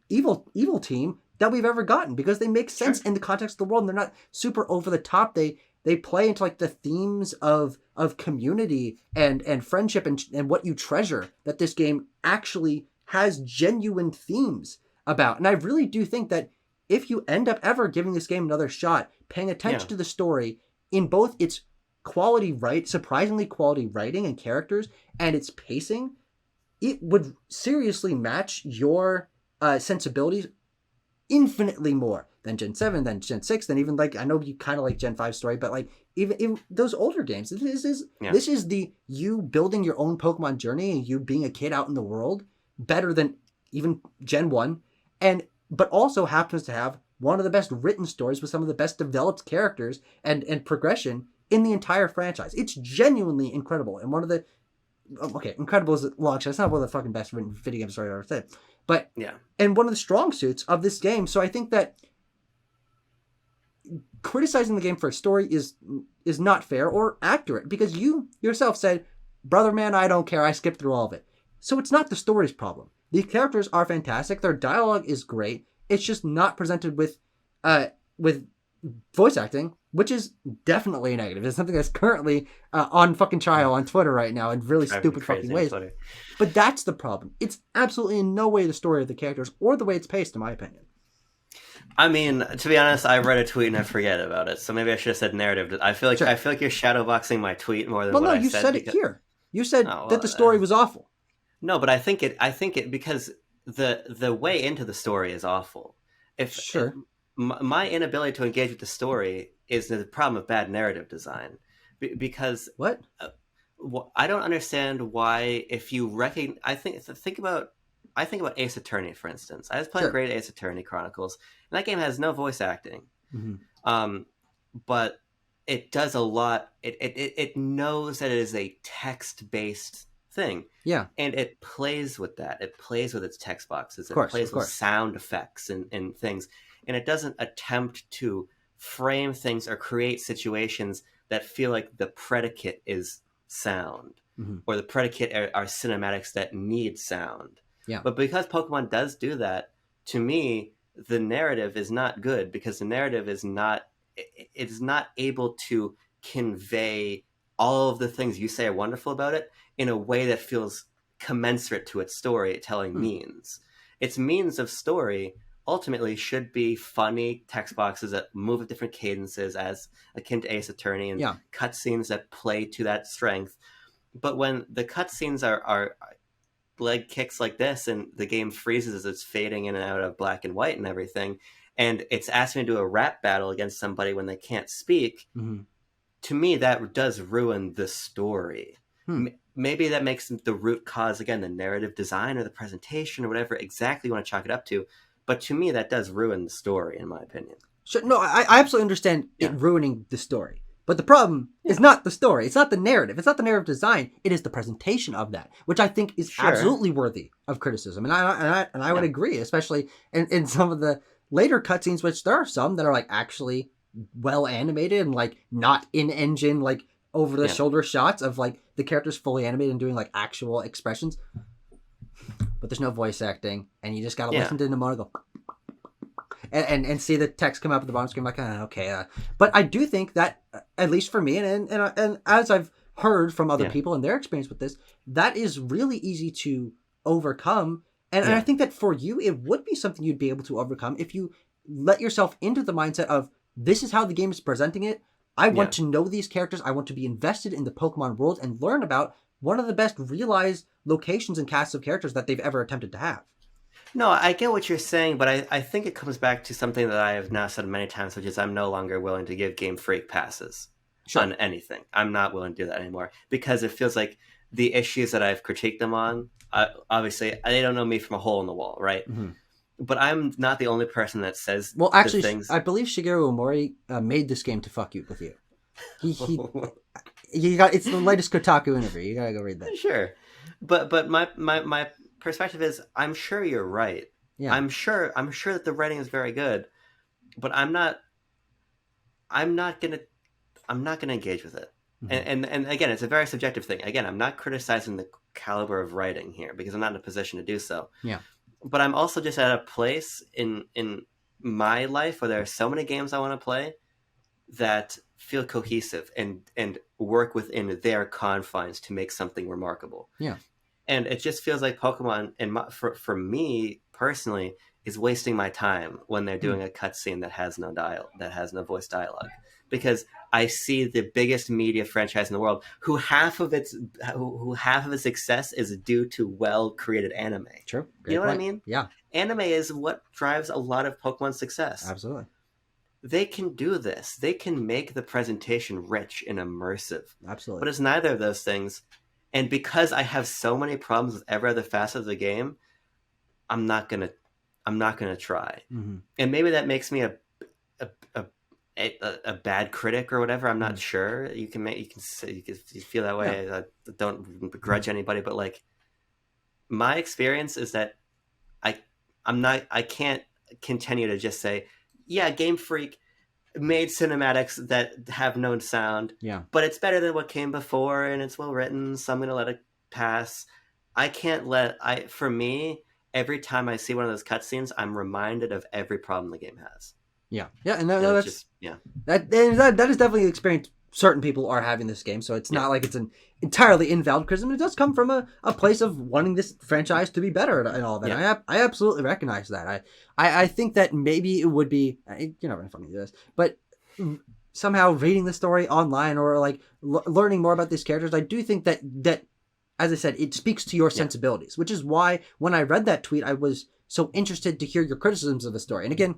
evil team that we've ever gotten, because they make sense in the context of the world, and they're not super over the top. They play into like the themes of community and friendship and what you treasure, that this game actually has genuine themes about. And I really do think that if you end up ever giving this game another shot, paying attention to the story in both its surprisingly quality writing and characters and its pacing, it would seriously match your sensibilities infinitely more than Gen 7, than Gen 6, than even, like, I know you kind of like Gen 5 story, but like even those older games, this is the you building your own Pokemon journey and you being a kid out in the world better than even Gen 1, but also happens to have one of the best written stories with some of the best developed characters and progression in the entire franchise. It's genuinely incredible, and one of the incredible is long shot. It's not one of the fucking best written video game stories I've ever said, but and one of the strong suits of this game. So I think that criticizing the game for a story is not fair or accurate, because you yourself said, brother man, I don't care, I skipped through all of it. So it's not the story's problem. The characters are fantastic, their dialogue is great, it's just not presented with voice acting, which is definitely a negative. It's something that's currently on fucking trial on Twitter right now in really stupid fucking ways. But that's the problem. It's absolutely in no way the story of the characters or the way it's paced, in my opinion. I mean, to be honest, I read a tweet and I forget about it, so maybe I should have said narrative. I feel like Sure. you're shadowboxing my tweet more than Well, what no, I you said said it because here. You said oh that the well, story was awful. no, but I think it because the way into the story is awful. If Sure. my inability to engage with the story is the problem of bad narrative design, because What? uh, I don't understand why if you recognize. I think about Ace Attorney, for instance. I was playing Sure. Great Ace Attorney Chronicles, and that game has no voice acting. Mm-hmm. Um, but it does a lot. It knows that it is a text based thing, Yeah. and it plays with that. It plays with its text boxes. Of It course. Of plays with course. sound effects and things, and it doesn't attempt to frame things or create situations that feel like the predicate is sound Mm-hmm. or the predicate are cinematics that need sound. Yeah. But because Pokemon does do that, to me, the narrative is not good because the narrative is not it's not able to convey all of the things you say are wonderful about it in a way that feels commensurate to its storytelling Hmm. means. Its means of story ultimately should be funny text boxes that move at different cadences as akin to Ace Attorney and Yeah. cutscenes that play to that strength. But when the cutscenes are leg kicks like this and the game freezes as it's fading in and out of black and white and everything, and it's asking me to do a rap battle against somebody when they can't speak, Mm-hmm. to me that does ruin the story. Hmm. Maybe that makes the root cause, again, the narrative design or the presentation or whatever exactly you want to chalk it up to, but to me that does ruin the story, in my opinion. So, no, I absolutely understand it Yeah. ruining the story. But the problem is not the story. It's not the narrative. It's not the narrative design. It is the presentation of that, which I think is Sure. absolutely worthy of criticism. And I would agree, especially in some of the later cutscenes, which there are some that are like actually well animated and like not in engine, like over the shoulder shots of like the characters fully animated and doing like actual expressions. But there's no voice acting, and you just gotta listen to Nomura go. And see the text come up at the bottom screen, like, okay. But I do think that, at least for me, and as I've heard from other people and their experience with this, that is really easy to overcome. And I think that for you, it would be something you'd be able to overcome if you let yourself into the mindset of, this is how the game is presenting it. I want to know these characters. I want to be invested in the Pokemon world and learn about one of the best realized locations and casts of characters that they've ever attempted to have. No, I get what you're saying, but I think it comes back to something that I have now said many times, which is I'm no longer willing to give Game Freak passes on anything. I'm not willing to do that anymore because it feels like the issues that I've critiqued them on, obviously, they don't know me from a hole in the wall, right? Mm-hmm. But I'm not the only person that says actually, things. I believe Shigeru Omori made this game to fuck you with you. It's the latest Kotaku interview. You gotta go read that. Sure, but my perspective is I'm sure you're right. Yeah. I'm sure that the writing is very good, but I'm not gonna engage with it. Mm-hmm. And again, it's a very subjective thing. Again, I'm not criticizing the caliber of writing here because I'm not in a position to do so. Yeah. But I'm also just at a place in my life where there are so many games I want to play that feel cohesive and work within their confines to make something remarkable. Yeah. And it just feels like Pokemon, for me personally, is wasting my time when they're doing a cutscene that has no voice dialogue. Because I see the biggest media franchise in the world, who half of its success is due to well created anime. True. Great you know point. What I mean? Yeah. Anime is what drives a lot of Pokemon's success. Absolutely. They can do this. They can make the presentation rich and immersive. Absolutely. But it's neither of those things. And because I have so many problems with every other facet of the game, I'm not gonna try. Mm-hmm. And maybe that makes me a bad critic or whatever. I'm not sure. You can feel that way. Yeah. I don't begrudge anybody, but like my experience is that I can't continue to just say, yeah, Game Freak made cinematics that have no sound, but it's better than what came before and it's well written, so I'm gonna let it pass. For me, every time I see one of those cutscenes, I'm reminded of every problem the game has. And that's that is definitely the experience certain people are having this game, so it's not like it's an entirely invalid criticism. It does come from a place of wanting this franchise to be better and all that. Yeah. I absolutely recognize that. I think that maybe it would be, you're not really funny to this, but somehow reading the story online or like learning more about these characters, I do think that as I said, it speaks to your sensibilities, which is why when I read that tweet, I was so interested to hear your criticisms of the story. And again,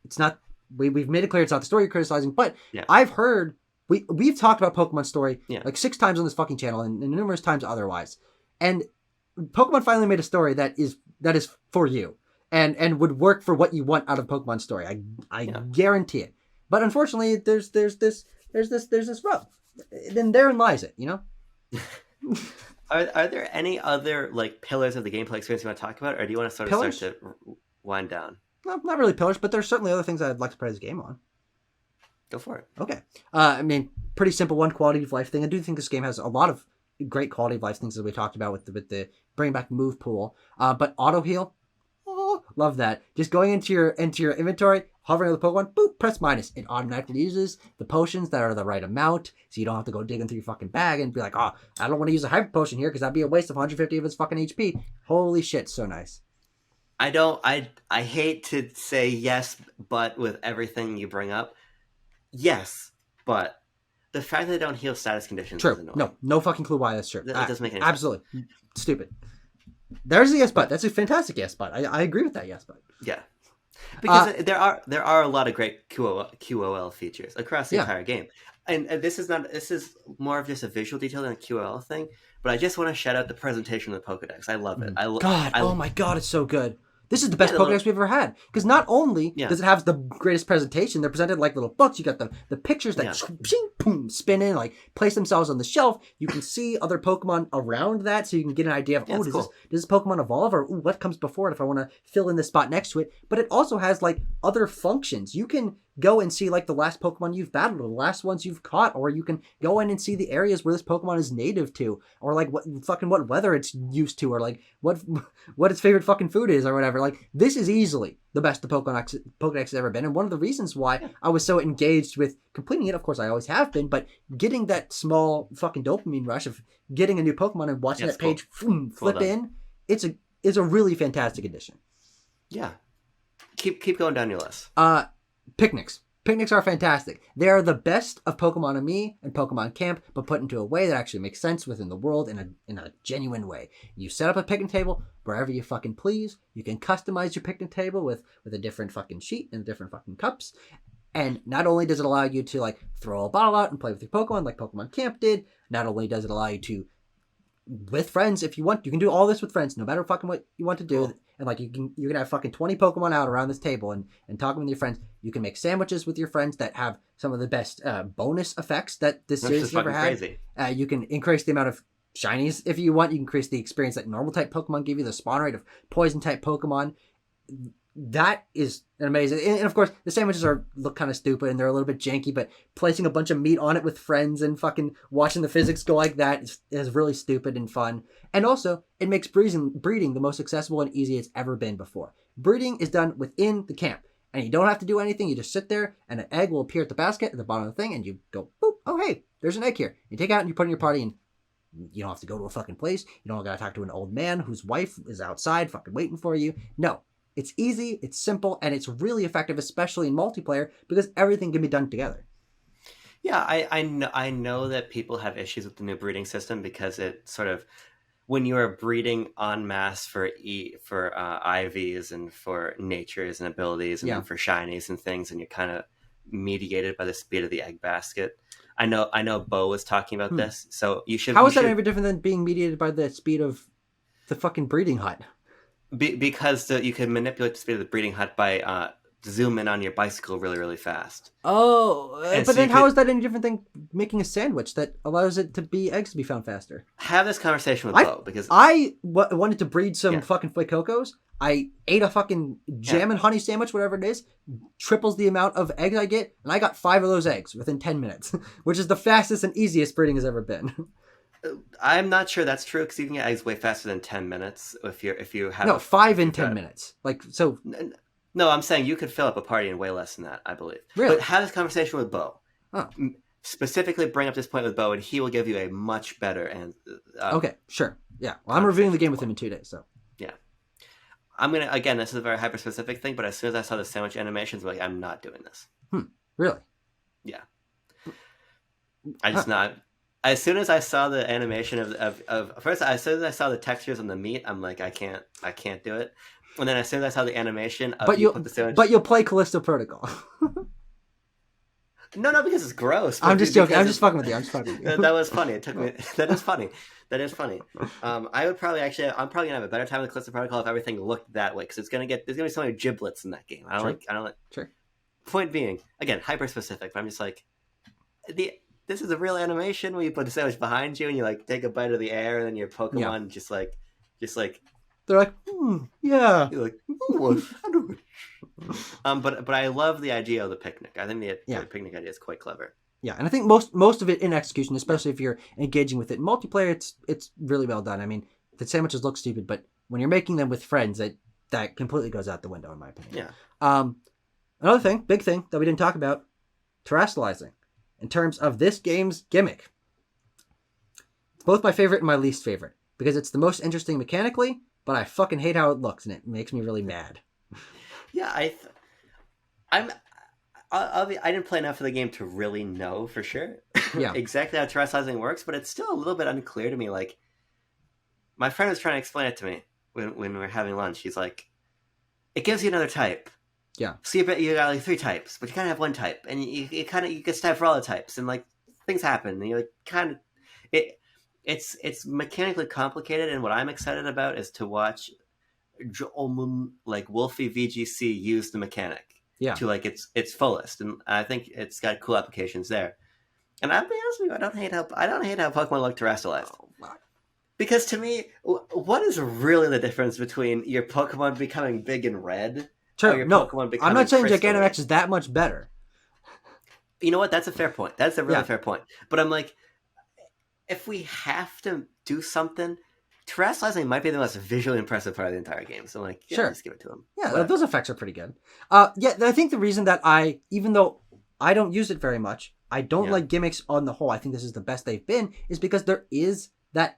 it's not, we've made it clear it's not the story you're criticizing, but I've heard, we've talked about Pokemon story like 6 times on this fucking channel and numerous times otherwise. And Pokemon finally made a story that is for you and would work for what you want out of Pokemon story. I guarantee it. But unfortunately, there's this rub. Then therein lies it, you know? Are there any other like pillars of the gameplay experience you want to talk about, or do you want to start to wind down? No, not really pillars, but there's certainly other things I'd like to play this game on. Go for it. Okay. I mean, pretty simple one quality of life thing. I do think this game has a lot of great quality of life things that we talked about with the bring back move pool. But auto heal, love that. Just going into your inventory, hovering on the Pokemon, boop, press minus. It automatically uses the potions that are the right amount, so you don't have to go digging through your fucking bag and be like, I don't want to use a hyper potion here because that'd be a waste of 150 of its fucking HP. Holy shit, so nice. I hate to say yes, but with everything you bring up, yes, but the fact that they don't heal status conditions is annoying. No fucking clue why that's true. That doesn't make any sense. Absolutely. Stupid. There's a yes, but. That's a fantastic yes, but. I agree with that yes, but. Yeah. Because there are a lot of great QOL features across the entire game. And this is more of just a visual detail than a QOL thing, but I just want to shout out the presentation of the Pokedex. I love it. Oh my god, it's so good. This is the best Pokedex we've ever had. Because not only does it have the greatest presentation, they're presented like little books. You got the pictures that spin in, like place themselves on the shelf. You can see other Pokemon around that, so you can get an idea of, does this Pokemon evolve? Or what comes before it if I want to fill in the spot next to it? But it also has like other functions. You can go and see like the last Pokemon you've battled or the last ones you've caught, or you can go in and see the areas where this Pokemon is native to, or like what weather it's used to, or like what its favorite fucking food is or whatever. Like this is easily the best the Pokedex has ever been, and one of the reasons why I was so engaged with completing it, of course I always have been, but getting that small fucking dopamine rush of getting a new Pokemon and watching that page flip in, it's a really fantastic addition. Yeah. Keep going down your list. Picnics. Picnics are fantastic. They are the best of Pokemon and Me and Pokemon Camp, but put into a way that actually makes sense within the world in a genuine way. You set up a picnic table wherever you fucking please. You can customize your picnic table with a different fucking sheet and different fucking cups. And not only does it allow you to like throw a bottle out and play with your Pokemon like Pokemon Camp did, not only does it allow you to with friends if you want. You can do all this with friends, no matter fucking what you want to do. Cool. And like you can have fucking 20 Pokemon out around this table and talking with your friends. You can make sandwiches with your friends that have some of the best bonus effects that this series has ever had. Crazy. You can increase the amount of shinies if you want. You can increase the experience that normal type Pokemon give you, the spawn rate of poison type Pokemon. That is amazing. And of course, the sandwiches look kind of stupid and they're a little bit janky, but placing a bunch of meat on it with friends and fucking watching the physics go like that is really stupid and fun. And also, it makes breeding the most accessible and easy it's ever been before. Breeding is done within the camp, and you don't have to do anything. You just sit there, and an egg will appear at the basket at the bottom of the thing, and you go, boop, oh hey, there's an egg here. You take it out and you put it in your party, and you don't have to go to a fucking place. You don't gotta talk to an old man whose wife is outside fucking waiting for you. No. It's easy, it's simple, and it's really effective, especially in multiplayer, because everything can be done together. Yeah, I know that people have issues with the new breeding system because it sort of, when you are breeding en masse for IVs and for natures and abilities and for shinies and things, and you're kind of mediated by the speed of the egg basket. I know Bo was talking about this, so you should. How is that any different than being mediated by the speed of the fucking breeding hut? Because you can manipulate the speed of the breeding hut by zoom in on your bicycle really, really fast. Oh, but so then how is that any different than making a sandwich that allows eggs to be found faster? Have this conversation with Bo, because I wanted to breed some fucking Fuecocos. I ate a fucking jam and honey sandwich, whatever it is, triples the amount of eggs I get, and I got 5 of those eggs within 10 minutes, which is the fastest and easiest breeding has ever been. I'm not sure that's true because you can get eggs way faster than 10 minutes if you have 5 in 10 minutes. Like so. No, I'm saying you could fill up a party in way less than that. I believe. Really? But have this conversation with Bo. Huh. specifically bring up this point with Bo, and he will give you a much better and okay, sure, yeah. Well, I'm reviewing the game with him in 2 days, so yeah. I'm gonna again. This is a very hyper specific thing, but as soon as I saw the sandwich animations, I'm like, I'm not doing this. Really? Yeah. I just not. As soon as I saw the animation of first, as soon as I saw the textures on the meat, I'm like, I can't do it. And then as soon as I saw the animation of but you'll play Callisto Protocol. No, because it's gross. I'm just joking. I'm just fucking with you. That was funny. It took me. That is funny. I would probably I'm probably gonna have a better time with Callisto Protocol if everything looked that way, because there's gonna be so many giblets in that game. I don't like. Sure. Point being, again, hyper specific. But I'm just like, this is a real animation where you put the sandwich behind you and you like take a bite of the air, and then your Pokemon just like. They're like, yeah. You're like, a sandwich. But I love the idea of the picnic. I think the picnic idea is quite clever. Yeah, and I think most of it in execution, especially if you're engaging with it in multiplayer, it's really well done. I mean, the sandwiches look stupid, but when you're making them with friends, that completely goes out the window, in my opinion. Yeah. Another big thing that we didn't talk about, terrestrializing. In terms of this game's gimmick, it's both my favorite and my least favorite, because it's the most interesting mechanically, but I fucking hate how it looks, and it makes me really mad. Yeah, I didn't play enough of the game to really know for sure exactly how terrestrializing works, but it's still a little bit unclear to me. Like, my friend was trying to explain it to me when we were having lunch. He's like, it gives you another type. Yeah. So you got like 3 types, but you kind of have 1 type, and you get stab for all the types, and like things happen, and you're like kind of it's mechanically complicated, and what I'm excited about is to watch like Wolfie VGC use the mechanic to like its fullest, and I think it's got cool applications there. And I'll be honest with you, I don't hate how Pokemon look terrestrialized. Because to me, what is really the difference between your Pokemon becoming big and red? Sure, no, I'm not saying Gigantamax is that much better. You know what? That's a fair point. That's a really fair point. But I'm like, if we have to do something, terrestrializing might be the most visually impressive part of the entire game. So I'm like, sure, just give it to them. Yeah, those effects are pretty good. I think the reason that even though I don't use it very much, I don't like gimmicks on the whole. I think this is the best they've been, is because there is that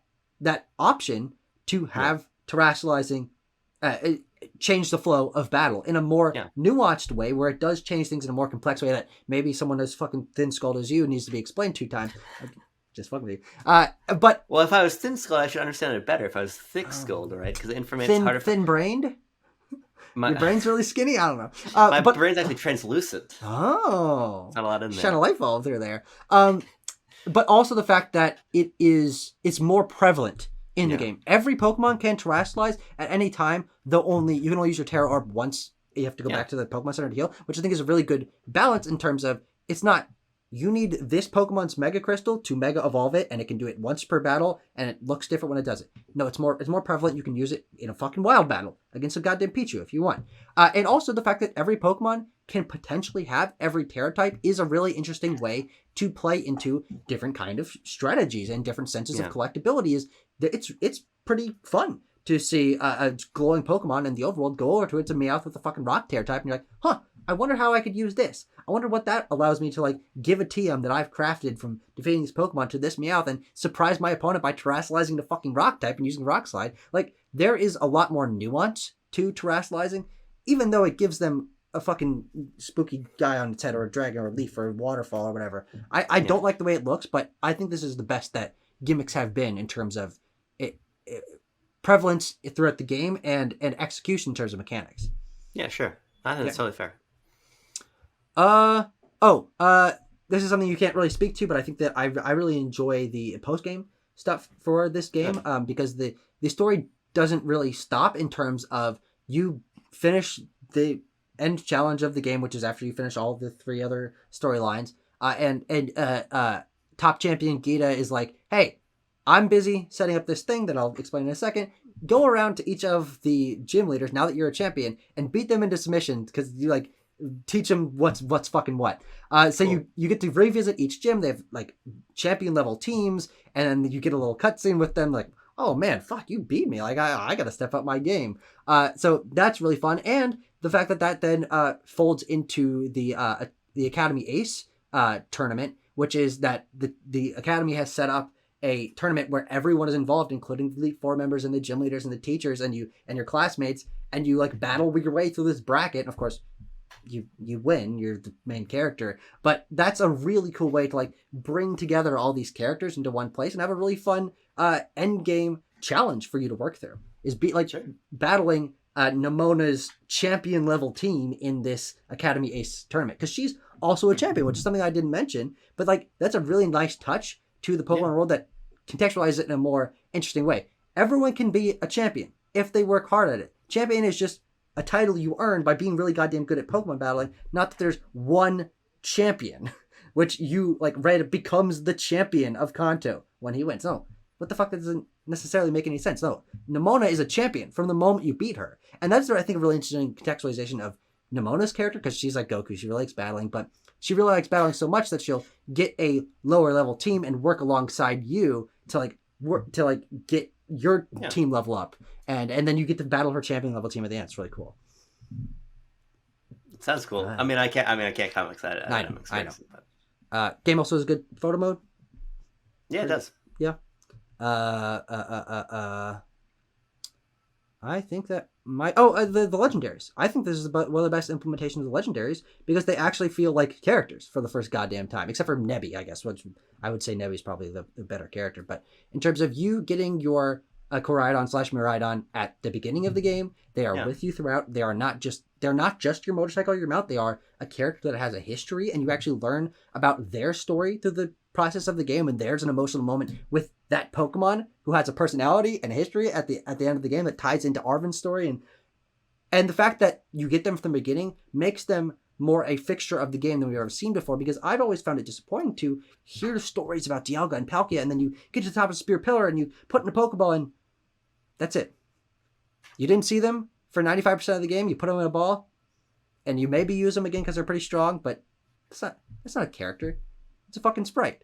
option to have terrestrializing change the flow of battle in a more nuanced way, where it does change things in a more complex way that maybe someone as fucking thin-skulled as you needs to be explained 2 times. Just fucking with you. But well, if I was thin-skulled, I should understand it better. If I was thick-skulled, right? Because the information's harder. Thin-brained? Your brain's really skinny? I don't know. My brain's actually translucent. Oh. It's not a lot in there. Shine a light bulb through there. But also the fact that it's more prevalent in the game. Every Pokemon can terrestrialize at any time, though you can only use your Terra Orb once. You have to go back to the Pokemon Center to heal, which I think is a really good balance in terms of, it's not, you need this Pokemon's Mega Crystal to Mega Evolve it, and it can do it once per battle, and it looks different when it does it. No, it's more prevalent. You can use it in a fucking wild battle against a goddamn Pichu if you want. And also the fact that every Pokemon can potentially have every Terra type is a really interesting way to play into different kind of strategies and different senses of collectability. It's pretty fun to see a glowing Pokemon in the overworld go over to it to Meowth with a fucking rock Terra type, and you're like, huh, I wonder how I could use this. I wonder what that allows me to like give a TM that I've crafted from defeating this Pokemon to this Meowth and surprise my opponent by terrestrializing the fucking rock type and using Rock Slide. Like, there is a lot more nuance to terrestrializing, even though it gives them a fucking spooky guy on its head or a dragon or a leaf or a waterfall or whatever. I don't like the way it looks, but I think this is the best that gimmicks have been in terms of prevalence throughout the game and execution in terms of mechanics. Yeah, sure. I think that's totally fair. This is something you can't really speak to, but I think that I really enjoy the post-game stuff for this game, because the story doesn't really stop in terms of you finish the end challenge of the game, which is after you finish all the 3 other storylines, and top champion Gita is like, hey, I'm busy setting up this thing that I'll explain in a second. Go around to each of the gym leaders now that you're a champion and beat them into submission, because you like teach them what's fucking what. So cool. you get to revisit each gym. They have like champion level teams, and then you get a little cutscene with them like, oh man, fuck, you beat me. Like I got to step up my game. So that's really fun. And the fact that then folds into the Academy Ace tournament, which is that the Academy has set up a tournament where everyone is involved, including the Elite Four members and the gym leaders and the teachers and you and your classmates, and you like battle your way through this bracket. And of course, you win. You're the main character, but that's a really cool way to like bring together all these characters into one place and have a really fun end game challenge for you to work through. Is battling Nemona's champion level team in this Academy Ace tournament, because she's also a champion, which is something I didn't mention. But like that's a really nice touch to the Pokemon world that contextualizes it in a more interesting way. Everyone can be a champion if they work hard at it. Champion is just a title you earn by being really goddamn good at Pokemon battling. Not that there's one champion, which you like read becomes the champion of Kanto when he wins. No, what the fuck? That doesn't necessarily make any sense. No, Nemona is a champion from the moment you beat her, and that's I think a really interesting contextualization of Nemona's character, because she's like Goku. She really likes battling, but she really likes battling so much that she'll get a lower level team and work alongside you to get your team level up, and then you get to battle her champion level team at the end. It's really cool. Sounds cool. I can't comment excited. I know. Game also has a good photo mode. Yeah, it does. Yeah. I think that the legendaries. I think this is one of the best implementations of the legendaries, because they actually feel like characters for the first goddamn time, except for Nebby, I guess, which I would say Nebby's probably the better character. But in terms of you getting your Koraidon/Miraidon at the beginning of the game, they are with you throughout. They're not just your motorcycle or your mount. They are a character that has a history, and you actually learn about their story through the process of the game. And there's an emotional moment with that Pokemon who has a personality and a history at the end of the game that ties into Arven's story, and the fact that you get them from the beginning makes them more a fixture of the game than we've ever seen before, because I've always found it disappointing to hear stories about Dialga and Palkia, and then you get to the top of Spear Pillar and you put in a Pokeball and that's it. You didn't see them for 95% of the game. You put them in a ball and you maybe use them again because they're pretty strong, but it's not a character. It's a fucking sprite.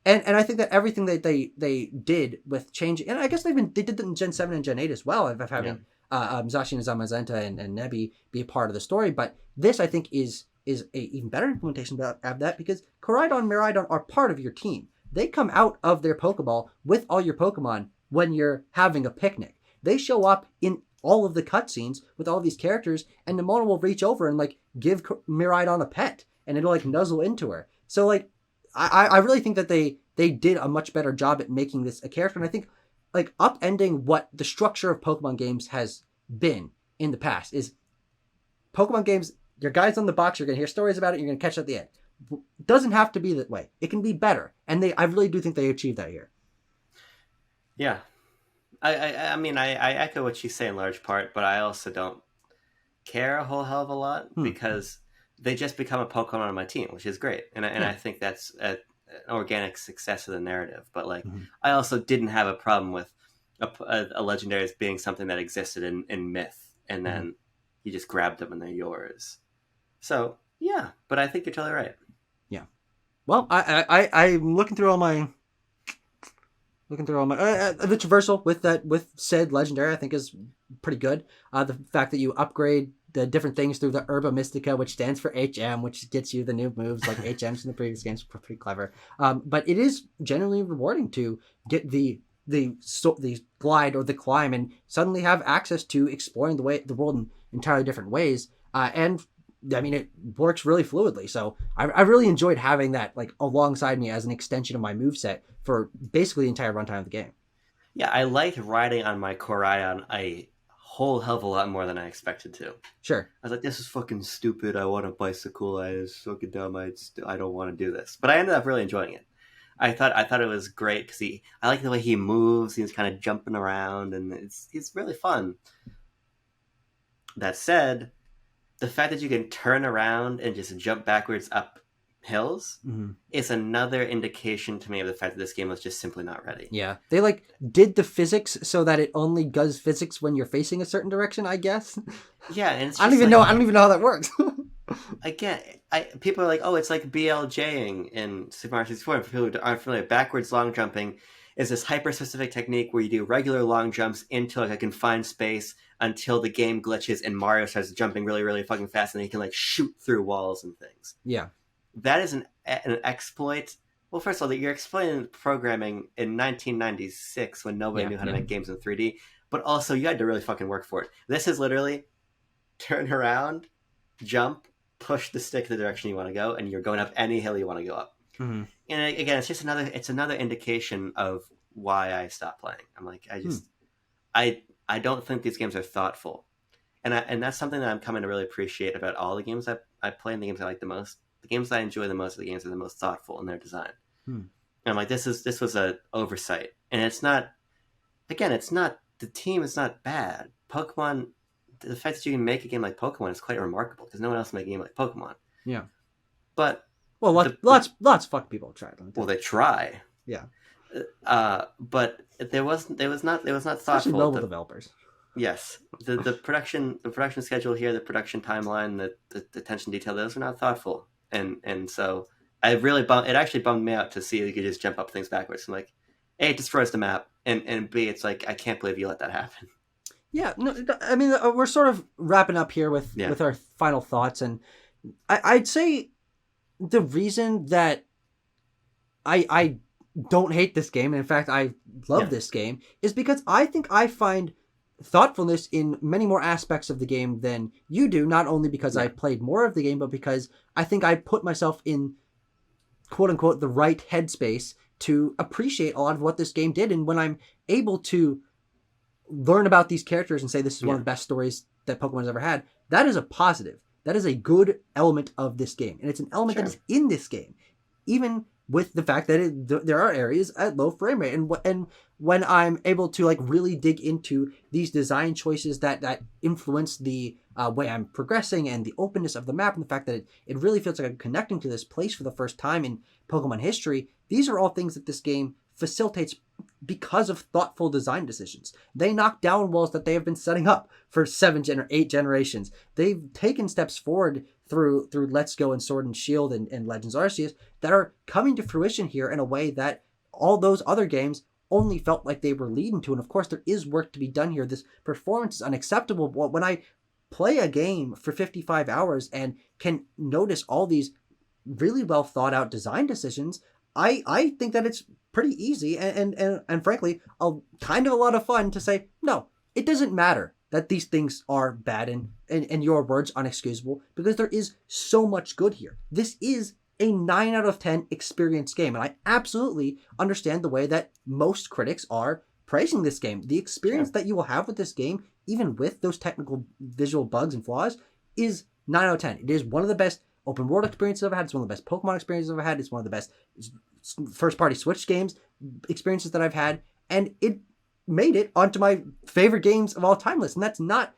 And I think that everything that they did with changing, and I guess they did that in Gen 7 and Gen 8 as well, of having Zacian and Zamazenta and Nebby be a part of the story. But this, I think, is a even better implementation of that, because Koraidon and Miraidon are part of your team. They come out of their Pokeball with all your Pokemon when you're having a picnic. They show up in all of the cutscenes with all these characters, and Nemona will reach over and like give Miraidon a pet, and it'll like nuzzle into her. So like, I really think that they did a much better job at making this a character, and I think like upending what the structure of Pokemon games has been in the past is Pokemon games. Your guys on the box, you're gonna hear stories about it, you're gonna catch it at the end. It doesn't have to be that way. It can be better, and I really do think they achieved that here. Yeah, I mean, I echo what you say in large part, but I also don't care a whole hell of a lot because they just become a Pokemon on my team, which is great, and I think that's an organic success of the narrative. But like, I also didn't have a problem with a legendary as being something that existed in myth, and then you just grabbed them and they're yours. So yeah, but I think you're totally right. Yeah. Well, I'm looking through all my the traversal with said legendary, I think, is pretty good. The fact that you upgrade the different things through the Herba Mystica, which stands for HM, which gets you the new moves like HMs in the previous games, pretty clever. But it is genuinely rewarding to get the glide or the climb and suddenly have access to exploring the world in entirely different ways. And I mean, it works really fluidly. So I really enjoyed having that like alongside me as an extension of my moveset for basically the entire runtime of the game. Yeah, I liked riding on my Koraidon a whole hell of a lot more than I expected to. Sure. I was like, this is fucking stupid. I want a bicycle. It's fucking dumb. I don't want to do this. But I ended up really enjoying it. I thought it was great because I like the way he moves. He's kind of jumping around, and it's really fun. That said, the fact that you can turn around and just jump backwards up hills is another indication to me of the fact that this game was just simply not ready. Yeah, they like did the physics so that it only does physics when you're facing a certain direction, I guess. Yeah, and it's I don't even know how that works. Again, people are like, oh, it's like BLJing in Super Mario 64. For people who aren't familiar, backwards long jumping is this hyper-specific technique where you do regular long jumps into like a confined space until the game glitches and Mario starts jumping really, really fucking fast, and he can like shoot through walls and things. Yeah. That is an exploit Well, first of all, you're explaining programming in 1996 when nobody Yeah, knew how to make games in 3D, but also you had to really fucking work for it. This is literally turn around, jump, push the stick the direction you want to go, and you're going up any hill you want to go up. Mm-hmm. And again, it's just another indication of why I stopped playing. I'm like, I don't think these games are thoughtful, and that's something that I'm coming to really appreciate about all the games I play and the games I like the most. The games I enjoy the most are the games that are the most thoughtful in their design. And I'm like, this was an oversight, and it's not. Again, it's not the team is not bad. Pokemon, the fact that you can make a game like Pokemon is quite remarkable because no one else can make a game like Pokemon. Yeah. But well, lots of fuck people have tried. Well, they try. Yeah. But there was not thoughtful. Especially mobile developers. Yes, the production schedule here, the production timeline, the attention to detail, those are not thoughtful, and so it actually bummed me out to see you could just jump up things backwards. I'm like, A, it destroys the map, and B, it's like I can't believe you let that happen. Yeah, no, I mean we're sort of wrapping up here with our final thoughts, and I'd say the reason that I don't hate this game, and in fact I love this game, is because I think I find thoughtfulness in many more aspects of the game than you do, not only because I played more of the game, but because I think I put myself in quote unquote the right headspace to appreciate a lot of what this game did. And when I'm able to learn about these characters and say this is one of the best stories that Pokemon has ever had, that is a positive. That is a good element of this game. And it's an element that is in this game, even with the fact that there are areas at low frame rate. And when I'm able to like really dig into these design choices that influence the way I'm progressing and the openness of the map and the fact that it really feels like I'm connecting to this place for the first time in Pokemon history, these are all things that this game facilitates because of thoughtful design decisions. They knock down walls that they have been setting up for 8 generations. They've taken steps forward through Let's Go and Sword and Shield and Legends Arceus that are coming to fruition here in a way that all those other games only felt like they were leading to. And of course, there is work to be done here. This performance is unacceptable. When I play a game for 55 hours and can notice all these really well thought out design decisions, I think that it's pretty easy and frankly, kind of a lot of fun to say, no, it doesn't matter that these things are bad and in your words, unexcusable, because there is so much good here. This is a 9 out of 10 experience game, and I absolutely understand the way that most critics are praising this game. The experience that you will have with this game, even with those technical visual bugs and flaws, is 9 out of 10. It is one of the best open world experiences I've ever had. It's one of the best Pokemon experiences I've ever had. It's one of the best first party Switch games experiences that I've had, and it made it onto my favorite games of all time list. And that's not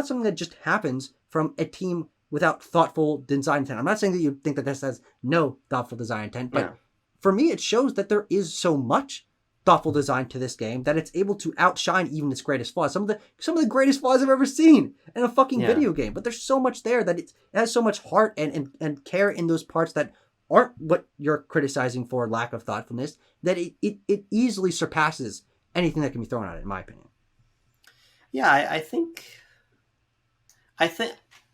something that just happens from a team without thoughtful design intent. I'm not saying that you think that this has no thoughtful design intent, but for me, it shows that there is so much thoughtful design to this game that it's able to outshine even its greatest flaws. Some of the greatest flaws I've ever seen in a fucking video game. But there's so much there that it has so much heart and care in those parts that aren't what you're criticizing for lack of thoughtfulness, that it easily surpasses anything that can be thrown at it, in my opinion. Yeah, I think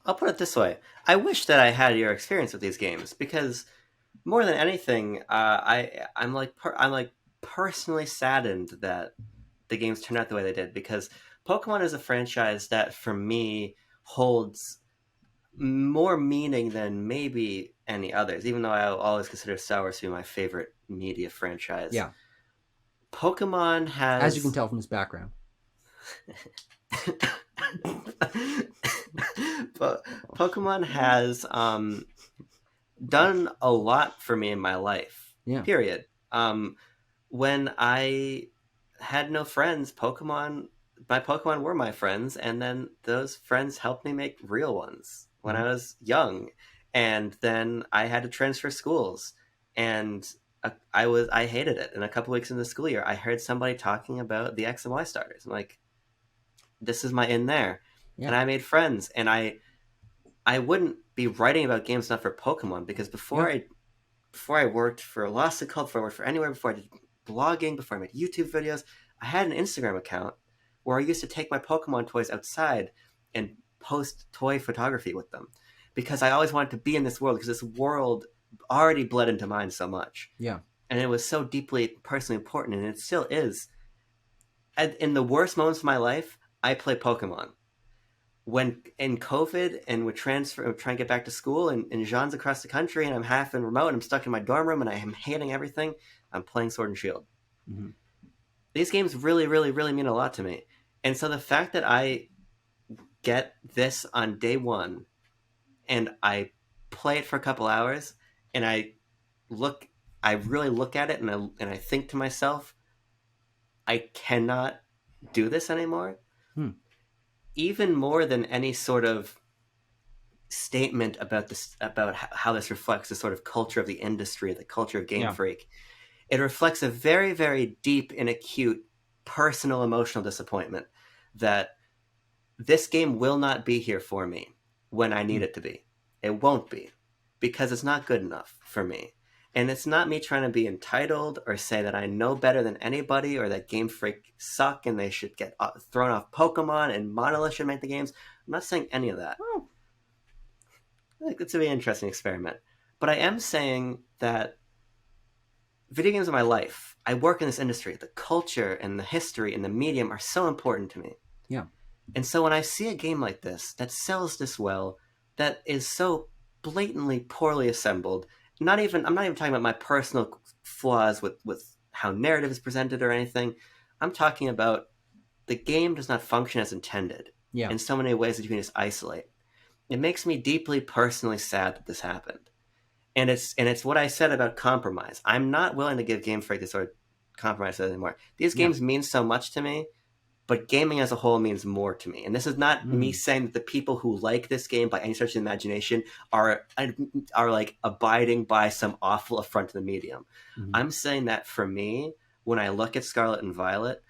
I'll put it this way. I wish that I had your experience with these games, because more than anything, I'm personally saddened that the games turned out the way they did, because Pokemon is a franchise that for me holds more meaning than maybe any others, even though I always consider Star Wars to be my favorite media franchise. Yeah. Pokemon has... As you can tell from his background. But Pokemon has done a lot for me in my life. Yeah. Period. When I had no friends, my Pokemon were my friends, and then those friends helped me make real ones when I was young. And then I had to transfer schools, and I hated it. And a couple weeks into the school year, I heard somebody talking about the X and Y starters. I'm like, this is my in there. Yeah. And I made friends, and I wouldn't be writing about games not for Pokemon, because before I worked for Lost and Cult, before I worked for Anywhere, before I did blogging, before I made YouTube videos, I had an Instagram account where I used to take my Pokemon toys outside and post toy photography with them, because I always wanted to be in this world, because this world already bled into mine so much. Yeah. And it was so deeply personally important, and it still is. In the worst moments of my life, I play Pokemon. When in COVID and trying to get back to school, and Jean's across the country, and I'm half in remote, and I'm stuck in my dorm room, and I am hating everything, I'm playing Sword and Shield. Mm-hmm. These games really, really, really mean a lot to me. And so the fact that I get this on day one, and I play it for a couple hours, and I really look at it, and I think to myself, I cannot do this anymore. Even more than any sort of statement about how this reflects the sort of culture of the industry, the culture of Game Freak. It reflects a very, very deep and acute personal emotional disappointment that this game will not be here for me when I need it to be. It won't be, because it's not good enough for me. And it's not me trying to be entitled or say that I know better than anybody, or that Game Freak suck and they should get thrown off Pokemon and Monolith should make the games. I'm not saying any of that. I think it's a very interesting experiment. But I am saying that video games are my life. I work in this industry. The culture and the history and the medium are so important to me. Yeah. And so when I see a game like this that sells this well, that is so blatantly poorly assembled, I'm not even talking about my personal flaws with how narrative is presented or anything. I'm talking about the game does not function as intended in so many ways that you can just isolate. It makes me deeply personally sad that this happened. And it's what I said about compromise. I'm not willing to give Game Freak this sort of compromise anymore. These games mean so much to me, but gaming as a whole means more to me. And this is not me saying that the people who like this game by any stretch of the imagination are like abiding by some awful affront to the medium. I'm saying that for me, when I look at Scarlet and Violet,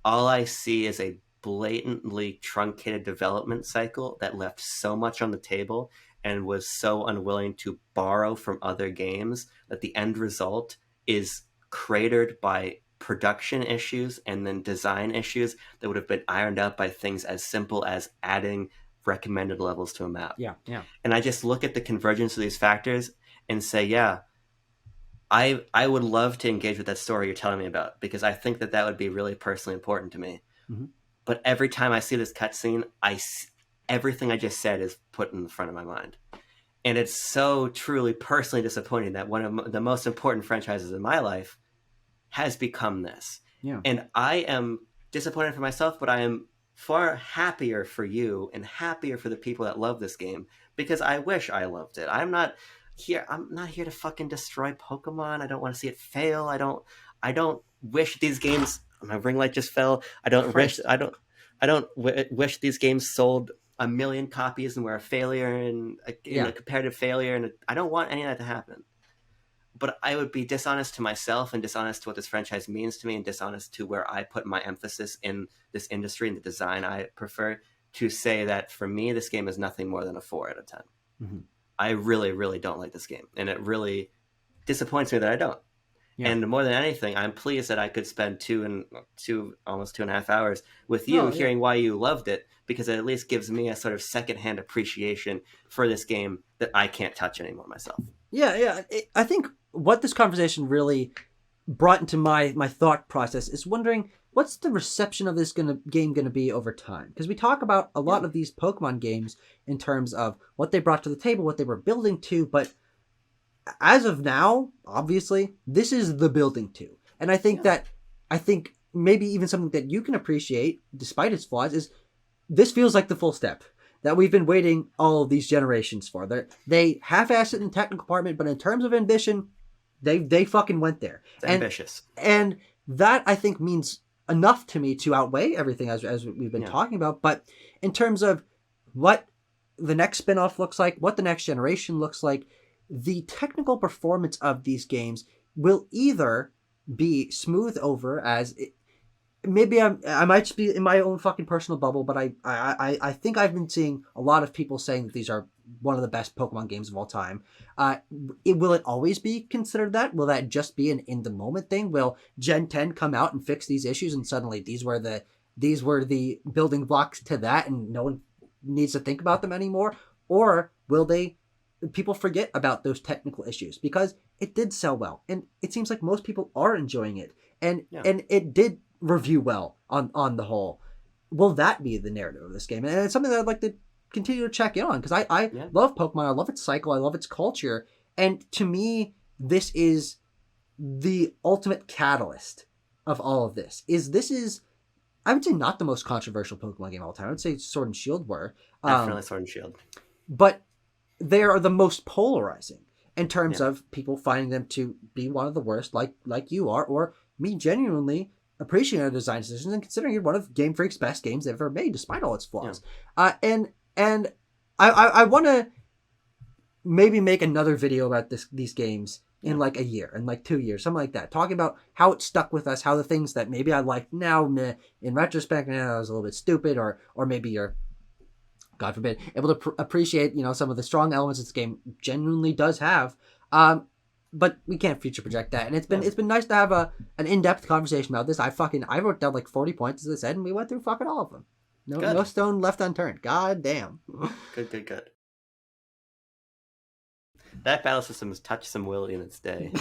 all I see is a blatantly truncated development cycle that left so much on the table and was so unwilling to borrow from other games that the end result is cratered by production issues and then design issues that would have been ironed out by things as simple as adding recommended levels to a map. Yeah. And I just look at the convergence of these factors and say, I would love to engage with that story you're telling me about, because I think that would be really personally important to me. But every time I see this cutscene, everything I just said is put in the front of my mind. And it's so truly personally disappointing that one of the most important franchises in my life has become this. Yeah. And I am disappointed for myself, but I am far happier for you and happier for the people that love this game, because I wish I loved it. I'm not here to fucking destroy Pokemon. I don't want to see it fail. I don't wish these games. My ring light just fell. I don't wish these games sold 1 million copies and were a failure and a comparative failure, and I don't want any of that to happen. But I would be dishonest to myself and dishonest to what this franchise means to me and dishonest to where I put my emphasis in this industry and the design I prefer, to say that for me, this game is nothing more than a 4 out of 10. I really, really don't like this game. And it really disappoints me that I don't. Yeah. And more than anything, I'm pleased that I could spend almost 2.5 hours with you hearing why you loved it, because it at least gives me a sort of secondhand appreciation for this game that I can't touch anymore myself. Yeah. I think what this conversation really brought into my thought process is wondering, what's the reception of this game going to be over time? Because we talk about a lot of these Pokemon games in terms of what they brought to the table, what they were building to, but as of now, obviously, this is the building to. And I think maybe even something that you can appreciate, despite its flaws, is this feels like the full step that we've been waiting all of these generations for. They half-assed it in the technical department, but in terms of ambition, they fucking went there. It's ambitious. And that, I think, means enough to me to outweigh everything as we've been talking about. But in terms of what the next spin-off looks like, what the next generation looks like, the technical performance of these games will either be smoothed over as maybe I might just be in my own fucking personal bubble, but I think I've been seeing a lot of people saying that these are one of the best Pokemon games of all time. Will it always be considered that? Will that just be an in the moment thing? Will Gen 10 come out and fix these issues and suddenly these were the building blocks to that and no one needs to think about them anymore? Or will they people forget about those technical issues because it did sell well, and it seems like most people are enjoying it, and it did review well on the whole. Will that be the narrative of this game? And it's something that I'd like to continue to check in on, because I love Pokemon. I love its cycle. I love its culture. And to me, this is the ultimate catalyst of all of this. This is, I would say, not the most controversial Pokemon game of all time. I would say Sword and Shield were. Definitely Sword and Shield. But they are the most polarizing in terms of people finding them to be one of the worst, like you are, or me genuinely appreciating the design decisions and considering it one of Game Freak's best games they've ever made, despite all its flaws. And I want to maybe make another video about these games in like a year, in like 2 years, something like that, talking about how it stuck with us, how the things that maybe I like now, in retrospect, I was a little bit stupid, or maybe you're, God forbid, able to appreciate, some of the strong elements this game genuinely does have. But we can't future project that, and it's been nice to have an in-depth conversation about this. I wrote down like 40 points, as I said, and we went through fucking all of them. No stone left unturned. God damn. Good. That battle system has touched some Willy in its day.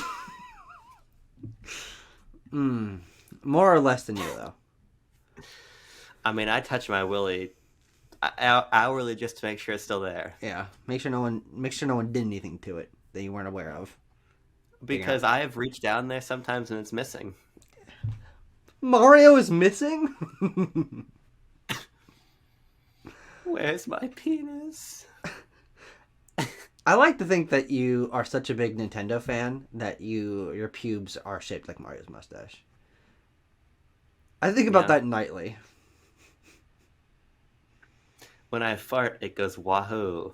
More or less than you, though. I mean, I touch my Willy hourly just to make sure it's still there. Yeah, make sure no one did anything to it that you weren't aware of. Because I have reached down there sometimes and it's missing. Mario is missing? Where's my penis? I like to think that you are such a big Nintendo fan that your pubes are shaped like Mario's mustache. I think about that nightly. When I fart, it goes wahoo.